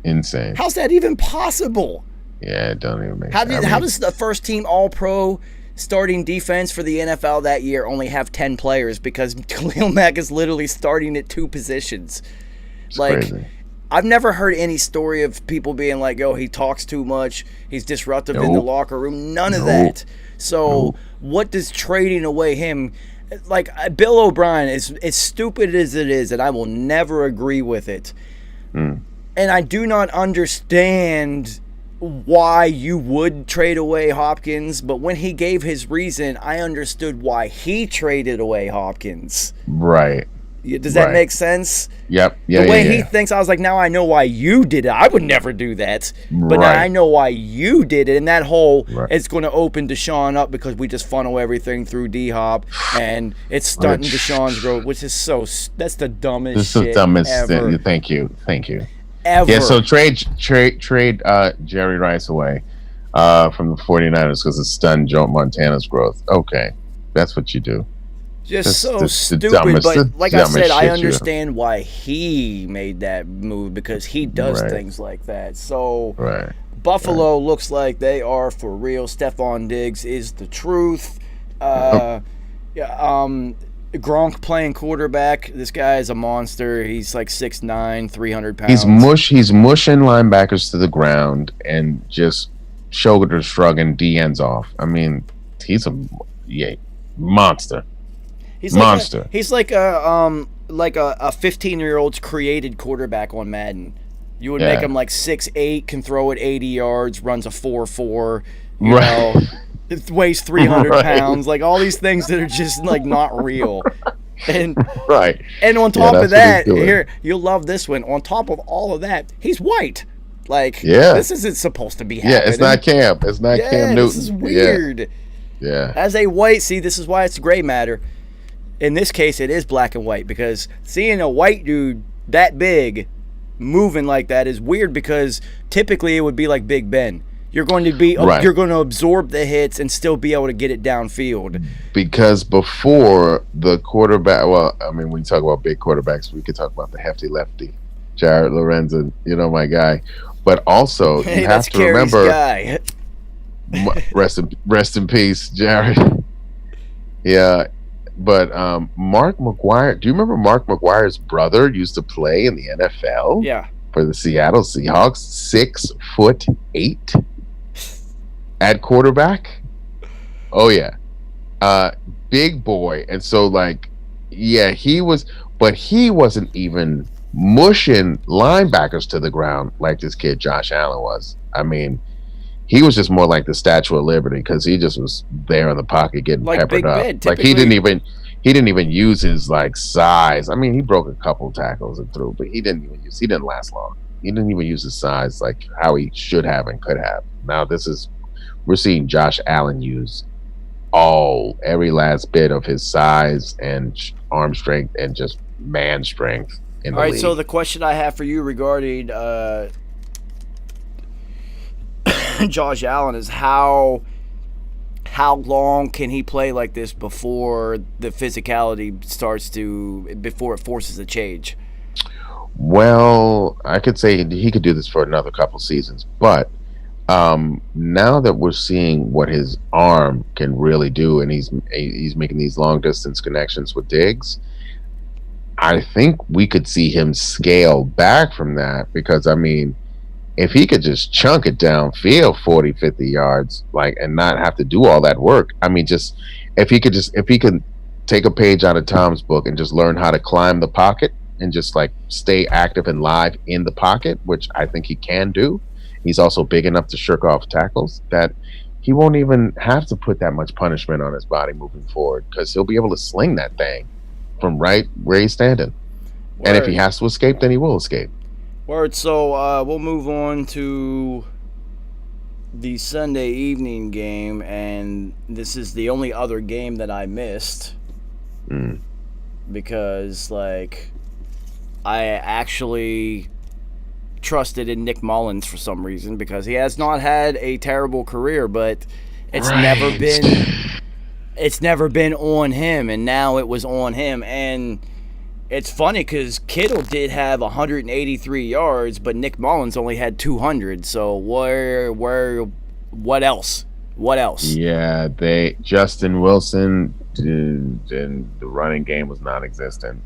Insane. How's that even possible? Yeah, it don't even make How sense. how does the first team all pro starting defense for the NFL that year only have 10 players because Khalil Mack is literally starting at two positions? crazy. I've never heard any story of people being like, "Yo, he talks too much. He's disruptive in the Nope. locker room." None of Nope. that. So, what does trading away him? Like Bill O'Brien is as stupid as it is, and I will never agree with it. And I do not understand why you would trade away Hopkins, but when he gave his reason, I understood why he traded away Hopkins. Right. Does that Right. make sense? Yep. Yeah. The way yeah, he yeah. thinks, I was like, now I know why you did it. I would never do that. But now Right. I know why you did it. And that whole, Right. it's going to open Deshaun up because we just funnel everything through D-Hop. And it's stunting Deshaun's growth, which is that's the dumbest This is the shit dumbest ever. thing. Thank you. Ever. Yeah, so trade Jerry Rice away from the 49ers because it stunned Joe Montana's growth. Okay, that's what you do. Just That's so the stupid. dumbest- But the like I dumbest said, I shit you- understand why he made that move because he does Right. things like that. So Right. Buffalo looks like they are for real. Stephon Diggs is the truth. Gronk playing quarterback. This guy is a monster. He's like 6'9", 300 pounds. He's mushing linebackers to the ground and just shoulder shrugging D ends off. I mean, he's a monster. He's monster. He's like a 15-year-old's created quarterback on Madden. You would make Yeah. him like 6'8", can throw it 80 yards, runs a 4.4. You Right. know, it weighs 300 Right. pounds. Like all these things that are just like not real. And Right. on top that's of what that, he's doing. here you'll love this one. On top of all of that, he's white. Like Yeah. this isn't supposed to be happening. Yeah, it's not Cam. It's not Cam Newton. This is weird. Yeah. As a white, see, this is why it's gray matter. In this case, it is black and white because seeing a white dude that big moving like that is weird because typically it would be like Big Ben. You're going to be Right. you're going to absorb the hits and still be able to get it downfield. Because before the quarterback, well, I mean, when you talk about big quarterbacks, we could talk about the hefty lefty, Jared Lorenzen, my guy. But also, Hey, you have that's to Carey's remember, guy. rest in peace, Jared. Yeah, but Mark McGuire. Do you remember Mark McGuire's brother used to play in the NFL? Yeah. For the Seattle Seahawks, 6'8" at quarterback. Oh yeah, big boy. And so he was, but he wasn't even mushing linebackers to the ground like this kid Josh Allen was. I mean, he was just more like the Statue of Liberty because he just was there in the pocket getting Like peppered Big up. Ben, Like he didn't even use his like size. I mean, he broke a couple tackles and through, but he didn't last long. He didn't even use his size like how he should have and could have. Now we're seeing Josh Allen use every last bit of his size and arm strength and just man strength in the All right, league. so the question I have for you regarding Josh Allen is how long can he play like this before the physicality before it forces a change? Well, I could say he could do this for another couple seasons, but now that we're seeing what his arm can really do, and he's making these long distance connections with Diggs, I think we could see him scale back from that because, I mean, if he could just chunk it downfield 40, 50 yards, and not have to do all that work. I mean, if he could take a page out of Tom's book and just learn how to climb the pocket and just stay active and live in the pocket, which I think he can do. He's also big enough to shirk off tackles that he won't even have to put that much punishment on his body moving forward because he'll be able to sling that thing from right where he's standing. Word. And if he has to escape, then he will escape. Word. So we'll move on to the Sunday evening game, and this is the only other game that I missed because I actually trusted in Nick Mullins for some reason because he has not had a terrible career, but it's never been on him, and now it was on him. And it's funny because Kittle did have 183 yards, but Nick Mullins only had 200. So what else? Yeah, Justin Wilson and the running game was non-existent.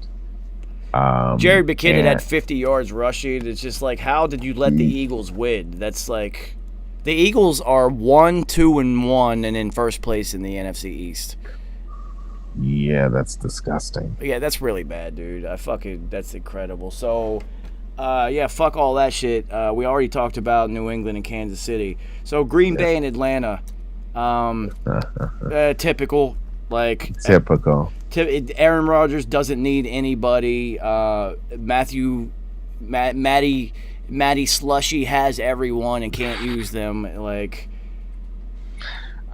Jerry McKinnon had 50 yards rushing. It's just how did you let the Eagles win? That's the Eagles are 1-2-1 and in first place in the NFC East. Yeah, that's disgusting. Yeah, that's really bad, dude. That's incredible. So, fuck all that shit. We already talked about New England and Kansas City. So Green Bay and Atlanta. Typical. Typical. Aaron Rodgers doesn't need anybody. Matty Slushy has everyone and can't use them.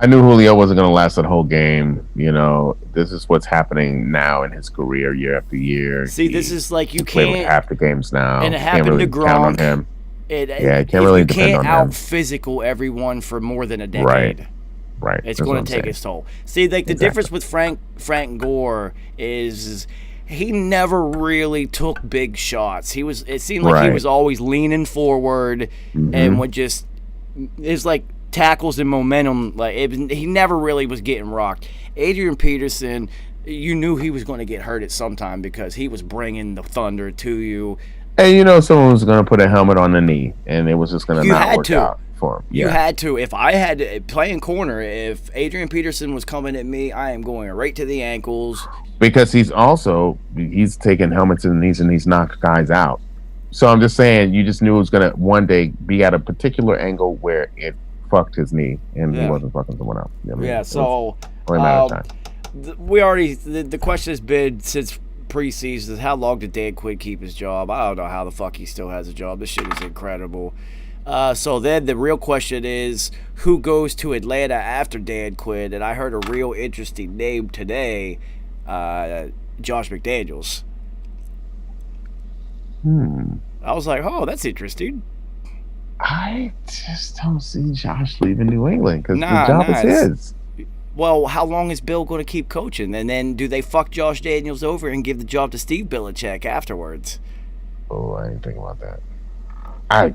I knew Julio wasn't going to last that whole game. You know, this is what's happening now in his career year after year. See, this is you play can't. with half the games now. And it happened really to Gronk. Count on him. You can't really depend can't on out him. physical everyone for more than a decade. Right. It's going to take its toll. See, the difference with Frank Gore is he never really took big shots. It seemed like he was always leaning forward and would just it's tackles and momentum. He never really was getting rocked. Adrian Peterson, you knew he was going to get hurt at some time because he was bringing the thunder to you. And someone was going to put a helmet on the knee, and it was just going to not work out for him. You had to. If I had to play in corner, if Adrian Peterson was coming at me, I am going right to the ankles. Because he's taking helmets in the knees and he's knocked guys out. So I'm just saying, you just knew it was going to one day be at a particular angle where it fucked his knee, and he wasn't fucking someone else. So only a matter of time. The question has been since preseason is how long did Dan Quinn keep his job? I don't know how the fuck he still has a job. This shit is incredible. So then the real question is who goes to Atlanta after Dan Quinn? And I heard a real interesting name today, Josh McDaniels. I was like, oh, that's interesting. I just don't see Josh leaving New England because the job is his. Well, how long is Bill going to keep coaching? And then do they fuck Josh Daniels over and give the job to Steve Belichick afterwards? Oh, I didn't think about that. I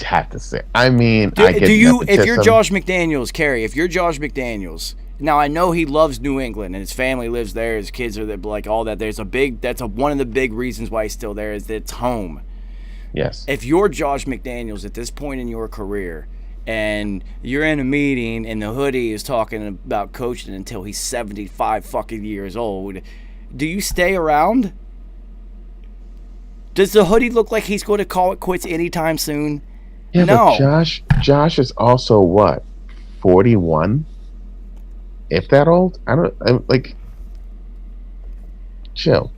have to say. I mean, if you're Josh McDaniels, Kerry, if you're Josh McDaniels, now I know he loves New England and his family lives there, his kids are there, all that. That's one of the big reasons why he's still there is that it's home. Yes. If you're Josh McDaniels at this point in your career and you're in a meeting and the hoodie is talking about coaching until he's 75 fucking years old, do you stay around? Does the hoodie look like he's going to call it quits anytime soon? Yeah, No. but Josh is also what, 41? If that old? I'm like, chill.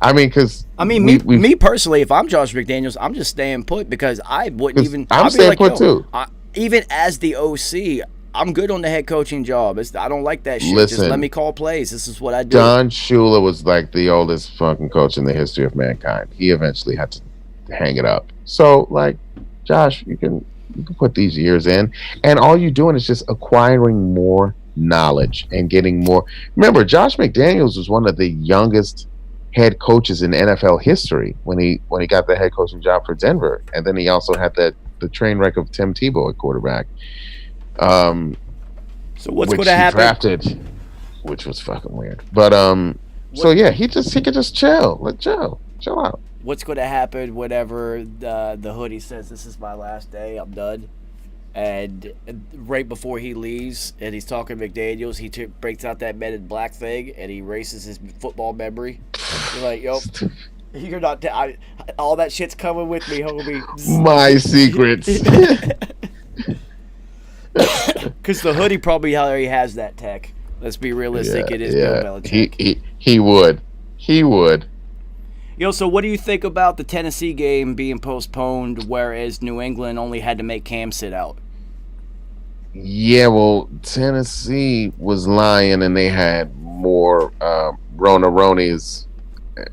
I mean, because me personally, if I'm Josh McDaniels, I'm just staying put because I wouldn't even. I'm I'd be staying like, put too. Even as the OC, I'm good on the head coaching job. I don't like that shit. Just Listen, let me call plays. This is what I do. Don Shula was like the oldest fucking coach in the history of mankind. He eventually had to hang it up. So, like, Josh, you can put these years in, and all you're doing is just acquiring more knowledge and getting more. Remember, Josh McDaniels was one of the youngest head coaches in NFL history when he got the head coaching job for Denver, and then he also had the train wreck of Tim Tebow at quarterback. So what's going to happen? Drafted, which was fucking weird. But so yeah, he could just chill, chill out. What's going to happen whenever the hoodie says this is my last day? I'm done. And right before he leaves, and he's talking to McDaniels, he breaks out that Men in Black thing, and he erases his football memory. You're like, yo, you're not. All that shit's coming with me, homie. My secrets. Because the hoodie probably already has that tech. Let's be realistic. It is Bill Belichick. He would. Yo, so what do you think about the Tennessee game being postponed, whereas New England only had to make Cam sit out? Yeah, well, Tennessee was lying, and they had more Ronis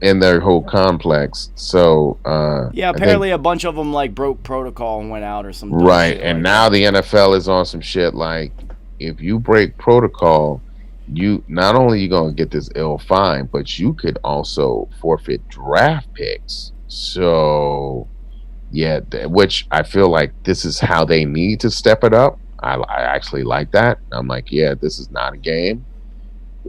in their whole complex. So yeah, apparently a bunch of them like broke protocol and went out or something. Right, and now the NFL is on some shit like, if you break protocol, you not only you gonna get this ill fine, but you could also forfeit draft picks. So yeah, which I feel like this is how they need to step it up. I actually like that. I'm like, yeah, this is not a game.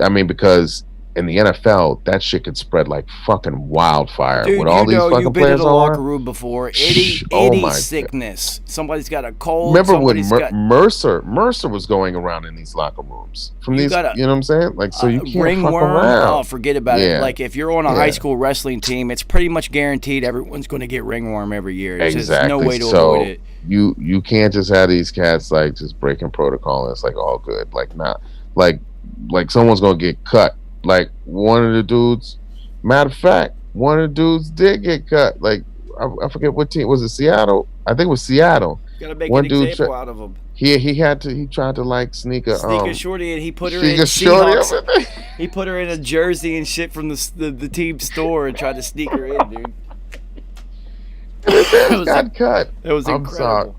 I mean, because in the NFL, that shit could spread like fucking wildfire. Dude, with all these fucking you've been players in the on locker room before. Any sickness. Somebody's got a cold. Remember when Mercer was going around in these locker rooms from these? You know what I'm saying? Like, so you can't ringworm. fuck around. Oh, forget about it. Like, if you're on a high school wrestling team, it's pretty much guaranteed everyone's going to get ringworm every year. There's just no way to avoid it. You can't just have these cats like just breaking protocol and it's like all good. Like, not like someone's gonna get cut. Like, one of the dudes, matter of fact, one of the dudes did get cut. Like, I forget what team was it. Seattle? I think it was Seattle. Gotta make an example out of him. He tried to like sneak a shorty, and he put her in Seahawks. He put her in a jersey and shit from the team store and tried to sneak her in, dude. Got cut. It was incredible.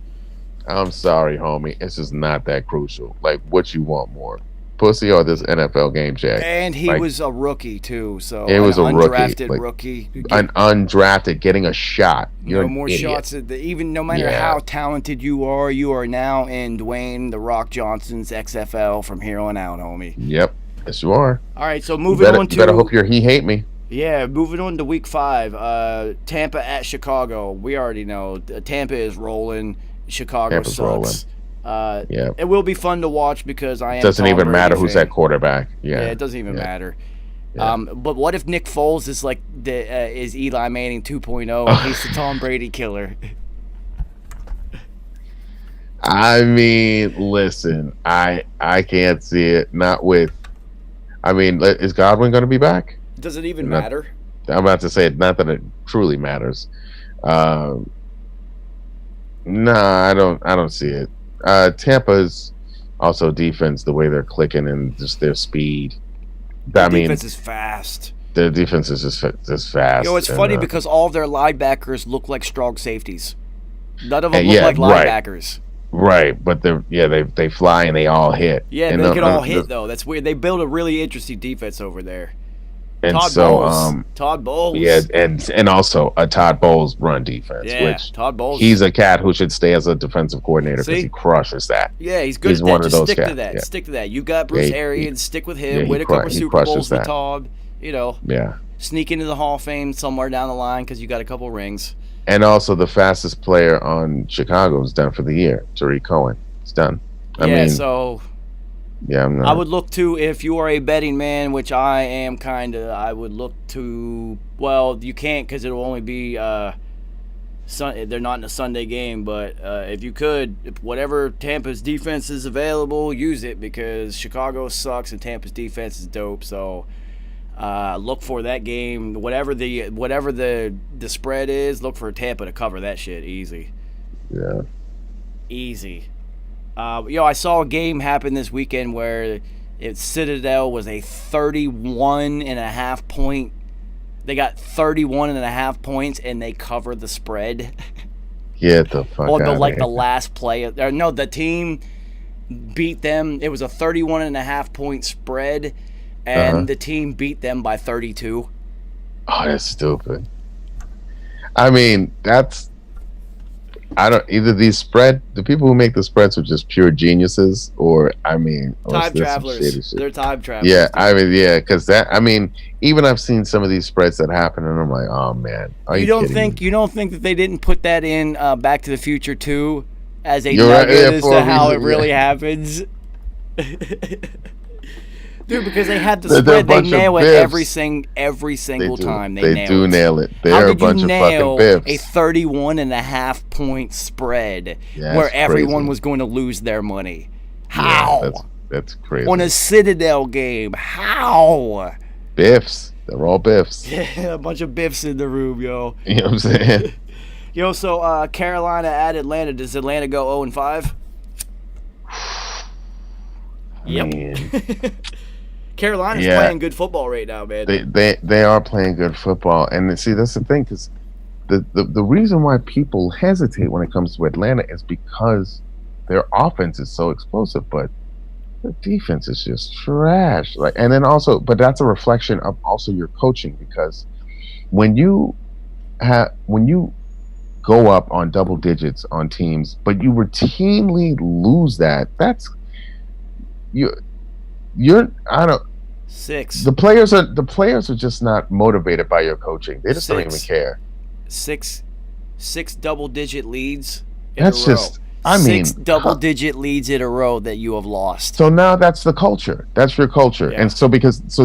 I'm sorry, homie. It's just not that crucial. Like, what you want more? Pussy or this NFL game check? And he was a rookie too, so it was a undrafted rookie. An undrafted getting a shot. You're no more shots. Even no matter how talented you are now in Dwayne The Rock Johnson's XFL from here on out, homie. Yep, yes you are. All right, so moving on to. You better hope he hate me. Yeah, moving on to Week 5. Tampa at Chicago. We already know Tampa is rolling. Chicago Tampa's sucks. Rolling. Yeah, it will be fun to watch because I am. Doesn't Tom even Brady matter fan. who's at quarterback. Yeah, it doesn't even matter. Yeah. But what if Nick Foles is like is Eli Manning 2.0 and he's the Tom Brady killer? I mean, listen, I can't see it. Not with. I mean, is Godwin going to be back? Does it even matter? I'm about to say not that it truly matters. No, I don't see it. Tampa's also defense, the way they're clicking and just their speed. Their defense is fast. Their defense is just fast. It's funny because all of their linebackers look like strong safeties. None of them look like linebackers. Right, but they fly and they all hit. Yeah, and they can all hit though. That's weird. They build a really interesting defense over there. And Todd Bowles. Yeah, and also a Todd Bowles run defense. Yeah, which Todd Bowles. He's a cat who should stay as a defensive coordinator because he crushes that. Yeah, he's good at that. One of those stick cats. to that. Yeah. Stick to that. You got Bruce Arians. Stick with him. Yeah, Win a couple Super Bowls with Todd. Yeah. Sneak into the Hall of Fame somewhere down the line because you got a couple rings. And also the fastest player on Chicago is done for the year, Tariq Cohen. It's done. Yeah, I would look to, if you are a betting man, which I am kind of, I would look to Well, you can't because it'll only be they're not in a Sunday game. But if you could, whatever Tampa's defense is available, use it because Chicago sucks and Tampa's defense is dope. So look for that game. Whatever the spread is, look for Tampa to cover that shit easy. Yeah. Easy. I saw a game happen this weekend where Citadel was a 31.5 point. They got 31.5 points and they covered the spread. Get the fuck out of here. The last play. No, the team beat them. It was a 31.5 point spread, and the team beat them by 32. Oh, that's stupid. I mean, either the people who make the spreads are just pure geniuses, or time travelers. They're time travelers. Yeah, because even I've seen some of these spreads that happen, and I'm like, oh man, you don't think that they didn't put that in Back to the Future 2 as a nugget as to how it really happens? Dude, because they had the spread, they nail it every single time. They do nail it. They're a bunch of fucking biffs. A 31.5 point spread where everyone was going to lose their money. How? Yeah, that's crazy. On a Citadel game. How? Biffs. They're all biffs. Yeah, a bunch of biffs in the room, yo. You know what I'm saying? So Carolina at Atlanta. Does Atlanta go 0-5? Yep. Carolina's playing good football right now, man. They are playing good football, and see that's the thing, because the reason why people hesitate when it comes to Atlanta is because their offense is so explosive, but their defense is just trash. And then also, but that's a reflection of also your coaching, because when you go up on double digits on teams, but you routinely lose that's you're I don't. 6. The players are just not motivated by your coaching. They just don't even care. 6 double-digit leads. That's just. Six double-digit leads in a row that you have lost. So now that's the culture. That's your culture, yeah. And so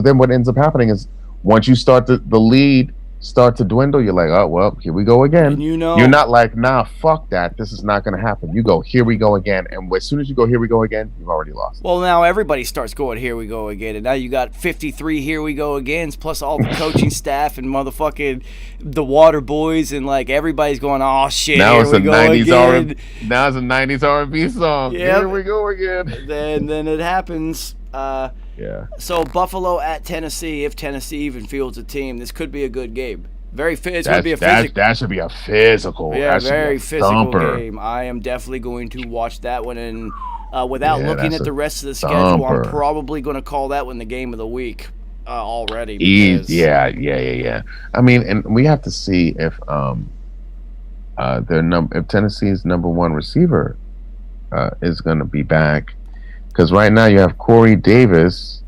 then what ends up happening is once you start the lead start to dwindle, you're like, oh well, here we go again. And you're not like, nah, fuck that. This is not going to happen. You go, here we go again, and as soon as you go, here we go again, you've already lost. Well, now everybody starts going, here we go again, and now you got 53 here we go again, plus all the coaching staff and motherfucking the Water Boys, and like everybody's going, oh shit, now here we go again. Now it's a 90s R&B song. Yep. Here we go again. And then it happens. Yeah. So Buffalo at Tennessee. If Tennessee even fields a team, this could be a good game. It's going to be a physical. That should be a physical. Yeah, very physical game. I am definitely going to watch that one, and without looking at the rest of the schedule, I'm probably going to call that one the game of the week already. Yeah. I mean, and we have to see if if Tennessee's number one receiver is going to be back. Because right now you have Corey Davis,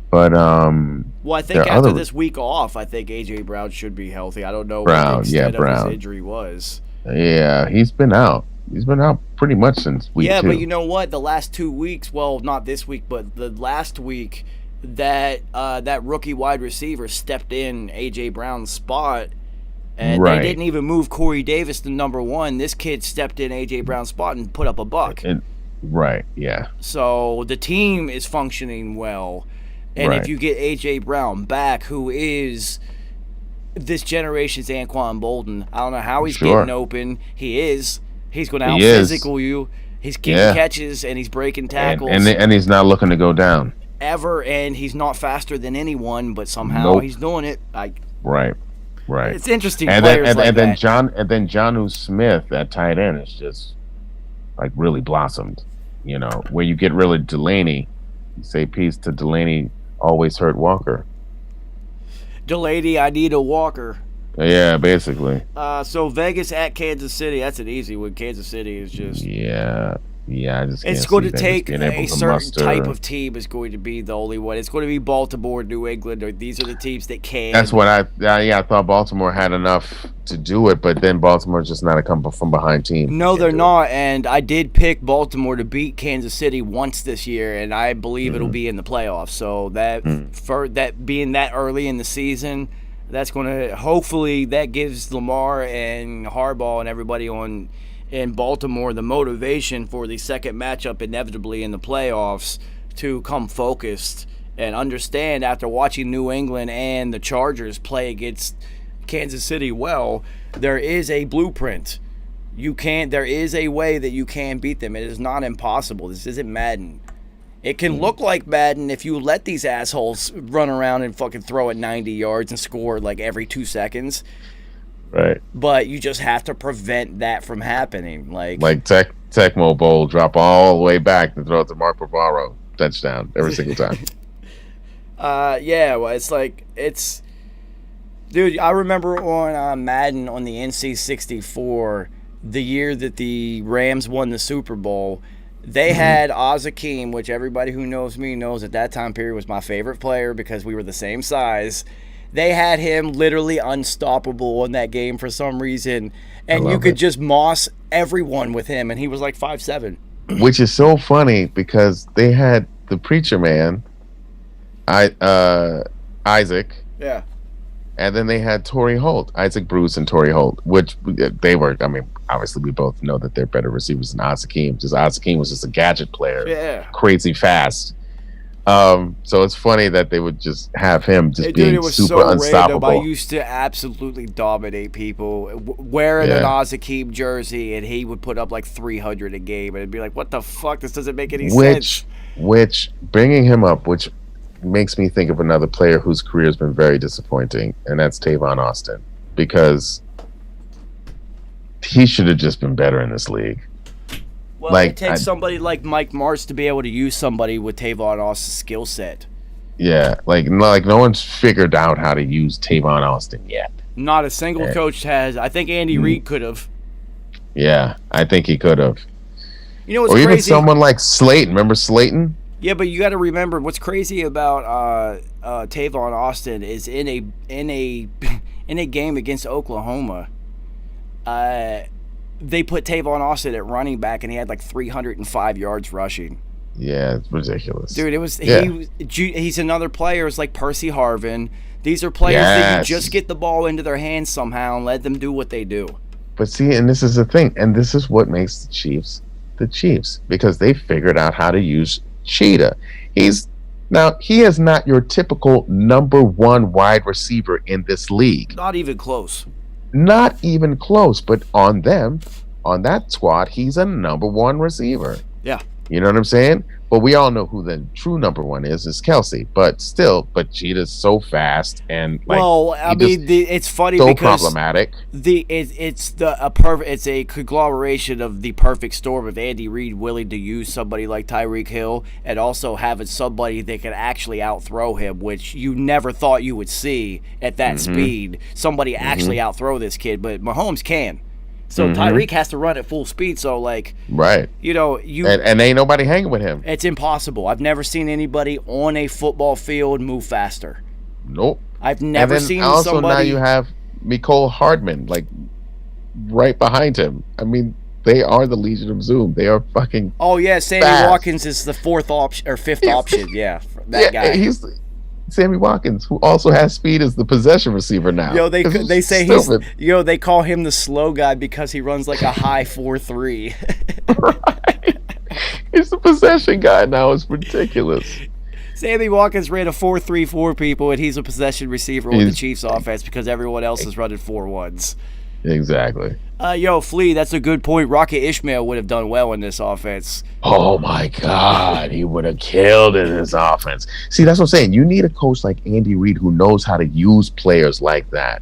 but well, I think after this week off, I think A.J. Brown should be healthy. I don't know what the extent of his injury was. Yeah, he's been out. He's been out pretty much since week 2. Yeah, but you know what? The last 2 weeks, well, not this week, but the last week, that rookie wide receiver stepped in A.J. Brown's spot. And they didn't even move Corey Davis to number 1. This kid stepped in A.J. Brown's spot and put up a buck. Right, yeah. So the team is functioning well. And if you get A.J. Brown back, who is this generation's Anquan Bolden, I don't know how he's getting open. He is. He's going to out-physical you. He's getting catches, and he's breaking tackles. And he's not looking to go down. Ever, and he's not faster than anyone, but somehow he's doing it. Right. It's interesting players like that. Jonnu Smith at tight end is just like really blossomed. You know, where you get rid of Delaney, you say peace to Delaney, always hurt Walker. Delaney, I need a Walker. Yeah, basically. So Vegas at Kansas City, that's an easy one. Kansas City is just... Yeah, I just can't it's going to see take a certain type of team is going to be the only one. It's going to be Baltimore, New England, or these are the teams that can. That's what I thought Baltimore had enough to do it, but then Baltimore's just not a come from behind team. No, they're not, and I did pick Baltimore to beat Kansas City once this year, and I believe it'll be in the playoffs. So that for that being that early in the season, That's going to hopefully that gives Lamar and Harbaugh and everybody in Baltimore the motivation for the second matchup inevitably in the playoffs to come focused and understand after watching New England and the Chargers play against Kansas City well, there is a blueprint. There is a way that you can beat them. It is not impossible. This isn't Madden. It can look like Madden if you let these assholes run around and fucking throw it 90 yards and score like every 2 seconds. Right. But you just have to prevent that from happening. Like Tecmo Bowl, drop all the way back to throw it to Mark Bavaro. Touchdown every single time. Yeah, well, dude, I remember on Madden on the NC64, the year that the Rams won the Super Bowl, they had Oz Hakeem, which everybody who knows me knows at that time period was my favorite player because we were the same size. They had him literally unstoppable in that game for some reason, and you could just moss everyone with him, and he was like 5'7". Which is so funny because they had the preacher man, Isaac. Yeah. And then they had Torrey Holt, Isaac Bruce and Torrey Holt, which they were, I mean, obviously we both know that they're better receivers than Oz Hakeem. Just Oz Hakeem was just a gadget player. Yeah. Crazy fast. So it's funny that they would just have him just being super unstoppable. Random. I used to absolutely dominate people wearing an Oz Hakeem jersey, and he would put up like 300 a game, and it'd be like, what the fuck? This doesn't make any sense. Which, bringing him up, which makes me think of another player whose career has been very disappointing, and that's Tavon Austin, because he should have just been better in this league. Well, it takes somebody like Mike Martz to be able to use somebody with Tavon Austin's skill set. Yeah, like no one's figured out how to use Tavon Austin yet. Not a single coach has. I think Andy Reid could have. Yeah, I think he could have. You know what's crazy? Or even crazy? someone like Slayton. Remember Slayton? Yeah, but you got to remember what's crazy about Tavon Austin is in a game against Oklahoma. They put Tavon Austin at running back, and he had like 305 yards rushing. Yeah, it's ridiculous, dude. He's another player. It's like Percy Harvin. These are players that you just get the ball into their hands somehow and let them do what they do. But see, and this is the thing, and this is what makes the Chiefs, because they figured out how to use Cheetah. He is not your typical number one wide receiver in this league. Not even close. Not even close, but on that squad, he's a number one receiver. Yeah. You know what I'm saying? But we all know who the true number one is Kelsey. But Cheetah's so fast and it's funny so because problematic. It's a conglomeration of the perfect storm of Andy Reid willing to use somebody like Tyreek Hill and also having somebody that can actually outthrow him, which you never thought you would see at that speed. Somebody actually outthrow this kid, but Mahomes can. So Tyreek has to run at full speed. So right, and ain't nobody hanging with him. It's impossible. I've never seen anybody on a football field move faster. Nope. I've never seen also somebody. Now you have Mecole Hardman right behind him. I mean, they are the Legion of Zoom. They are fucking. Oh yeah, Sammy fast. Watkins is the fourth option or fifth option. Yeah, that guy. He's Sammy Watkins, who also has speed as the possession receiver now. They say they call him the slow guy because he runs like a high 4.3. Right. He's the possession guy now. It's ridiculous. Sammy Watkins ran a 4.34 people, and he's a possession receiver on the Chiefs offense because everyone else is running 4.1s. Exactly. Flea, that's a good point. Rocket Ishmael would have done well in this offense. Oh my God, he would have killed in his offense. See, that's what I'm saying. You need a coach like Andy Reid who knows how to use players like that.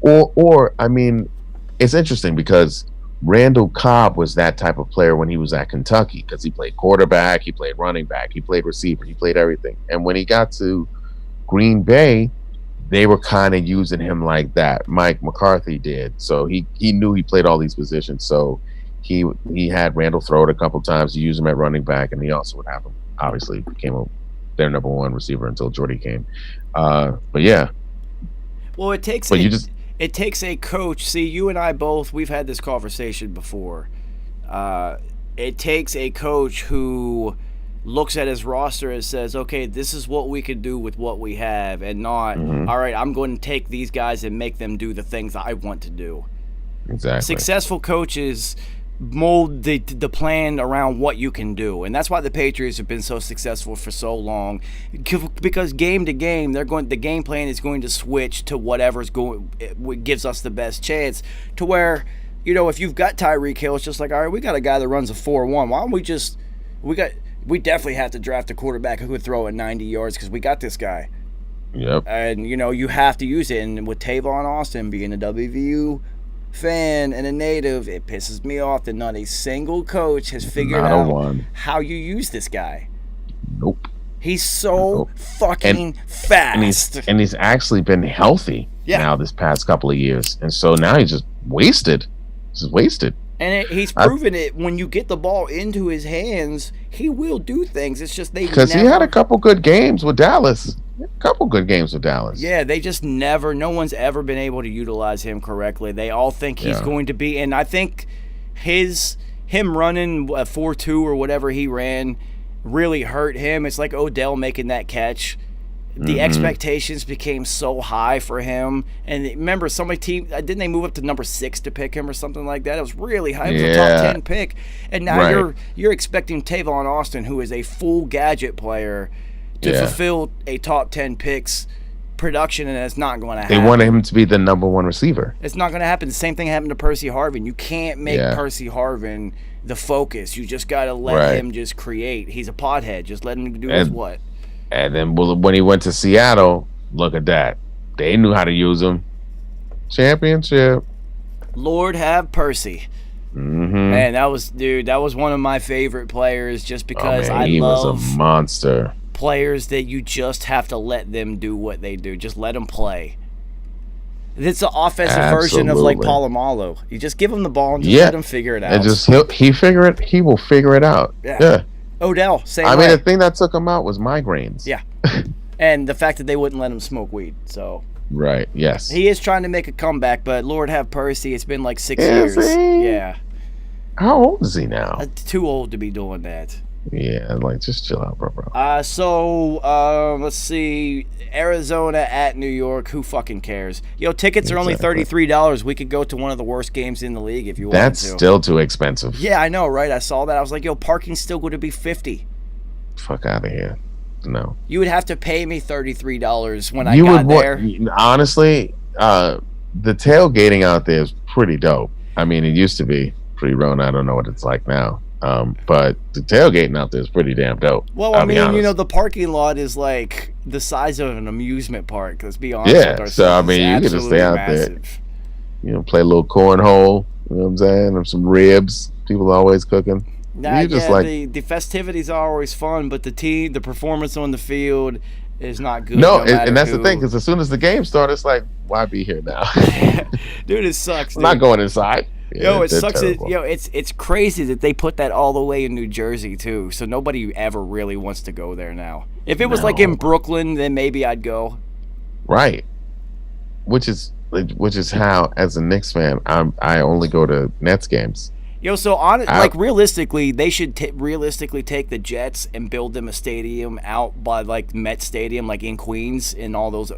Or I mean, it's interesting because Randall Cobb was that type of player when he was at Kentucky because he played quarterback, he played running back, he played receiver, he played everything. And when he got to Green Bay, they were kind of using him like that. Mike McCarthy did. So he knew he played all these positions. So he had Randall throw it a couple times to use him at running back, and he also would have him. Obviously, became their number one receiver until Jordy came. But yeah. Well, it takes a coach. See, you and I both, we've had this conversation before. It takes a coach who looks at his roster and says, okay, this is what we could do with what we have, and not, all right, I'm going to take these guys and make them do the things I want to do. Exactly. Successful coaches mold the plan around what you can do, and that's why the Patriots have been so successful for so long, because game to game the game plan is going to switch to whatever's going gives us the best chance, to where, if you've got Tyreek Hill, it's just like, all right, we got a guy that runs a 4.1, why don't we definitely have to draft a quarterback who could throw at 90 yards because we got this guy. Yep. And you have to use it, and with Tavon Austin being a WVU fan and a native, it pisses me off that not a single coach has figured out how you use this guy. Nope. He's so fucking fast. And he's actually been healthy now this past couple of years. And so now he's just wasted. Just wasted. And he's proven it. When you get the ball into his hands, he will do things. It's just because he had a couple good games with Dallas. Yeah, they just never. No one's ever been able to utilize him correctly. They all think he's going to be, and I think him running a 4.2 or whatever he ran really hurt him. It's like Odell making that catch. The expectations became so high for him, and remember, didn't they move up to number 6 to pick him or something like that? It was really high. It was a top 10 pick, and now you're expecting Tavon Austin, who is a full gadget player, to fulfill a top 10 picks production, and it's not going to happen. They wanted him to be the number 1 receiver. It's not going to happen. The same thing happened to Percy Harvin. You can't make Percy Harvin the focus. You just got to let him just create. He's a pothead. Just let him do his what. And then when he went to Seattle, look at that. They knew how to use him. Championship. Lord have Percy. Man, that was one of my favorite players, just because he was a monster. Players that you just have to let them do what they do. Just let them play. It's the offensive version of like Polamalu. You just give him the ball and just let him figure it out. And just he will figure it out. Yeah. Odell, same way. way. The thing that took him out was migraines. Yeah. And the fact that they wouldn't let him smoke weed. So right, yes. He is trying to make a comeback, but Lord have Percy, it's been like 6 years. Yeah. How old is he now? Too old to be doing that. Yeah, like just chill out, bro. Let's see. Arizona at New York. Who fucking cares? Yo, tickets are only $33. We could go to one of the worst games in the league if you wanted to. That's still too expensive. Yeah, I know, right? I saw that. I was like, yo, parking's still going to be $50. Fuck out of here. No. You would have to pay me $33 when I got there. Honestly, the tailgating out there is pretty dope. I mean, it used to be pre-Rona. I don't know what it's like now. But the tailgating out there is pretty damn dope. Well, I mean, the parking lot is like the size of an amusement park. Let's be honest with ourselves. So I mean, you can just stay out there. Play a little cornhole. You know what I'm saying? Or some ribs. People are always cooking. The festivities are always fun, but the performance on the field is not good. No, and that's the thing, because as soon as the game starts, it's like, why be here now? Dude, it sucks. I'm not going inside. Yeah, it sucks. It's crazy that they put that all the way in New Jersey too. So nobody ever really wants to go there now. If it was like in Brooklyn, then maybe I'd go. Right. Which is how, as a Knicks fan, I only go to Nets games. Realistically, they should realistically take the Jets and build them a stadium out by like Met Stadium, like in Queens, and all those.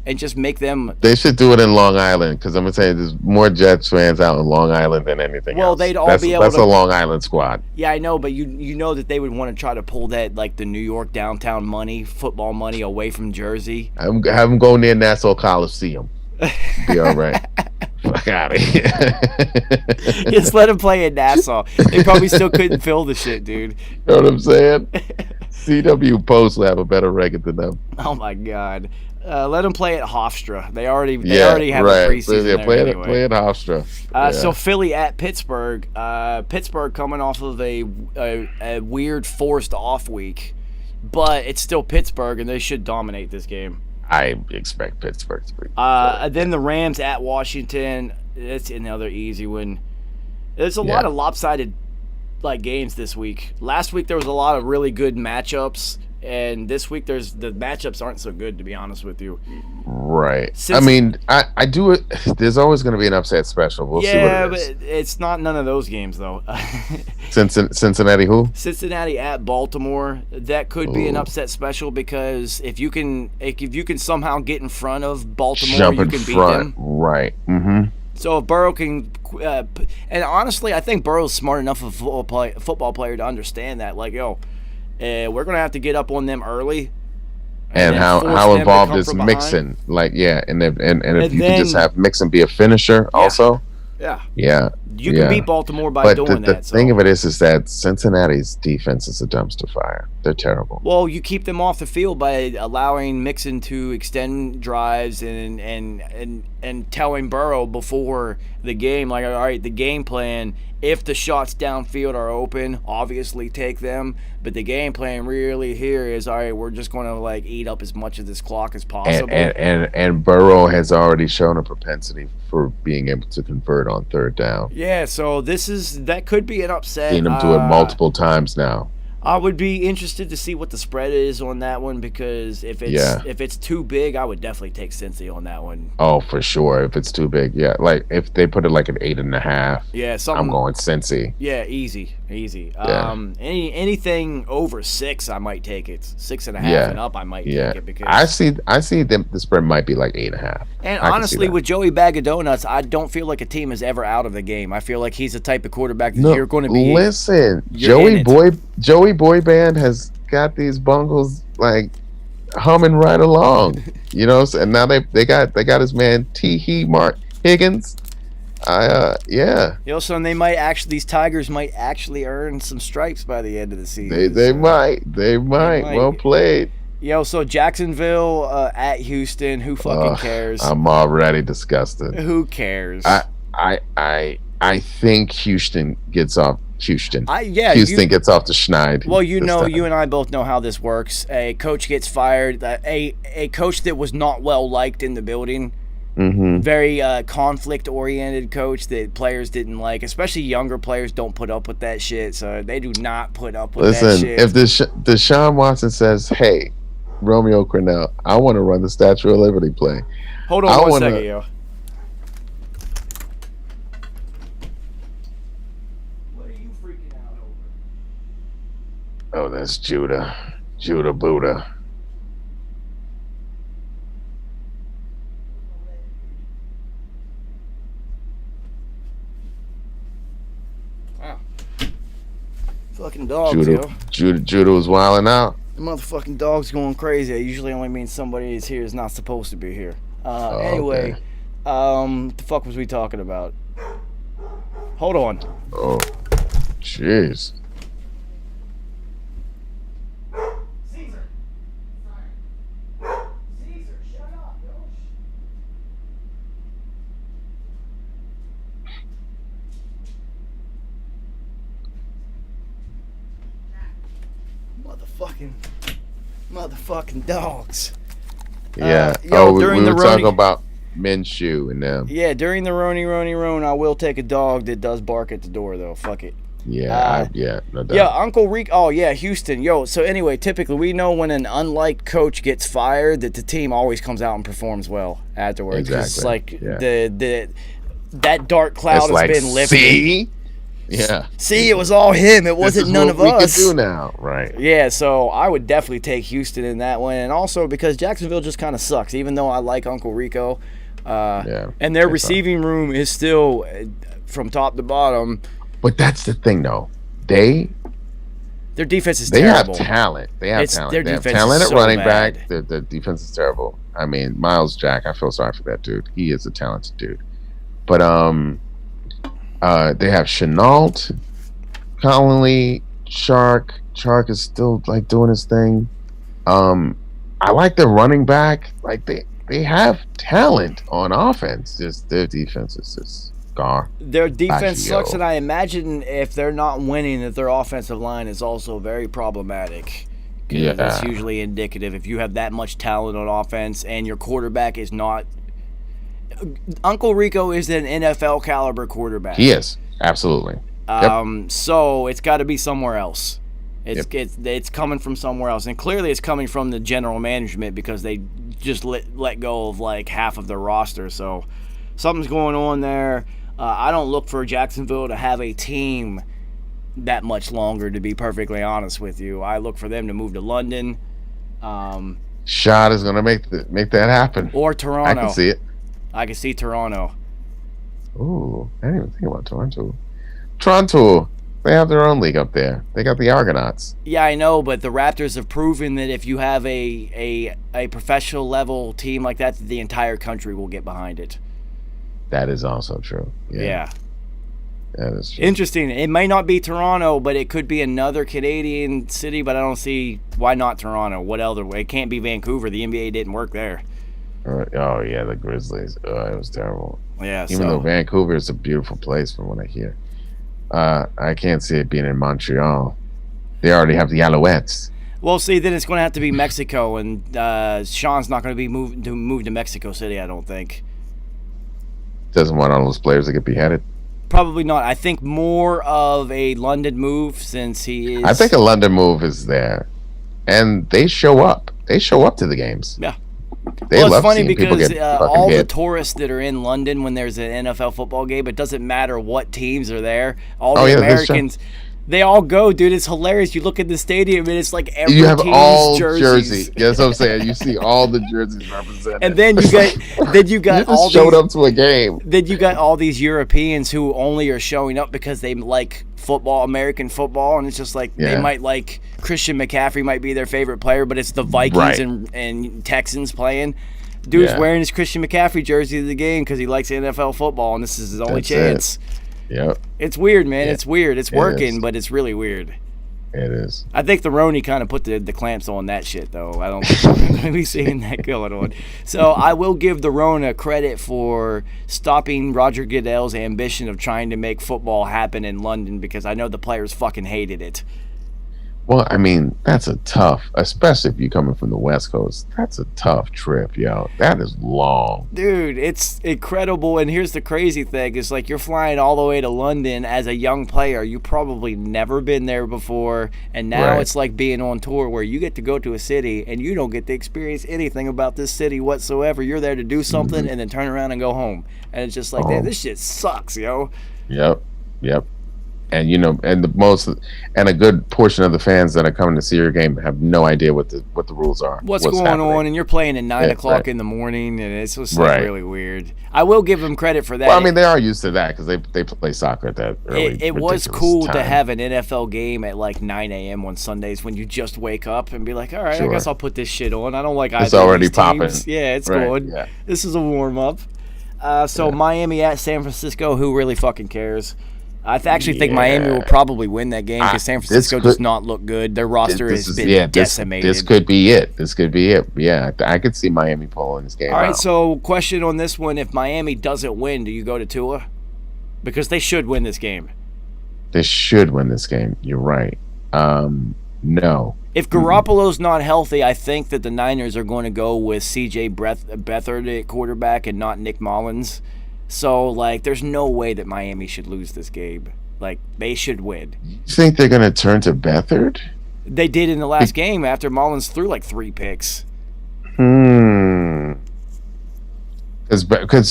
And just make them. They should do it in Long Island, because I'm gonna say there's more Jets fans out in Long Island than anything else. Well, they'd all be able. That's a Long Island squad. Yeah, I know, but you know that they would want to try to pull that, like, the New York downtown football money away from Jersey. Have them go near Nassau Coliseum. Be all right. Fuck out of here. Just let them play in Nassau. They probably still couldn't fill the shit, dude. You know what I'm saying? CW Post will have a better record than them. Oh my god. Let them play at Hofstra. They already have a preseason there anyway. Play at Hofstra. So Philly at Pittsburgh. Pittsburgh coming off of a weird forced off week, but it's still Pittsburgh, and they should dominate this game. I expect Pittsburgh to be. Then the Rams at Washington. That's another easy one. There's a lot of lopsided games this week. Last week there was a lot of really good matchups. And this week, the matchups aren't so good, to be honest with you. Right. I mean, I do it. There's always going to be an upset special. We'll see what it is. But it's not none of those games, though. Cincinnati who? Cincinnati at Baltimore. That could be an upset special because if you can somehow get in front of Baltimore, you can beat them. Right. Mm-hmm. So if Burrow can, and honestly, I think Burrow's smart enough of a football player to understand that. Like, we're gonna have to get up on them early. And how involved is Mixon? Like, and if you can just have Mixon be a finisher also. Yeah. You can beat Baltimore by doing that. The thing of it is that Cincinnati's defense is a dumpster fire. They're terrible. Well, you keep them off the field by allowing Mixon to extend drives and telling Burrow before the game, like, all right, the game plan, if the shots downfield are open, obviously take them. But the game plan really here is, all right, we're just going to, like, eat up as much of this clock as possible. And Burrow has already shown a propensity for being able to convert on third down. Yeah, so that could be an upset. Seen him do it multiple times now. I would be interested to see what the spread is on that one because if it's too big, I would definitely take Cincy on that one. Oh, for sure. If it's too big, yeah. Like if they put it like an 8.5, I'm going Cincy. Yeah, easy. Yeah. Anything over 6, I might take it. 6.5 and up, I might take it because I see the spread might be like 8.5. And honestly, with Joey Bag of Donuts, I don't feel like a team is ever out of the game. I feel like he's the type of quarterback that you're going to be. Listen, Joey Boy Band has got these bungles like humming right along, and now they got his man Mark Higgins. These Tigers might actually earn some stripes by the end of the season. They might. Well played. So Jacksonville at Houston. Who fucking cares? I'm already disgusted. Who cares? I think Houston gets off. Houston gets off the schneid. Well, you and I both know how this works. A coach gets fired. A coach that was not well liked in the building. Mm-hmm. Very conflict-oriented coach that players didn't like. Especially younger players don't put up with that shit. So they do not put up with that shit. If Deshaun Watson says, "Hey, Romeo Crennel, I want to run the Statue of Liberty play." Hold on one second, yo. Oh, that's Judah Buddha. Wow. Fucking dogs, yo. Judah was wilding out. The motherfucking dog's going crazy. It usually only means somebody is here is not supposed to be here. Anyway, okay. What the fuck was we talking about? Hold on. Oh, jeez. Motherfucking dogs. Yeah. We were talking about Minshew and them. Yeah, during the Roni, I will take a dog that does bark at the door, though. Fuck it. Yeah, no doubt. Yeah, Uncle Rick. Oh, yeah, Houston. So anyway, typically we know when an unliked coach gets fired that the team always comes out and performs well afterwards. Exactly. It's like that dark cloud has been lifted. See? Yeah. See, it was all him. It wasn't none of us. We can do now, right? Yeah, so I would definitely take Houston in that one, and also because Jacksonville just kind of sucks. Even though I like Uncle Rico, and their receiving room is still from top to bottom. But that's the thing, though. Their defense is terrible. They have talent. They have defense talent is at running bad. back. The defense is terrible. I mean, Miles Jack. I feel sorry for that dude. He is a talented dude. But they have Chenault, Conley, Chark. Chark is still like doing his thing. I like their running back. Like they have talent on offense. Just their defense is just gar. Their defense sucks, and I imagine if they're not winning, that their offensive line is also very problematic. Yeah, that's usually indicative. If you have that much talent on offense and your quarterback is not. Uncle Rico is an NFL caliber quarterback. He is, absolutely. So it's got to be somewhere else. It's coming from somewhere else, and clearly it's coming from the general management because they just let go of like half of their roster. So something's going on there. I don't look for Jacksonville to have a team that much longer, to be perfectly honest with you. I look for them to move to London. Shad is going to make that happen. Or Toronto. I can see it. I can see Toronto. Ooh, I didn't even think about Toronto. Toronto, they have their own league up there. They got the Argonauts. Yeah, I know, but the Raptors have proven that if you have a professional level team like that, the entire country will get behind it. That is also true. Yeah. That is true. Interesting. It may not be Toronto, but it could be another Canadian city, but I don't see why not Toronto. What other way? It can't be Vancouver. The NBA didn't work there. Oh, yeah, the Grizzlies. Oh, it was terrible. Yeah, Even though Vancouver is a beautiful place from what I hear. I can't see it being in Montreal. They already have the Alouettes. Well, see, then it's going to have to be Mexico, and Sean's not going to be moved to Mexico City, I don't think. Doesn't want all those players to get beheaded. Probably not. I think more of a London move since he is... I think a London move is there. And they show up. They show up to the games. Yeah. They well, love it's funny seeing people because get all hit. the tourists that are in London when there's an NFL football game, it doesn't matter what teams are there. All the Americans, they all go, dude. It's hilarious. You look at the stadium and it's like every you have team's all jerseys. jersey. That's what I'm saying. You see all the jerseys represented. And then you got you all showed up to a game. Then you got all these Europeans who only are showing up because they like football, American football, and it's just like they might like Christian McCaffrey might be their favorite player, but it's the Vikings and Texans playing. Dude's wearing his Christian McCaffrey jersey to the game because he likes NFL football, and this is his only chance. Yep. It's weird, man. Yeah. It's weird. It's working, but it's really weird. It is. I think the Roni kind of put the clamps on that shit, though. I don't think we're going to be seeing that going on. So I will give the Rona credit for stopping Roger Goodell's ambition of trying to make football happen in London because I know the players fucking hated it. Well, I mean, that's a tough, especially if you're coming from the West Coast, that's a tough trip, yo. That is long. Dude, it's incredible. And here's the crazy thing. It's like you're flying all the way to London as a young player. You probably never been there before. And now it's like being on tour where you get to go to a city and you don't get to experience anything about this city whatsoever. You're there to do something and then turn around and go home. And it's just like, this shit sucks, yo. Yep. And and a good portion of the fans that are coming to see your game have no idea what the rules are. What's going on, and you're playing at 9 o'clock in the morning, and it's just like really weird. I will give them credit for that. Well, I mean, they are used to that because they play soccer at that early. It was cool to have an NFL game at like 9 a.m. on Sundays when you just wake up and be like, all right, I guess I'll put this shit on. I don't like either. It's already of these popping. Teams. Yeah, it's good. Yeah. This is a warm up. Miami at San Francisco. Who really fucking cares? I actually think Miami will probably win that game because San Francisco does not look good. Their roster has been decimated. This could be it. Yeah, I could see Miami pulling this game out. All right, so question on this one. If Miami doesn't win, do you go to Tua? Because they should win this game. They should win this game. You're right. No. If Garoppolo's not healthy, I think that the Niners are going to go with C.J. Beathard at quarterback and not Nick Mullins. So, like, there's no way that Miami should lose this game. Like, they should win. You think they're going to turn to Beathard? They did in the last game after Mullins threw, like, 3 picks. Because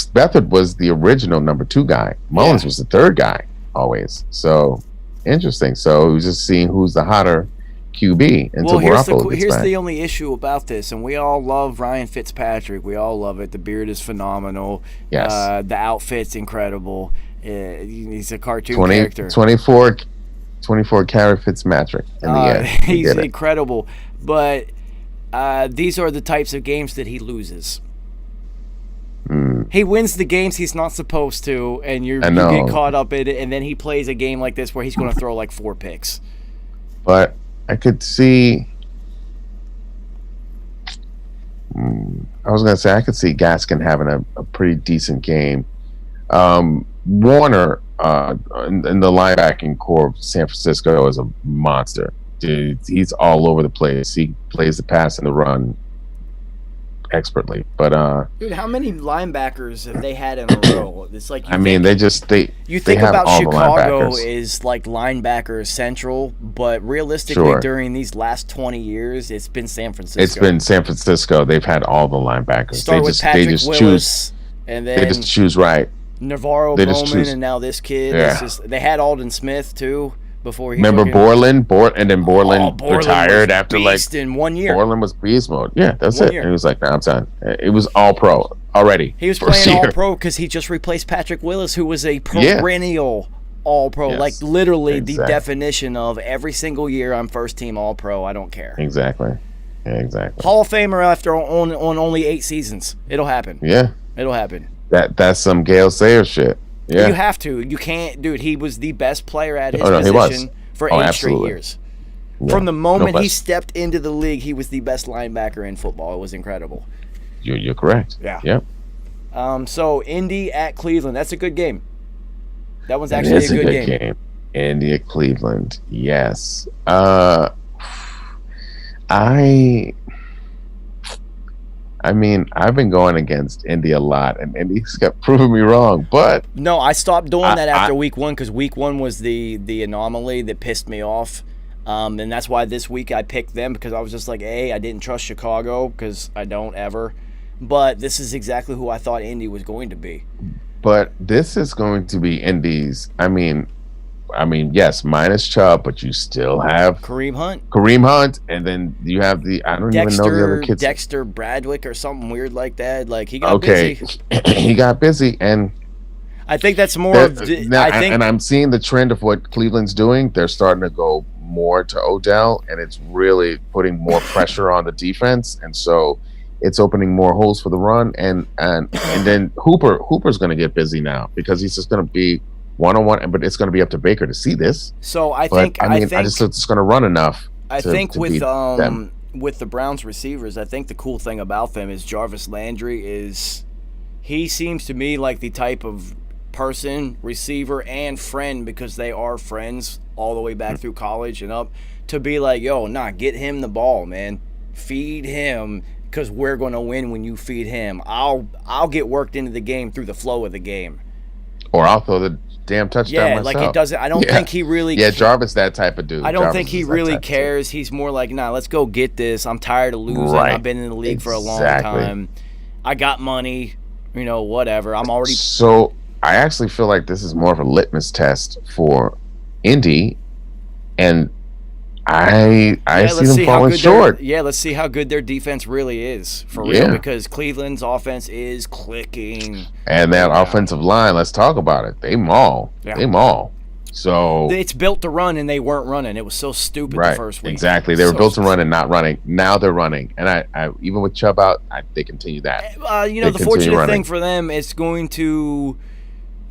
Beathard was the original number 2 guy. Mullins was the 3rd guy, always. So, interesting. So, we're just seeing who's the hotter QB until Garoppolo gets here's back. The only issue about this, and we all love Ryan Fitzpatrick. We all love it. The beard is phenomenal. Yes. The outfit's incredible. He's a cartoon character. 24 carat Fitzmagic in the end. He's incredible. But these are the types of games that he loses. He wins the games he's not supposed to, and you get caught up in it, and then he plays a game like this where he's going to throw like 4 picks. But I could see. I was going to say I could see Gaskin having a pretty decent game. Warner in the linebacking core of San Francisco is a monster. Dude, he's all over the place. He plays the pass and the run expertly. But dude, how many linebackers have they had in a row? It's like I mean, they you think have about all Chicago the is like linebacker central, but realistically, during these last 20 years, it's been San Francisco. It's been San Francisco. They've had all the linebackers. Start with Patrick Willis, and then they just choose right. Navarro Bowman, and now this kid. Yeah. They had Aldon Smith too before he. Remember Borland? And then Borland retired after like in 1 year. Borland was beast mode. Yeah, that's it. Year. And he was like, "Nah, I'm done." It was all pro already. He was playing all pro because he just replaced Patrick Willis, who was a perennial all pro. Yes. Like literally the definition of every single year I'm first team all pro. I don't care. Exactly. Yeah, exactly. Hall of Famer after on only 8 seasons. It'll happen. Yeah. It'll happen. That's some Gale Sayers shit. Yeah. You have to. You can't, dude. He was the best player at his position for 8 straight years. Yeah, from the moment he stepped into the league, he was the best linebacker in football. It was incredible. You're correct. Yeah. Yep. So Indy at Cleveland. That's a good game. That one's actually a good game. Indy at Cleveland. Yes. I mean, I've been going against Indy a lot, and Indy's kept proving me wrong. But no, I stopped doing that after week 1 because week 1 was the anomaly that pissed me off, and that's why this week I picked them because I was just like, I didn't trust Chicago because I don't ever. But this is exactly who I thought Indy was going to be. But this is going to be Indy's. I mean, yes, minus Chubb, but you still have Kareem Hunt, and then you have I don't even know the other kids. Dexter Bradwick or something weird like that. Like he got busy. He got busy, and I think that's more and I'm seeing the trend of what Cleveland's doing. They're starting to go more to Odell, and it's really putting more pressure on the defense, and so it's opening more holes for the run, and then Hooper's going to get busy now because he's just going to be one-on-one, but it's going to be up to Baker to see this. So I just think it's going to run enough. I think with the Browns receivers, I think the cool thing about them is Jarvis Landry he seems to me like the type of person, receiver, and friend because they are friends all the way back through college and up to be like, get him the ball, man, feed him. Because we're going to win when you feed him. I'll get worked into the game through the flow of the game. Or I'll throw the damn touchdown myself. Like he doesn't. I don't think he really. Yeah, Jarvis that type of dude. I don't think he really cares. He's more like, let's go get this. I'm tired of losing. Right. I've been in the league for a long time. I got money. Whatever. I'm already. So I actually feel like this is more of a litmus test for Indy, and I see them falling short. Let's see how good their defense really is for real because Cleveland's offense is clicking. And that offensive line, let's talk about it. They maul. Yeah. They maul. So it's built to run and they weren't running. It was so stupid the first week. Exactly. They were built to run and not running. Now they're running. And I even with Chubb out, they continue that. The fortunate thing for them is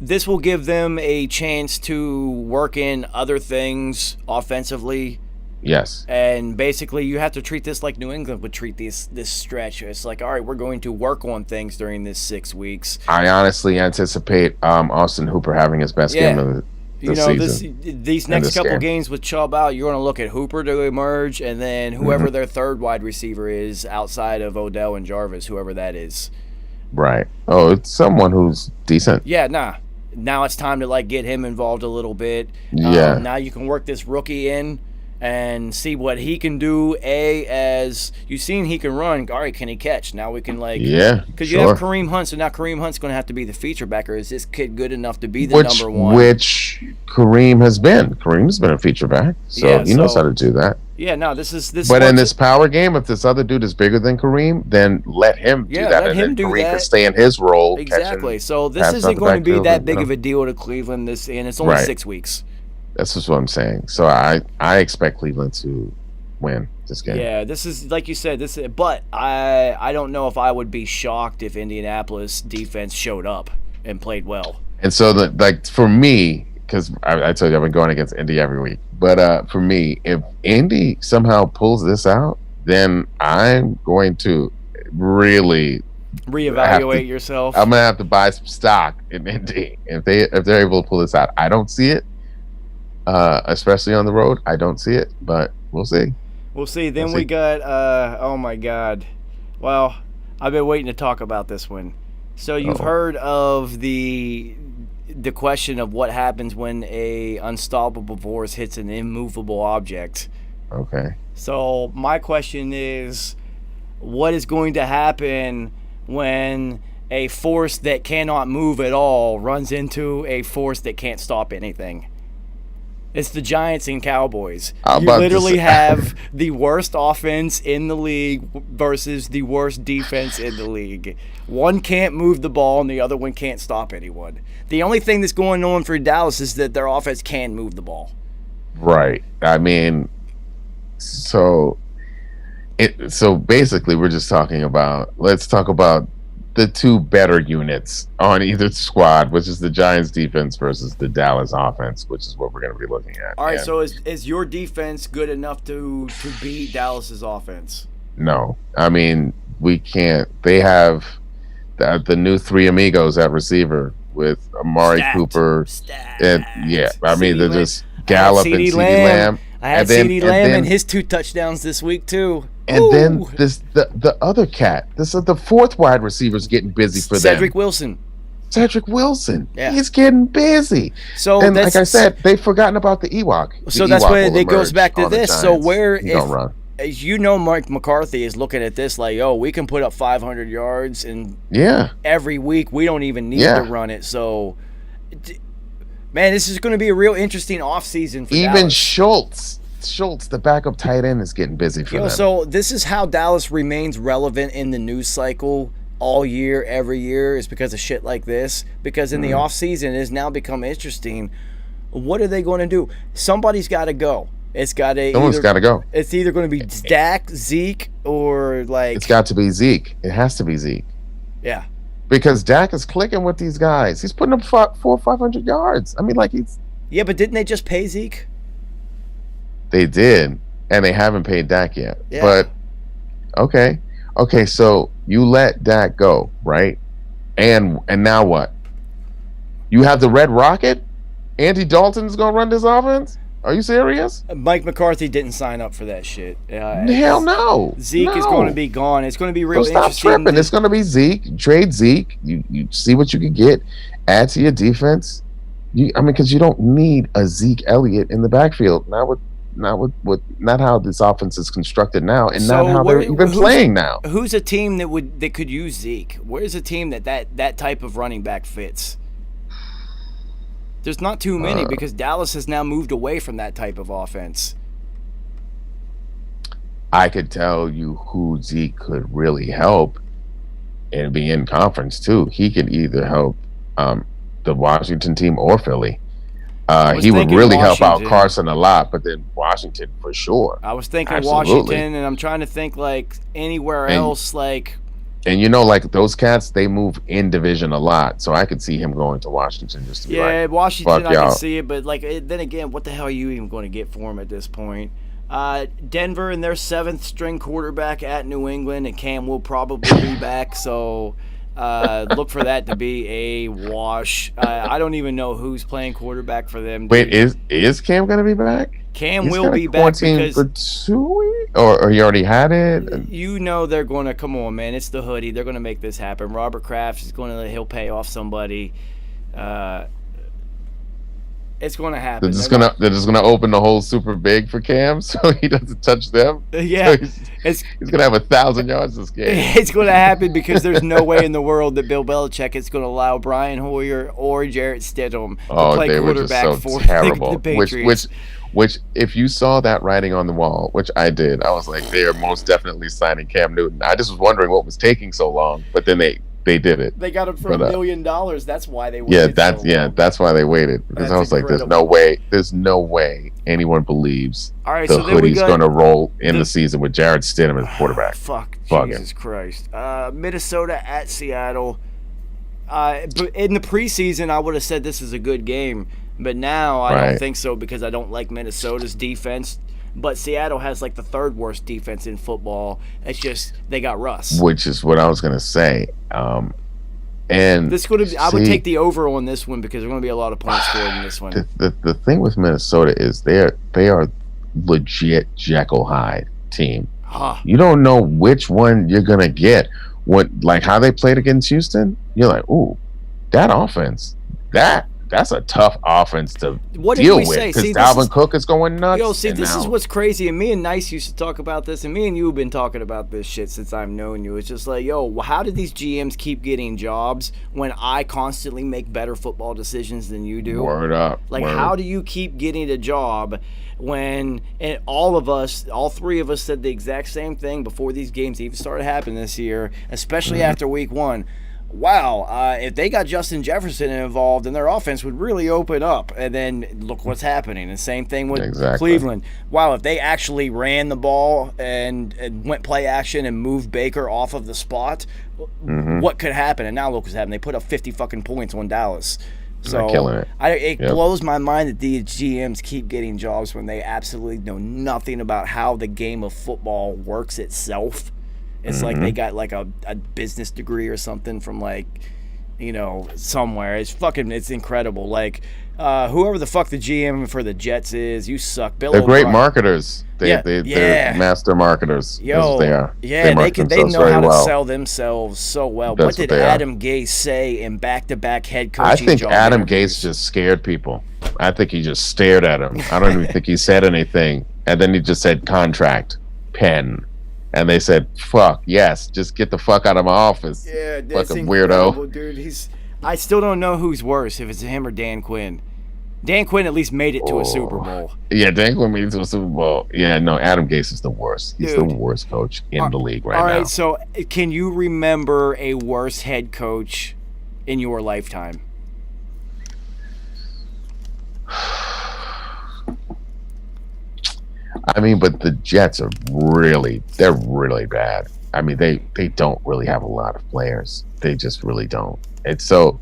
this will give them a chance to work in other things offensively. Yes. And basically, you have to treat this like New England would treat this stretch. It's like, all right, we're going to work on things during this 6 weeks. I honestly anticipate Austin Hooper having his best game of the season. These next couple games with Chubb out, you're going to look at Hooper to emerge, and then whoever their third wide receiver is outside of Odell and Jarvis, whoever that is. Right. Oh, it's someone who's decent. Yeah, Now it's time to get him involved a little bit. Yeah. Now you can work this rookie in and see what he can do. As you've seen, he can run. All right, can he catch? Now we can because you have Kareem Hunt, so now Kareem Hunt's going to have to be the feature backer. Is this kid good enough to be the number one? Which Kareem has been. Kareem's been a feature back, so he knows how to do that. Yeah, no, this is. But in this power game, if this other dude is bigger than Kareem, then let him do that. Let him do Kareem that. can stay in his role. Exactly. So this isn't going to be that big of a deal to Cleveland. And it's only 6 weeks. That's just what I'm saying. So I expect Cleveland to win this game. Yeah, this is like you said. But I don't know if I would be shocked if Indianapolis defense showed up and played well. And so for me, because I told you I've been going against Indy every week. But for me, if Indy somehow pulls this out, then I'm going to really reevaluate yourself. I'm gonna have to buy some stock in Indy if they're able to pull this out. I don't see it. Especially on the road, I don't see it, but we'll see. We'll see. Then we got, oh my God. Well, I've been waiting to talk about this one. So you've heard of the question of what happens when a unstoppable force hits an immovable object. Okay. So my question is, what is going to happen when a force that cannot move at all runs into a force that can't stop anything? It's the Giants and Cowboys. You literally have the worst offense in the league versus the worst defense in the league. One can't move the ball and the other one can't stop anyone. The only thing that's going on for Dallas is that their offense can move the ball. Right. I mean, so basically we're just talking about, let's talk about the two better units on either squad, which is the Giants defense versus the Dallas offense, which is what we're going to be looking at. All right, so is your defense good enough to beat Dallas's offense? No. I mean, we can't. They have the new three amigos at receiver with Amari Cooper. And yeah, I mean, they're just Gallup and CeeDee Lamb. I had CeeDee Lamb and his 2 touchdowns this week too. And then the other cat. This is the fourth wide receiver's getting busy for Cedric Wilson. Cedric Wilson. Yeah. He's getting busy. So and like I said, they've forgotten about the Ewok. So that's when it goes back to this. So where if as you know, Mike McCarthy is looking at this like, oh, we can put up 500 yards and every week we don't even need to run it. So, man, this is going to be a real interesting offseason for Dallas. Schultz, the backup tight end, is getting busy for them. So this is how Dallas remains relevant in the news cycle all year, every year, is because of shit like this. Because in the offseason, it has now become interesting. What are they going to do? Somebody's got to go. Someone's got to go. It's either going to be Dak, Zeke, or like... It's got to be Zeke. It has to be Zeke. Yeah. Because Dak is clicking with these guys. He's putting up 400 or 500 yards. I mean, like he's... Yeah, but didn't they just pay Zeke? They did, and they haven't paid Dak yet. Yeah. But okay, so you let Dak go, right? And now what? You have the Red Rocket? Andy Dalton's gonna run this offense? Are you serious? Mike McCarthy didn't sign up for that shit. Hell no. Zeke is going to be gone. It's going to be real interesting. Stop tripping. It's going to be Zeke. Trade Zeke. You see what you can get. Add to your defense. Because you don't need a Zeke Elliott in the backfield. Not how this offense is constructed now, and not how they're even playing now. Who's a team that could use Zeke? Where's a team that type of running back fits? There's not too many because Dallas has now moved away from that type of offense. I could tell you who Zeke could really help and be in conference too. He could either help the Washington team or Philly. He would really help out Carson a lot, but then Washington for sure. I was thinking Washington, and I'm trying to think like anywhere else. And you know, like those cats, they move in division a lot, so I could see him going to Washington just to be like, Washington, fuck I y'all. can see it, but then again, what the hell are you even going to get for him at this point? Denver and their 7th string quarterback at New England, and Cam will probably be back, so look for that to be a wash. I don't even know who's playing quarterback for them. Wait, is Cam going to be back? Cam will be back because for 2 weeks, or he already had it. You know they're going to come on, man. It's the hoodie. They're going to make this happen. Robert Kraft is he'll pay off somebody. It's going to happen. They're just gonna open the hole super big for Cam, so he doesn't touch them. Yeah, so he's gonna have 1,000 yards this game. It's going to happen because there's no way in the world that Bill Belichick is going to allow Brian Hoyer or Jarrett Stidham to play quarterback for the Patriots. Which, if you saw that writing on the wall, which I did, I was like, they are most definitely signing Cam Newton. I just was wondering what was taking so long, but then they did it. They got him for $1 million. That's why they waited. That's why they waited. Because I was like, there's no way anyone believes the hoodie's going to roll in the season with Jarrett Stidham as quarterback. Jesus Christ. Minnesota at Seattle. But in the preseason, I would have said this is a good game. But now I don't think so because I don't like Minnesota's defense. But Seattle has like the 3rd worst defense in football. It's just they got Russ. Which is what I was going to say. And this could I would take the over on this one because there's going to be a lot of points scored in this one. The thing with Minnesota is they are legit Jekyll Hyde team. You don't know which one you're going to get. like how they played against Houston, you're like, ooh, that offense, that's a tough offense to deal with because Dalvin Cook is going nuts. This is what's crazy. And me and Nice used to talk about this, and me and you have been talking about this shit since I've known you. It's just like, how do these GMs keep getting jobs when I constantly make better football decisions than you do? Word up. How do you keep getting a job when all three of us said the exact same thing before these games even started happening this year, especially after week 1? Wow, if they got Justin Jefferson involved, then their offense would really open up. And then look what's happening. And same thing with Cleveland. Wow, if they actually ran the ball and went play action and moved Baker off of the spot, what could happen? And now look what's happening. They put up 50 fucking points on Dallas. So they're killing it. It blows my mind that these GMs keep getting jobs when they absolutely know nothing about how the game of football works itself. It's like they got like a business degree or something from somewhere. It's incredible. Like whoever the fuck the GM for the Jets is, you suck. Bill They're O'Brien. great marketers. They're master marketers. That's what they are. Yeah, they know how to sell themselves so well. What did Adam Gase say in back-to-back head coaching? I think Adam Gase just scared people. I think he just stared at him. I don't even think he said anything. And then he just said contract, pen. And they said, fuck, yes, just get the fuck out of my office. Yeah, that's fucking weirdo. Dude. I still don't know who's worse, if it's him or Dan Quinn. Dan Quinn at least made it to a Super Bowl. Yeah, Dan Quinn made it to a Super Bowl. Yeah, no, Adam Gase is the worst. He's the worst coach in the league right now. All right, so can you remember a worse head coach in your lifetime? I mean, but the Jets are they're really bad. I mean, they don't really have a lot of players. They just really don't. It's so,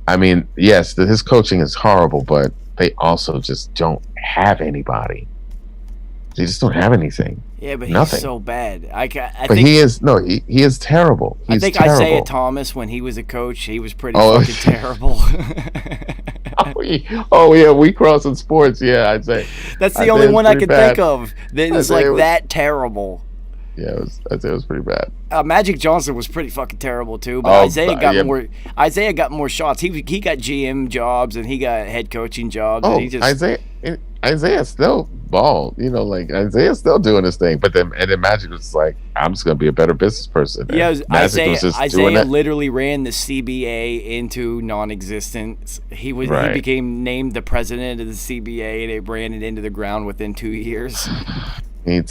I mean, yes, his coaching is horrible, but they also just don't have anybody. They just don't have anything. Yeah, but Nothing. He's so bad. I think he is terrible. I think terrible. Isaiah Thomas, when he was a coach, he was pretty fucking terrible. Oh yeah, we cross in sports. Yeah, I'd say that's the only one I could think of that is that terrible. Yeah, I'd say it was pretty bad. Magic Johnson was pretty fucking terrible too, but Isaiah got more. Isaiah got more shots. He got GM jobs and he got head coaching jobs. And he just Isaiah still balled. Isaiah's still doing his thing. But then Magic was like, I'm just gonna be a better business person. Yeah, Isaiah literally ran the CBA into non-existence. He became named the president of the CBA, and it ran it into the ground within 2 years. He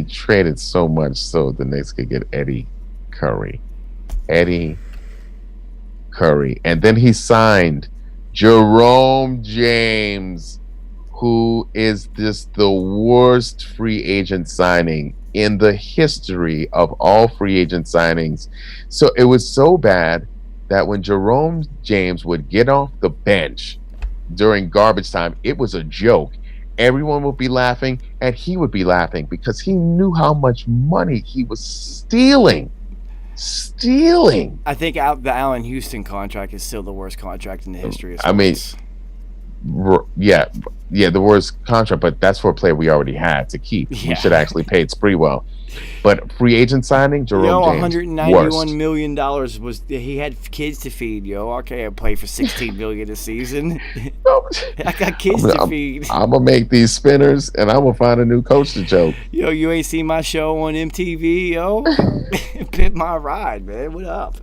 traded so much so the Knicks could get Eddie Curry. And then he signed Jerome James, who is just the worst free agent signing in the history of all free agent signings. So it was so bad that when Jerome James would get off the bench during garbage time, it was a joke. Everyone would be laughing, and he would be laughing because he knew how much money he was stealing. I think the Allen Houston contract is still the worst contract in the history of sports. I mean, the worst contract, but that's for a player we already had to keep. We should actually pay Sprewell. But free agent signing, Jerome James, $191 million was he had kids to feed. Okay, I play for $16 million a season. I got kids to feed. I'm gonna make these spinners, and I'm gonna find a new coach to choke. You ain't seen my show on MTV, Pit my ride, man. What up?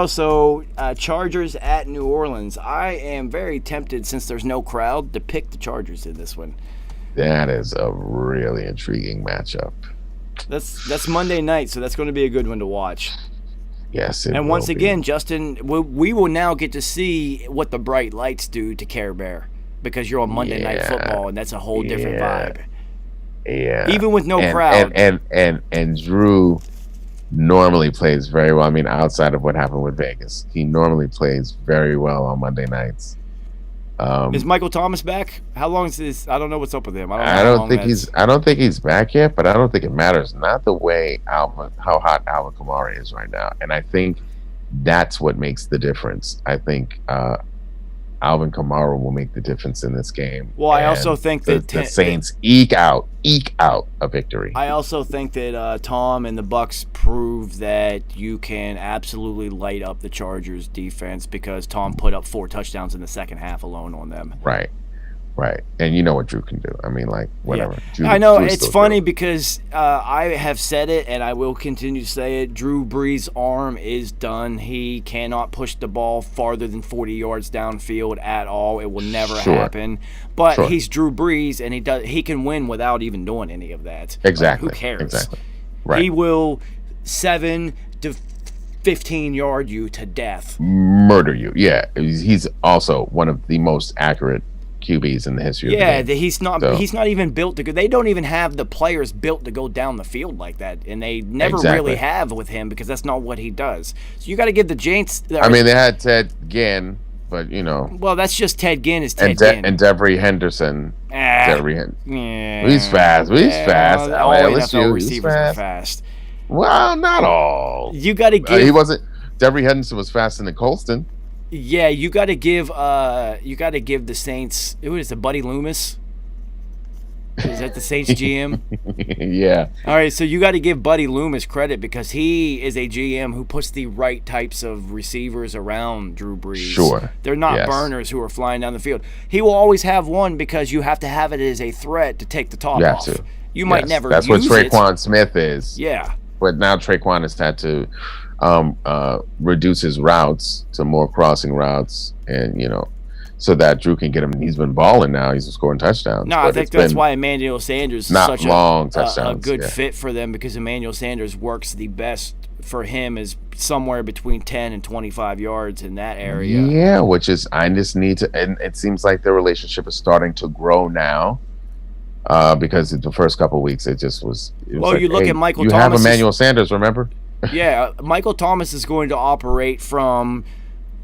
So Chargers at New Orleans. I am very tempted, since there's no crowd, to pick the Chargers in this one. That is a really intriguing matchup. That's Monday night, so that's going to be a good one to watch. Yes, and once again, Justin, we will now get to see what the bright lights do to Care Bear, because you're on Monday Night Football, and that's a whole different vibe. Yeah, even with no crowd. And Drew normally plays very well. I mean, outside of what happened with Vegas, he normally plays very well on Monday nights. Is Michael Thomas back? How long is this? I don't know what's up with him. I don't think he's back yet, but I don't think it matters. Not the way how hot Alvin Kamara is right now, and I think that's what makes the difference. I think Alvin Kamara will make the difference in this game. Well, I also think that the Saints eke out a victory. I also think that Tom and the Bucs prove that you can absolutely light up the Chargers defense because Tom put up 4 touchdowns in the second half alone on them. Right. And you know what Drew can do. I mean, like, whatever. Yeah. I know. It's funny because I have said it, and I will continue to say it. Drew Brees' arm is done. He cannot push the ball farther than 40 yards downfield at all. It will never happen. But he's Drew Brees, and he can win without even doing any of that. Exactly. Like, who cares? Exactly. Right. He will 7 to 15 yard you to death. Murder you. Yeah. He's also one of the most accurate QBs in the history of the game. He's not even built to go. They don't even have the players built to go down the field like that, and they never really have with him because that's not what he does. So you got to give the Giants. I mean, they had Ted Ginn, but you know. Well, that's just Ted Ginn is Ted Ginn. And Devery Henderson. He's fast. Fast. All NFL receivers are fast. Well, not all. You got to give. He wasn't. Devery Henderson was faster than Colston. Yeah, you got to give the Saints. Who is it? Buddy Loomis? Is that the Saints GM? Yeah. All right, so you got to give Buddy Loomis credit because he is a GM who puts the right types of receivers around Drew Brees. Sure. They're not burners who are flying down the field. He will always have one because you have to have it as a threat to take the top off. You might never use it. That's what Traquan Smith is. Yeah. But now Traquan has had to reduce his routes to more crossing routes, and so that Drew can get him. He's been balling now. He's scoring touchdowns. No, I think that's why Emmanuel Sanders is such a good fit for them because Emmanuel Sanders works the best for him is somewhere between 10 and 25 yards in that area. Yeah, which is I just need to, and it seems like their relationship is starting to grow now. Because the first couple of weeks it was well, you look at Michael Thomas. You have Emmanuel Sanders, remember? Yeah, Michael Thomas is going to operate from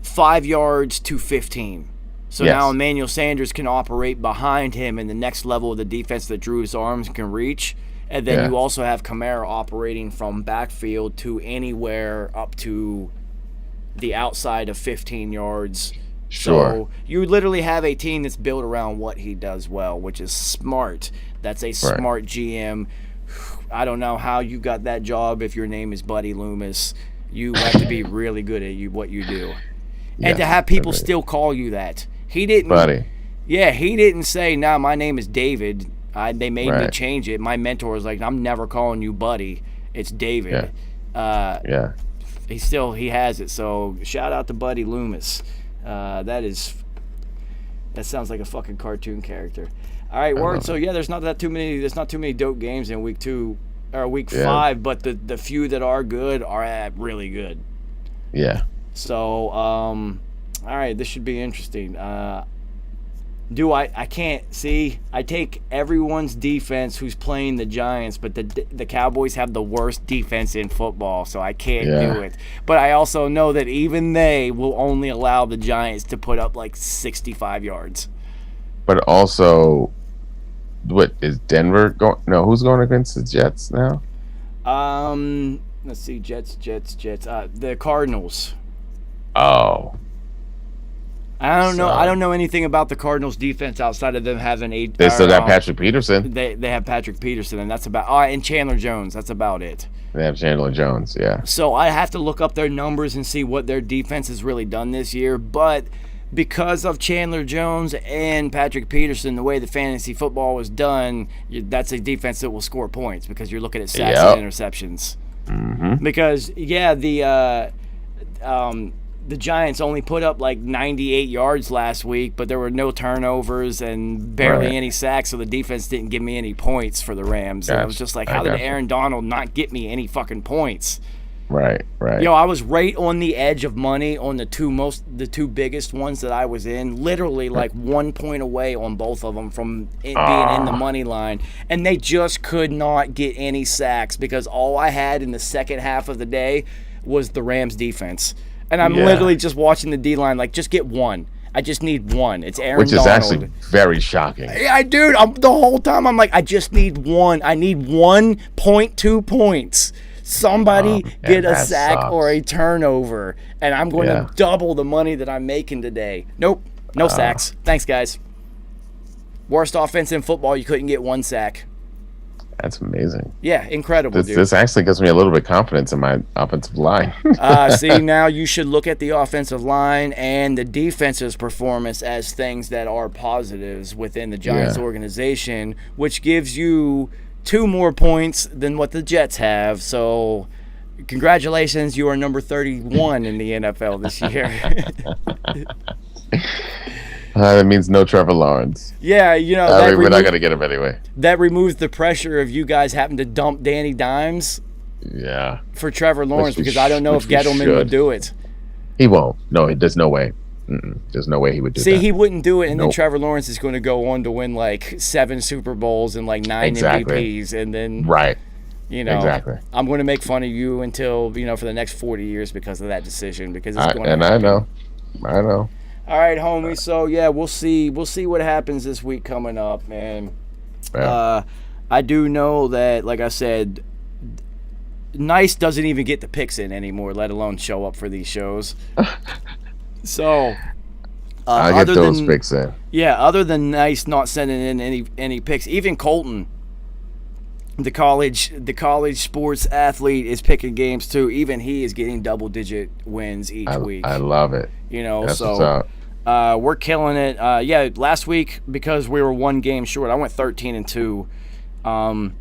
5 yards to 15. So now Emmanuel Sanders can operate behind him in the next level of the defense that Drew's arms can reach. And then you also have Kamara operating from backfield to anywhere up to the outside of 15 yards. Sure. So you literally have a team that's built around what he does well, which is smart. That's a smart GM. I don't know how you got that job if your name is Buddy Loomis. You have to be really good at what you do. And to have people still call you that. He didn't. Buddy. Yeah, he didn't say, "Nah, my name is David." They made me change it. My mentor was like, "I'm never calling you Buddy. It's David." He has it. So shout out to Buddy Loomis. That sounds like a fucking cartoon character. All right, word. So there's not too many dope games in week 2 or week 5, but the few that are good are really good. Yeah. So all right, this should be interesting. I can't see. I take everyone's defense who's playing the Giants, but the Cowboys have the worst defense in football, so I can't do it. But I also know that even they will only allow the Giants to put up like 65 yards. But also, what is Denver going? No, who's going against the Jets now? Let's see, Jets. The Cardinals. Oh. I don't know. I don't know anything about the Cardinals' defense outside of them having They still got Patrick Peterson. They have Patrick Peterson, and that's about. And Chandler Jones. That's about it. They have Chandler Jones. Yeah. So I have to look up their numbers and see what their defense has really done this year. But because of Chandler Jones and Patrick Peterson, the way the fantasy football was done, that's a defense that will score points because you're looking at sacks and interceptions. Mm-hmm. Because the Giants only put up like 98 yards last week, but there were no turnovers and barely any sacks, so the defense didn't give me any points for the Rams. And I was just like, how did Aaron Donald not get me any fucking points? Right. I was right on the edge of money on the two biggest ones that I was in, literally like 1 point away on both of them from it being in the money line, and they just could not get any sacks because all I had in the second half of the day was the Rams defense. And I'm literally just watching the D-line, like, just get one. I just need one. It's Aaron Donald. Which is actually very shocking. Yeah, dude, the whole time I'm like, I just need one. I need 1.2 points. Somebody get a sack or a turnover, and I'm going to double the money that I'm making today. Nope. No sacks. Thanks, guys. Worst offense in football. You couldn't get 1 sack. That's amazing. Yeah, incredible, dude. This actually gives me a little bit of confidence in my offensive line. See, now you should look at the offensive line and the defense's performance as things that are positives within the Giants organization, which gives you 2 more points than what the Jets have. So, congratulations, you are number 31 in the NFL this year. That means no Trevor Lawrence. Yeah, you know. We're not going to get him anyway. That removes the pressure of you guys having to dump Danny Dimes for Trevor Lawrence, because I don't know if Gettleman would do it. He won't. No, there's no way. There's no way he would do that. See, he wouldn't do it, and then Trevor Lawrence is going to go on to win like 7 Super Bowls and like 9 MVPs, and then you know, I'm going to make fun of you until, you know, for the next 40 years because of that decision, because it's going to happen. I know. All right, homie. So yeah, we'll see what happens this week coming up, man. Yeah. I do know that, like I said, Nice doesn't even get the picks in anymore, let alone show up for these shows. So I'll get those picks in. Yeah, other than Nice not sending in any picks, even Colton, the college sports athlete, is picking games too. Even he is getting double-digit wins each week. I love it. You know, that's so what's up. We're killing it. Yeah, last week, because we were 1 game short, I went 13-2. Nice.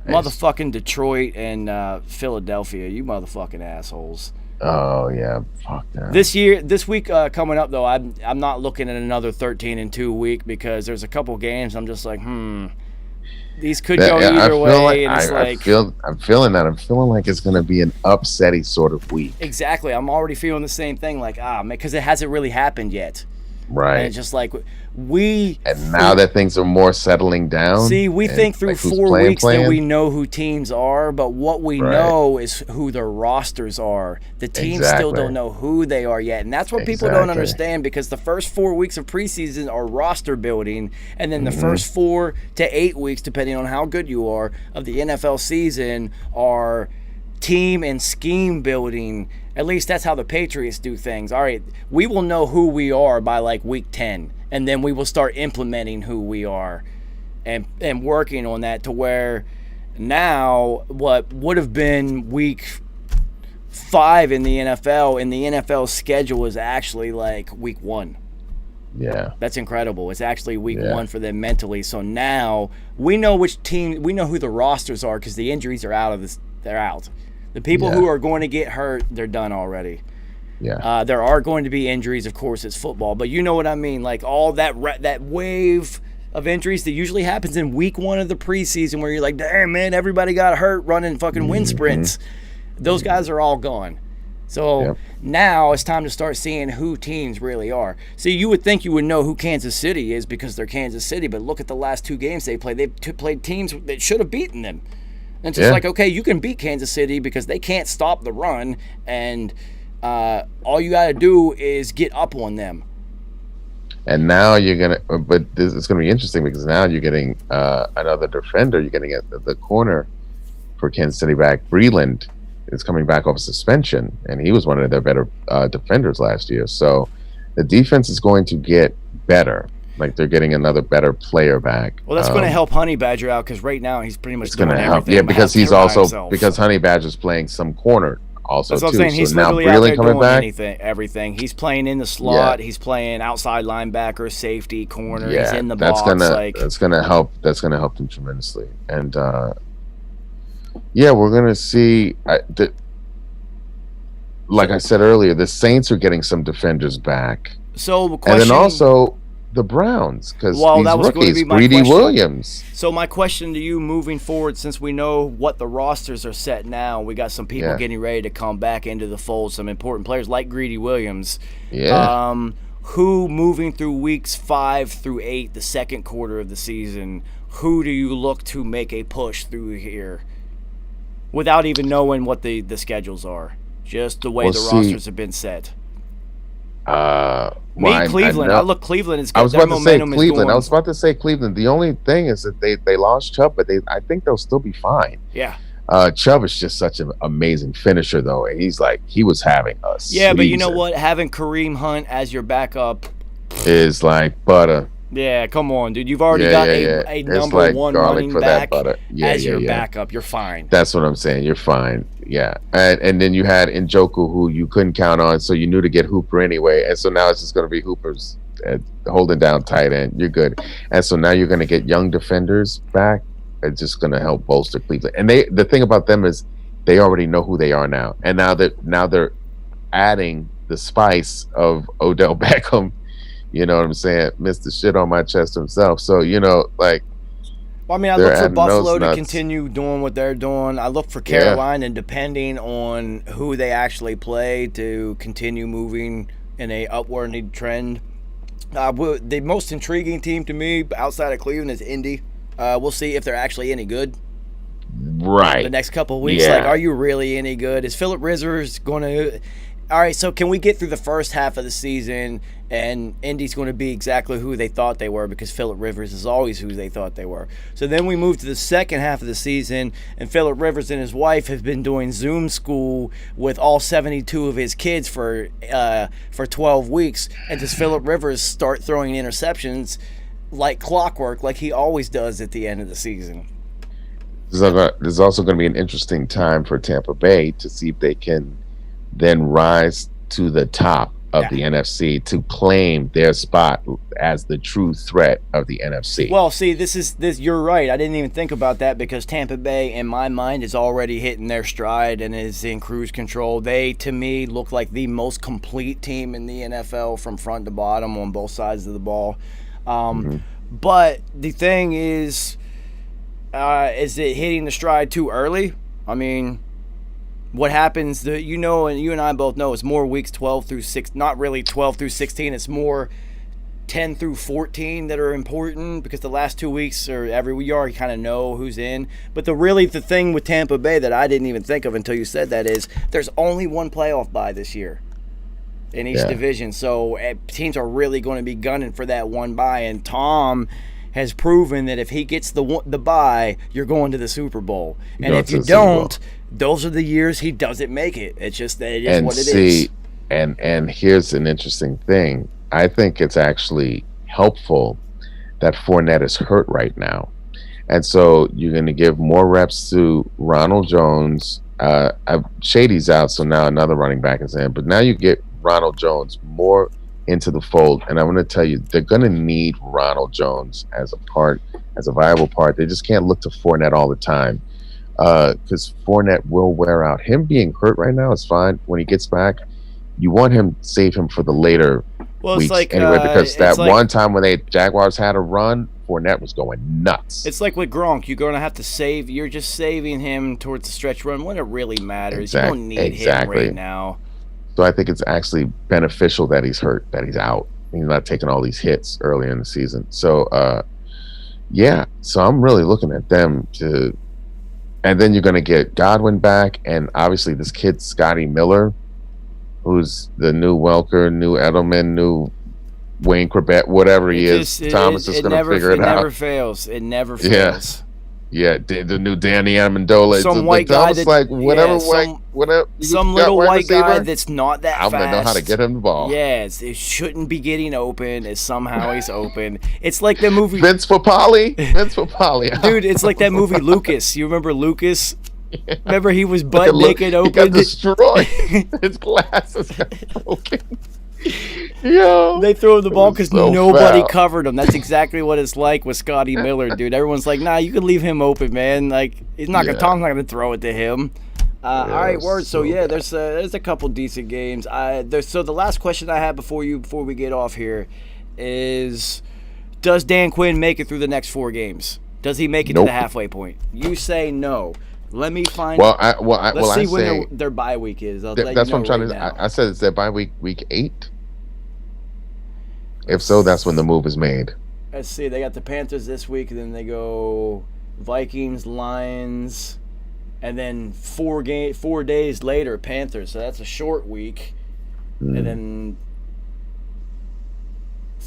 Motherfucking Detroit and Philadelphia, you motherfucking assholes. Oh yeah, fuck that. This week coming up though, I'm not looking at another 13-2 week, because there's a couple games I'm just like, these could go either way, and it's I'm feeling that. I'm feeling like it's gonna be an upsetty sort of week. Exactly. I'm already feeling the same thing, like man, because it hasn't really happened yet. Right. And it's just like now that things are more settling down. See, we think through 4 weeks that we know who teams are, but what we know is who their rosters are. The teams still don't know who they are yet, and that's what people don't understand, because the first 4 weeks of preseason are roster building, and then the first 4 to 8 weeks, depending on how good you are, of the NFL season are team and scheme building. At least that's how the Patriots do things. All right, we will know who we are by like week 10, and then we will start implementing who we are and working on that, to where now what would have been week 5 in the NFL schedule is actually like week 1. Yeah. That's incredible. It's actually week 1 for them mentally. So now we know which team, we know who the rosters are, because the injuries are out of this. They're out. The people who are going to get hurt, they're done already. Yeah. There are going to be injuries, of course, it's football, but you know what I mean. Like all that wave of injuries that usually happens in week 1 of the preseason, where you're like, damn, man, everybody got hurt running fucking wind sprints. Those guys are all gone. So now it's time to start seeing who teams really are. See, you would think you would know who Kansas City is because they're Kansas City, but look at the last 2 games they played. They've played teams that should have beaten them. And it's just like, okay, you can beat Kansas City because they can't stop the run, and all you got to do is get up on them. And now you're going to, but it's going to be interesting, because now you're getting another defender. You're getting the corner for Kansas City back. Breland is coming back off suspension, and he was one of their better defenders last year. So the defense is going to get better. Like, they're getting another better player back. Well, that's going to help Honey Badger out, because right now he's pretty much doing everything. Yeah, because because Honey Badger's playing some corner also. That's what I'm saying. He's literally out there doing everything. He's playing in the slot. He's playing outside linebacker, safety, corner. He's in the box. That's gonna help. That's gonna help them tremendously. And we're gonna see. Like I said earlier, the Saints are getting some defenders back. So, and then also the Browns, because these rookies, Greedy Williams. So my question to you moving forward, since we know what the rosters are set now, we got some people getting ready to come back into the fold, some important players like Greedy Williams. Yeah. Who, moving through weeks 5 through 8, the second quarter of the season, who do you look to make a push through here without even knowing what the schedules are? Just the way rosters have been set. Cleveland. Cleveland is good. I was about to say Cleveland. The only thing is that they lost Chubb, but I think they'll still be fine. Yeah. Chubb is just such an amazing finisher, though, and he was having us. Yeah, but you know what? Having Kareem Hunt as your backup is like butter. Yeah, come on, dude. You've already got a number like one running back as your yeah. backup. You're fine. That's what I'm saying. You're fine. Yeah. And then you had Njoku, who you couldn't count on, so you knew to get Hooper anyway. And so now it's just going to be Hooper's holding down tight end. You're good. And so now you're going to get young defenders back. It's just going to help bolster Cleveland. And the thing about them is they already know who they are now. And now they're adding the spice of Odell Beckham. You know what I'm saying? Mr. Shit on my chest himself. So, like. Well, I mean, I look for Buffalo to continue doing what they're doing. I look for Carolina, and depending on who they actually play, to continue moving in a upward trend. The most intriguing team to me outside of Cleveland is Indy. We'll see if they're actually any good. Right. The next couple of weeks, are you really any good? Is Philip Rivers going to... All right, so can we get through the first half of the season and Indy's going to be exactly who they thought they were, because Philip Rivers is always who they thought they were. So then we move to the second half of the season, and Philip Rivers and his wife have been doing Zoom school with all 72 of his kids for 12 weeks. And does Philip Rivers start throwing interceptions like clockwork, like he always does at the end of the season? There's also going to be an interesting time for Tampa Bay to see if they can then rise to the top of the NFC to claim their spot as the true threat of the NFC. Well, see, you're right. I didn't even think about that, because Tampa Bay, in my mind, is already hitting their stride and is in cruise control. They, to me, look like the most complete team in the NFL from front to bottom on both sides of the ball. But the thing is it hitting the stride too early? I mean, what happens, and you and I both know, it's more weeks 12 through 6, not really 12 through 16, it's more 10 through 14 that are important, because the last 2 weeks you already kind of know who's in. But the thing with Tampa Bay that I didn't even think of until you said that is there's only one playoff bye this year in each division. So teams are really going to be gunning for that one bye, and Tom has proven that if he gets the bye, you're going to the Super Bowl. And if you don't, those are the years he doesn't make it. It's just that it is what it is. And here's an interesting thing. I think it's actually helpful that Fournette is hurt right now. And so you're going to give more reps to Ronald Jones. Shady's out, so now another running back is in. But now you get Ronald Jones more into the fold, and I'm going to tell you, they're going to need Ronald Jones as a viable part. They just can't look to Fournette all the time, because Fournette will wear out. Him being hurt right now is fine. When he gets back, you want him, save him for the later weeks anyway, because that one time when Jaguars had a run, Fournette was going nuts. It's like with Gronk, you're going to have to you're just saving him towards the stretch run when it really matters. You don't need him right now. So I think it's actually beneficial that he's hurt, that he's out. He's not taking all these hits early in the season. So, so I'm really looking at them to – and then you're going to get Godwin back, and obviously this kid, Scotty Miller, who's the new Welker, new Edelman, new Wayne Corbett, whatever he is. Thomas is going to figure it out. It never fails. It never fails. Yeah, the new Danny Amendola. Some white guy that's like whatever, some little white guy that's not that fast. I'm gonna know how to get him the ball. Yes, it shouldn't be getting open. As somehow he's open. It's like the movie Vince Papale. Dude, it's like that movie Lucas. You remember Lucas? Yeah. Remember he was butt naked open. He got destroyed. His glasses got broken. Yo, they throw him the ball because nobody covered him. That's exactly what it's like with Scotty Miller, dude. Everyone's like, nah, you can leave him open, man. Like, Tom's not gonna throw it to him. All right, word. So there's a couple decent games. So the last question I have before we get off here is, does Dan Quinn make it through the next 4 games? Does he make it to the halfway point? You say no. Let me find. Let's see when their bye week is. That's what I'm trying to. I said it's their bye week 8. If so, that's when the move is made. Let's see. They got the Panthers this week, and then they go Vikings, Lions, and then 4 days later Panthers. So that's a short week, and then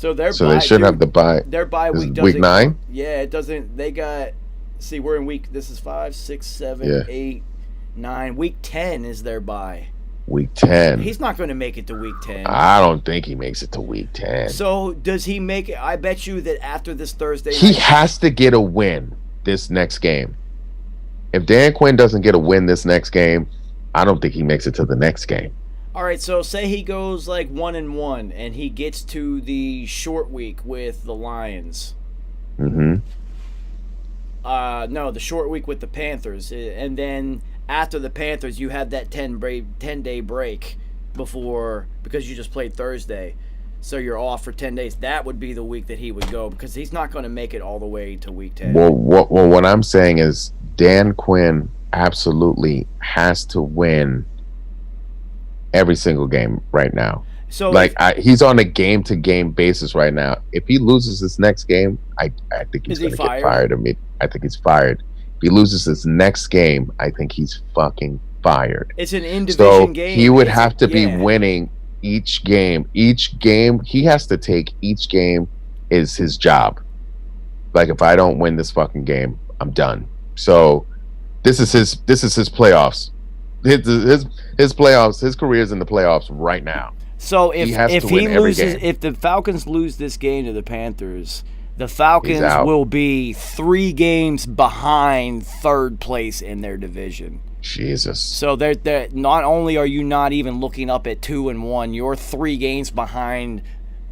they should have the bye. Their bye week doesn't. Week 9. Yeah, it doesn't. They got. See, we're in week. This is 5, 6, 7, 8, 9. Week 10 is their bye. Week 10. He's not going to make it to week 10. I don't think he makes it to week 10. So does he make it? I bet you that after this Thursday he night, has to get a win this next game. If Dan Quinn doesn't get a win this next game, I don't think he makes it to the next game. All right, so say he goes like 1-1 and he gets to the short week with the Lions. Mm-hmm. No, the short week with the Panthers, and then after the Panthers, you have that 10-day break because you just played Thursday, so you're off for 10 days. That would be the week that he would go because he's not going to make it all the way to week 10. Well, what I'm saying is Dan Quinn absolutely has to win every single game right now. So he's on a game-to-game basis right now. If he loses this next game, I think he's going to get fired. I think he's fired. If he loses this next game, I think he's fucking fired. It's an in-division game. He would have to be winning each game. Each game, he has to take each game is his job. Like, if I don't win this fucking game, I'm done. So this is his playoffs. His playoffs, his career's in the playoffs right now. So if the Falcons lose this game to the Panthers, the Falcons will be 3 games behind third place in their division. Jesus. So they're not only are you not even looking up at 2-1, you're 3 games behind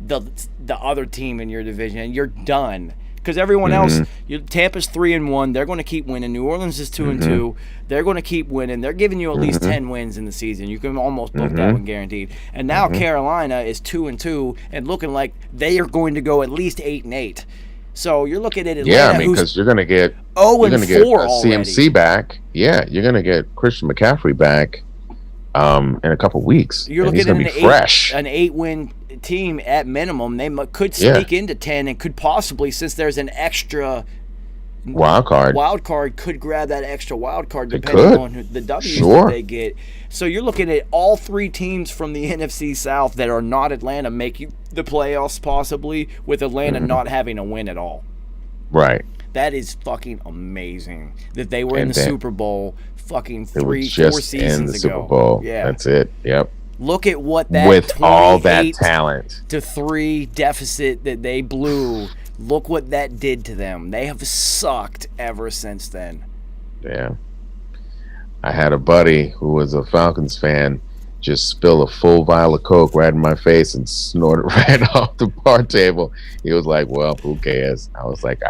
the other team in your division, and you're done. Because everyone else, Tampa's 3-1. They're going to keep winning. New Orleans is 2-2. They're going to keep winning. They're giving you at least 10 wins in the season. You can almost book that one guaranteed. And now Carolina is 2-2 and looking like they are going to go at least 8-8. So you're looking at Atlanta. Yeah, I mean, because you're going to get 0-4 already. CMC back. Yeah, you're going to get Christian McCaffrey back in a couple weeks. You're looking at an 8-win team at minimum. They could sneak into 10 and could possibly, since there's an extra wild card, could grab that extra wild card depending on the W's that they get. So you're looking at all 3 teams from the NFC South that are not Atlanta making the playoffs possibly, with Atlanta not having a win at all. Right. That is fucking amazing that they were in the Super Bowl fucking 3-4 seasons in the ago. Super Bowl. Yeah. That's it. Yep. Look at what that with all that talent to 3 deficit that they blew. Look what that did to them. They have sucked ever since then. Yeah. I had a buddy who was a Falcons fan just spill a full vial of Coke right in my face and snort it right off the bar table. He was like, well, who cares? I was like,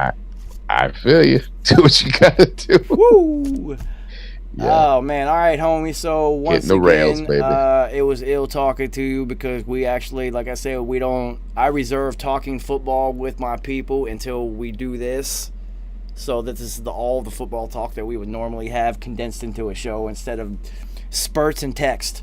I feel you. Do what you gotta do. Woo! Yeah. Oh man! All right, homie. So once again, rails, baby. It was ill talking to you because we actually, like I said, I reserve talking football with my people until we do this, so that this is all the football talk that we would normally have condensed into a show instead of spurts and text.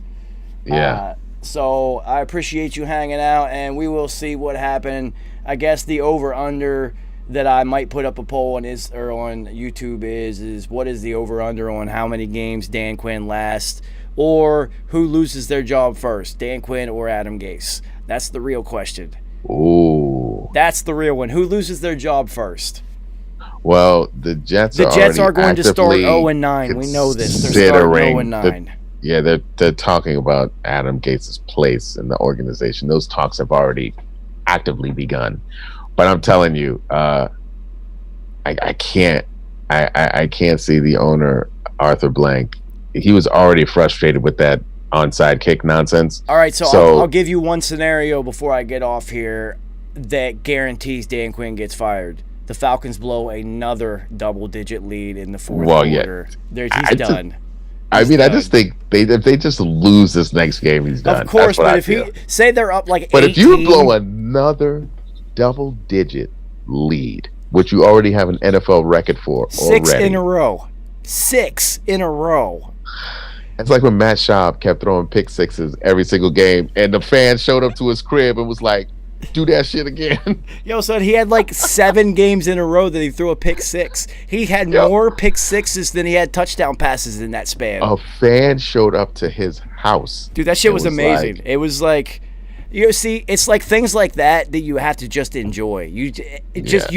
Yeah. So I appreciate you hanging out, and we will see what happened. I guess the over/under that I might put up a poll on YouTube is what is the over/under on how many games Dan Quinn lasts, or who loses their job first, Dan Quinn or Adam Gase? That's the real question. Ooh. That's the real one. Who loses their job first? Well, the Jets are going to start 0-9. We know this. They're starting 0-9. Yeah, they're talking about Adam Gase' place in the organization. Those talks have already actively begun. But I'm telling you, I can't see the owner, Arthur Blank. He was already frustrated with that onside kick nonsense. All right, so I'll give you one scenario before I get off here that guarantees Dan Quinn gets fired. The Falcons blow another double-digit lead in the fourth quarter. He's done. I just think if they just lose this next game, he's done. Of course, but if say they're up like 18. But if you blow another double-digit lead, which you already have an NFL record for already. 6 in a row. 6 in a row. It's like when Matt Schaub kept throwing pick sixes every single game, and the fans showed up to his crib and was like, do that shit again. Yo, son, he had like 7 games in a row that he threw a pick 6. He had more pick 6s than he had touchdown passes in that span. A fan showed up to his house. Dude, that shit was amazing. It was like You see, it's like things like that you have to just enjoy. You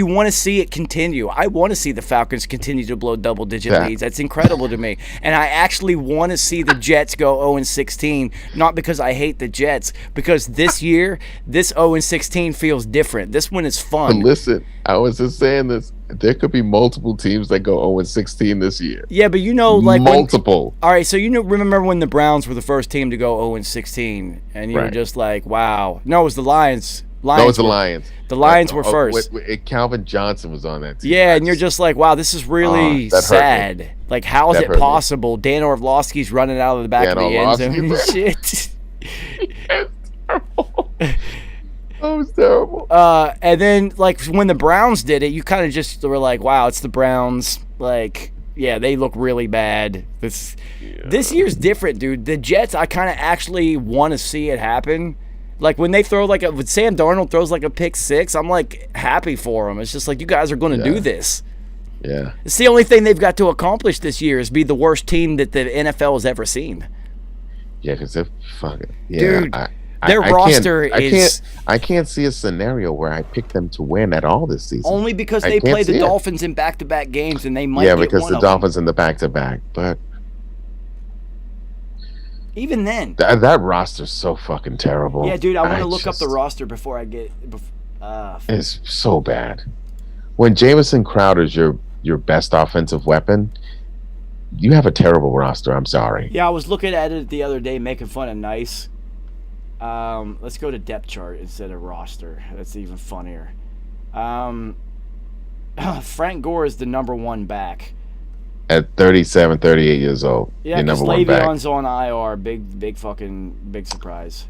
want to see it continue. I want to see the Falcons continue to blow double-digit leads. That's incredible to me. And I actually want to see the Jets go 0-16, not because I hate the Jets, because this year, this 0-16 feels different. This one is fun. But listen, I was just saying this. There could be multiple teams that go 0-16 this year. Yeah, but like multiple. All right, so remember when the Browns were the first team to go 0-16, and you were just like, wow. No, it was the Lions. No, it was the Lions. The Lions were first. Calvin Johnson was on that team. Yeah, and you're just like, wow, this is really sad. Like, how is it possible? Dan Orlovsky's running out of the back of the end zone and shit. That was terrible. And then, like, when the Browns did it, you kind of just were like, wow, it's the Browns. Like, yeah, they look really bad. This year's different, dude. The Jets, I kind of actually want to see it happen. Like, when they throw, when Sam Darnold throws, like, a pick six, I'm, like, happy for him. It's just like, you guys are going to do this. Yeah. It's the only thing they've got to accomplish this year is be the worst team that the NFL has ever seen. Yeah, because they're fucking... Yeah, dude. Their roster is... I can't see a scenario where I pick them to win at all this season. Only because they play the Dolphins in back-to-back games, and they might get because one the of them. Dolphins in the back-to-back. But even then... That roster's so fucking terrible. Yeah, dude, I want to look up the roster before I get... It's so bad. When Jamison Crowder's your best offensive weapon, you have a terrible roster. I'm sorry. Yeah, I was looking at it the other day, making fun of Nice. Let's go to depth chart instead of roster. That's even funnier. Frank Gore is the number one back. At 37, 38 years old. Yeah, because Le'Veon's on IR. Big surprise.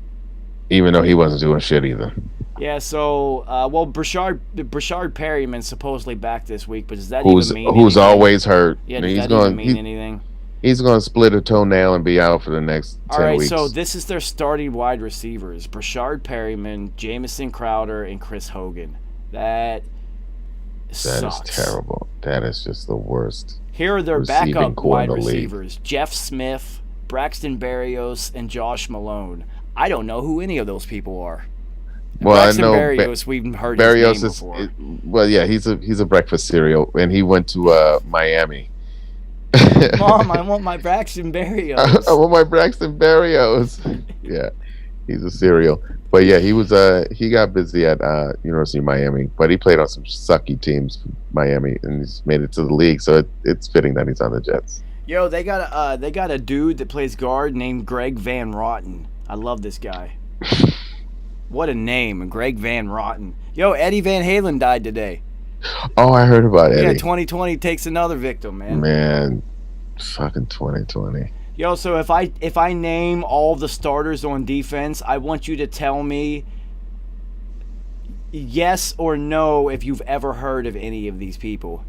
Even though he wasn't doing shit either. Yeah, so, Brashard Perryman's supposedly back this week, but does that even mean anything? Who's always hurt. Yeah, does that even mean anything? He's going to split a toenail and be out for the next 10 weeks. So this is their starting wide receivers. Brashard Perryman, Jamison Crowder, and Chris Hogan. That sucks. Is terrible. That is just the worst. Here are their backup wide receivers. Jeff Smith, Braxton Berrios, and Josh Malone. I don't know who any of those people are. Well, Braxton I know Berrios, we've heard Berrios his name before. He's a breakfast cereal, and he went to Miami. Mom, I want my Braxton Berrios. I want my Braxton Berrios. Yeah, he's a cereal. But yeah, he got busy at University of Miami, but he played on some sucky teams for Miami, and he's made it to the league. So it's fitting that he's on the Jets. Yo, they got a dude that plays guard named Greg Van Rotten. I love this guy. What a name, Greg Van Rotten. Yo, Eddie Van Halen died today. Oh, I heard about Eddie. Yeah, 2020 takes another victim, man. Man, fucking 2020. Yo, so if I name all the starters on defense, I want you to tell me yes or no if you've ever heard of any of these people.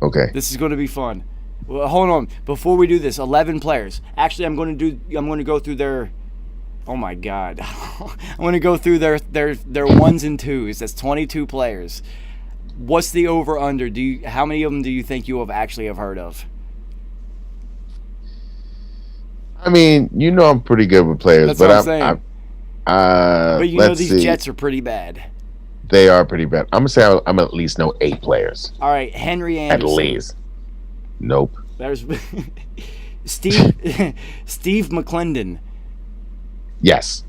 Okay. This is going to be fun. Well, hold on. Before we do this, 11 players. Actually, I'm going to go through their... Oh my God. I'm going to go through their ones and twos. That's 22 players. What's the over-under? How many of them do you think you have heard of? I mean, I'm pretty good with players. That's what I'm saying. But these Jets are pretty bad. They are pretty bad. I'm going to say I'm at least know 8 players. All right, Henry Anderson. At least. Nope. There's Steve McClendon. Yes.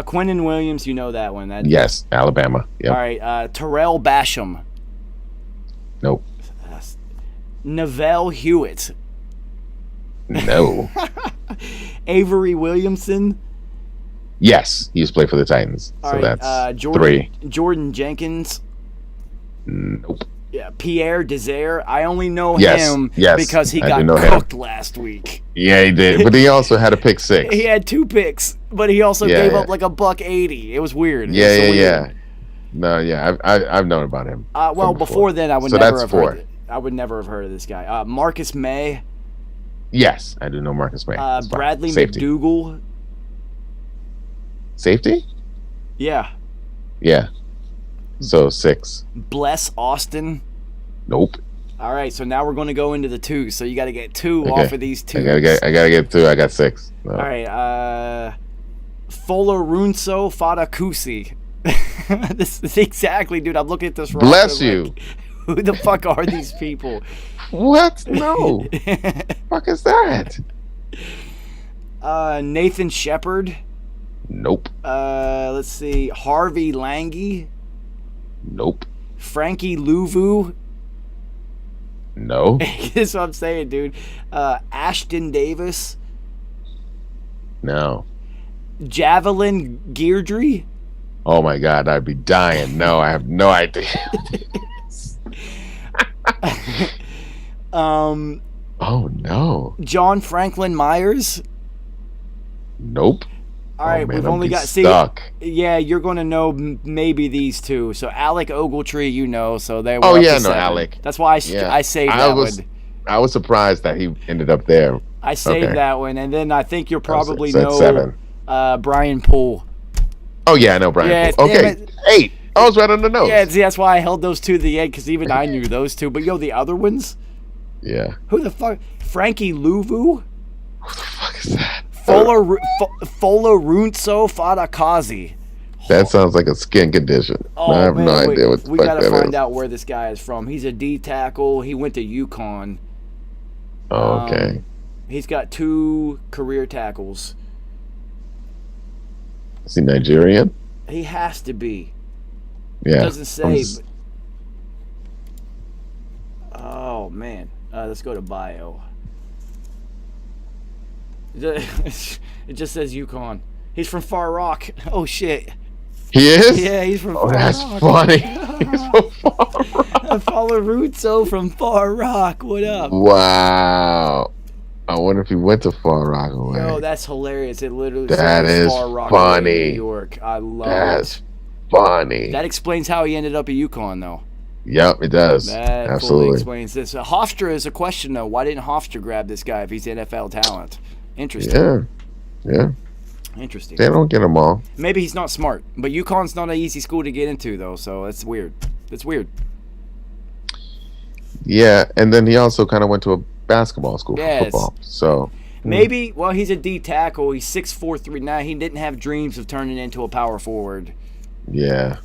Quentin Williams, you know that one. Yes, Alabama. Yep. All right, Terrell Basham. Nope. Neville Hewitt. No. Avery Williamson. Yes, he used to play for the Titans. All so right, that's 3. Jordan Jenkins. Nope. Yeah, Pierre Desir. I only know him because he got cooked last week. Yeah, he did. But he also had a pick 6. He had 2 picks, but he also gave up like a $180. It was weird. Yeah. No, yeah, I've known about him. Before then, I would never have heard it. I would never have heard of this guy. Marcus May. Yes, I do know Marcus May. Bradley McDougall. Safety? Yeah. Yeah. So 6. Bless Austin. Nope. All right, so now we're going to go into the 2. So you got to get 2 off of these 2. I gotta get 2. I got 6. No. All right. Folorunso Fatakusi. This is exactly, dude. I'm looking at this. Bless you. Like, who the fuck are these people? What? No. Fuck is that? Nathan Shepard. Nope. Let's see. Harvey Lange. Nope. Frankie Louvu. No. That's what I'm saying, dude. Ashton Davis. No. Javelin Geardry. Oh my God, I'd be dying. No, I have no idea. Oh no. John Franklin Myers. Nope. All right, man, we've I'd only be got stuck. Yeah, you're gonna know maybe these two. So Alec Ogletree, you know. So they. Were Oh up yeah, to no, 7. Alec. That's why I saved that one. I was surprised that he ended up there. I saved that one, and then I think you'll probably So know 7. Brian Poole. Oh yeah, I know Brian. Yeah, Poole. Okay, 8. I was right on the nose. Yeah, see, that's why I held those two to the end, because even I knew those two. But the other ones. Yeah. Who the fuck? Frankie Louvu. Who the fuck is that? Folorunso Fadakazi. That sounds like a skin condition. Oh, I have man, no idea what the we fuck gotta that find is. out where this guy is from. He's a D tackle. He went to UConn. Oh, okay. He's got 2 career tackles. Is he Nigerian? He has to be. Yeah. It doesn't say. Oh man, let's go to bio. It just says UConn. He's from Far Rock. Oh shit. He is? Yeah, he's from Oh, Far that's Rock. funny. He's from Far Rock. Folorunso from Far Rock. What up? Wow. I wonder if he went to Far Rockaway. Yo, that's hilarious. It literally That says is Far Rock, funny. New York. I love That's it. funny. That explains how he ended up at UConn, though. Yep, it does. That fully Absolutely. explains this. Hofstra is a question, though. Why didn't Hofstra grab this guy if he's NFL talent? Interesting. Yeah. Yeah. Interesting. They don't get them all. Maybe he's not smart, but UConn's not an easy school to get into, though, so that's weird. That's weird. Yeah, and then he also kind of went to a basketball school for Yes. football. So Maybe, well, he's a D tackle. He's 6'4", 3'9". He didn't have dreams of turning into a power forward. yeah.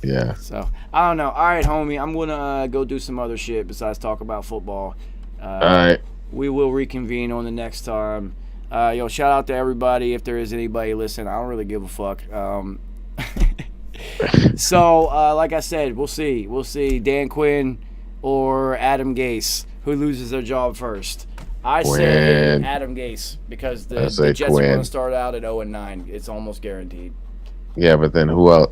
Yeah. So, I don't know. All right, homie, I'm going to go do some other shit besides talk about football. All right. We will reconvene on the next time. Shout out to everybody if there is anybody listening. I don't really give a fuck. So, like I said, we'll see. We'll see Dan Quinn or Adam Gase, who loses their job first. I say Quinn. Adam Gase because I the say Jets are going Quinn. to start out at 0-9. It's almost guaranteed. Yeah, but then who else?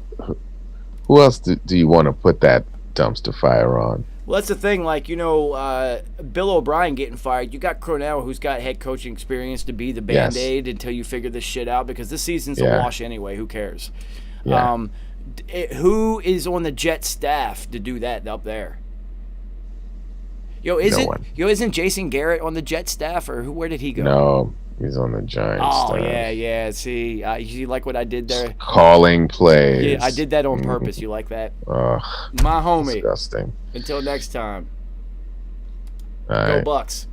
Who else do you want to put that dumpster fire on? Well, that's the thing. Like, Bill O'Brien getting fired. You got Cronell, who's got head coaching experience to be the Band-Aid until you figure this shit out, because this season's a wash anyway. Who cares? Yeah. Who is on the Jet staff to do that up there? No one. Isn't Jason Garrett on the Jet staff, or where did he go? No, he's on the Giants. Oh, staff. yeah. See, you like what I did there? Calling plays. Yeah, I did that on purpose. You like that? Ugh, My homie. disgusting. Until next time. All Go right. Bucks.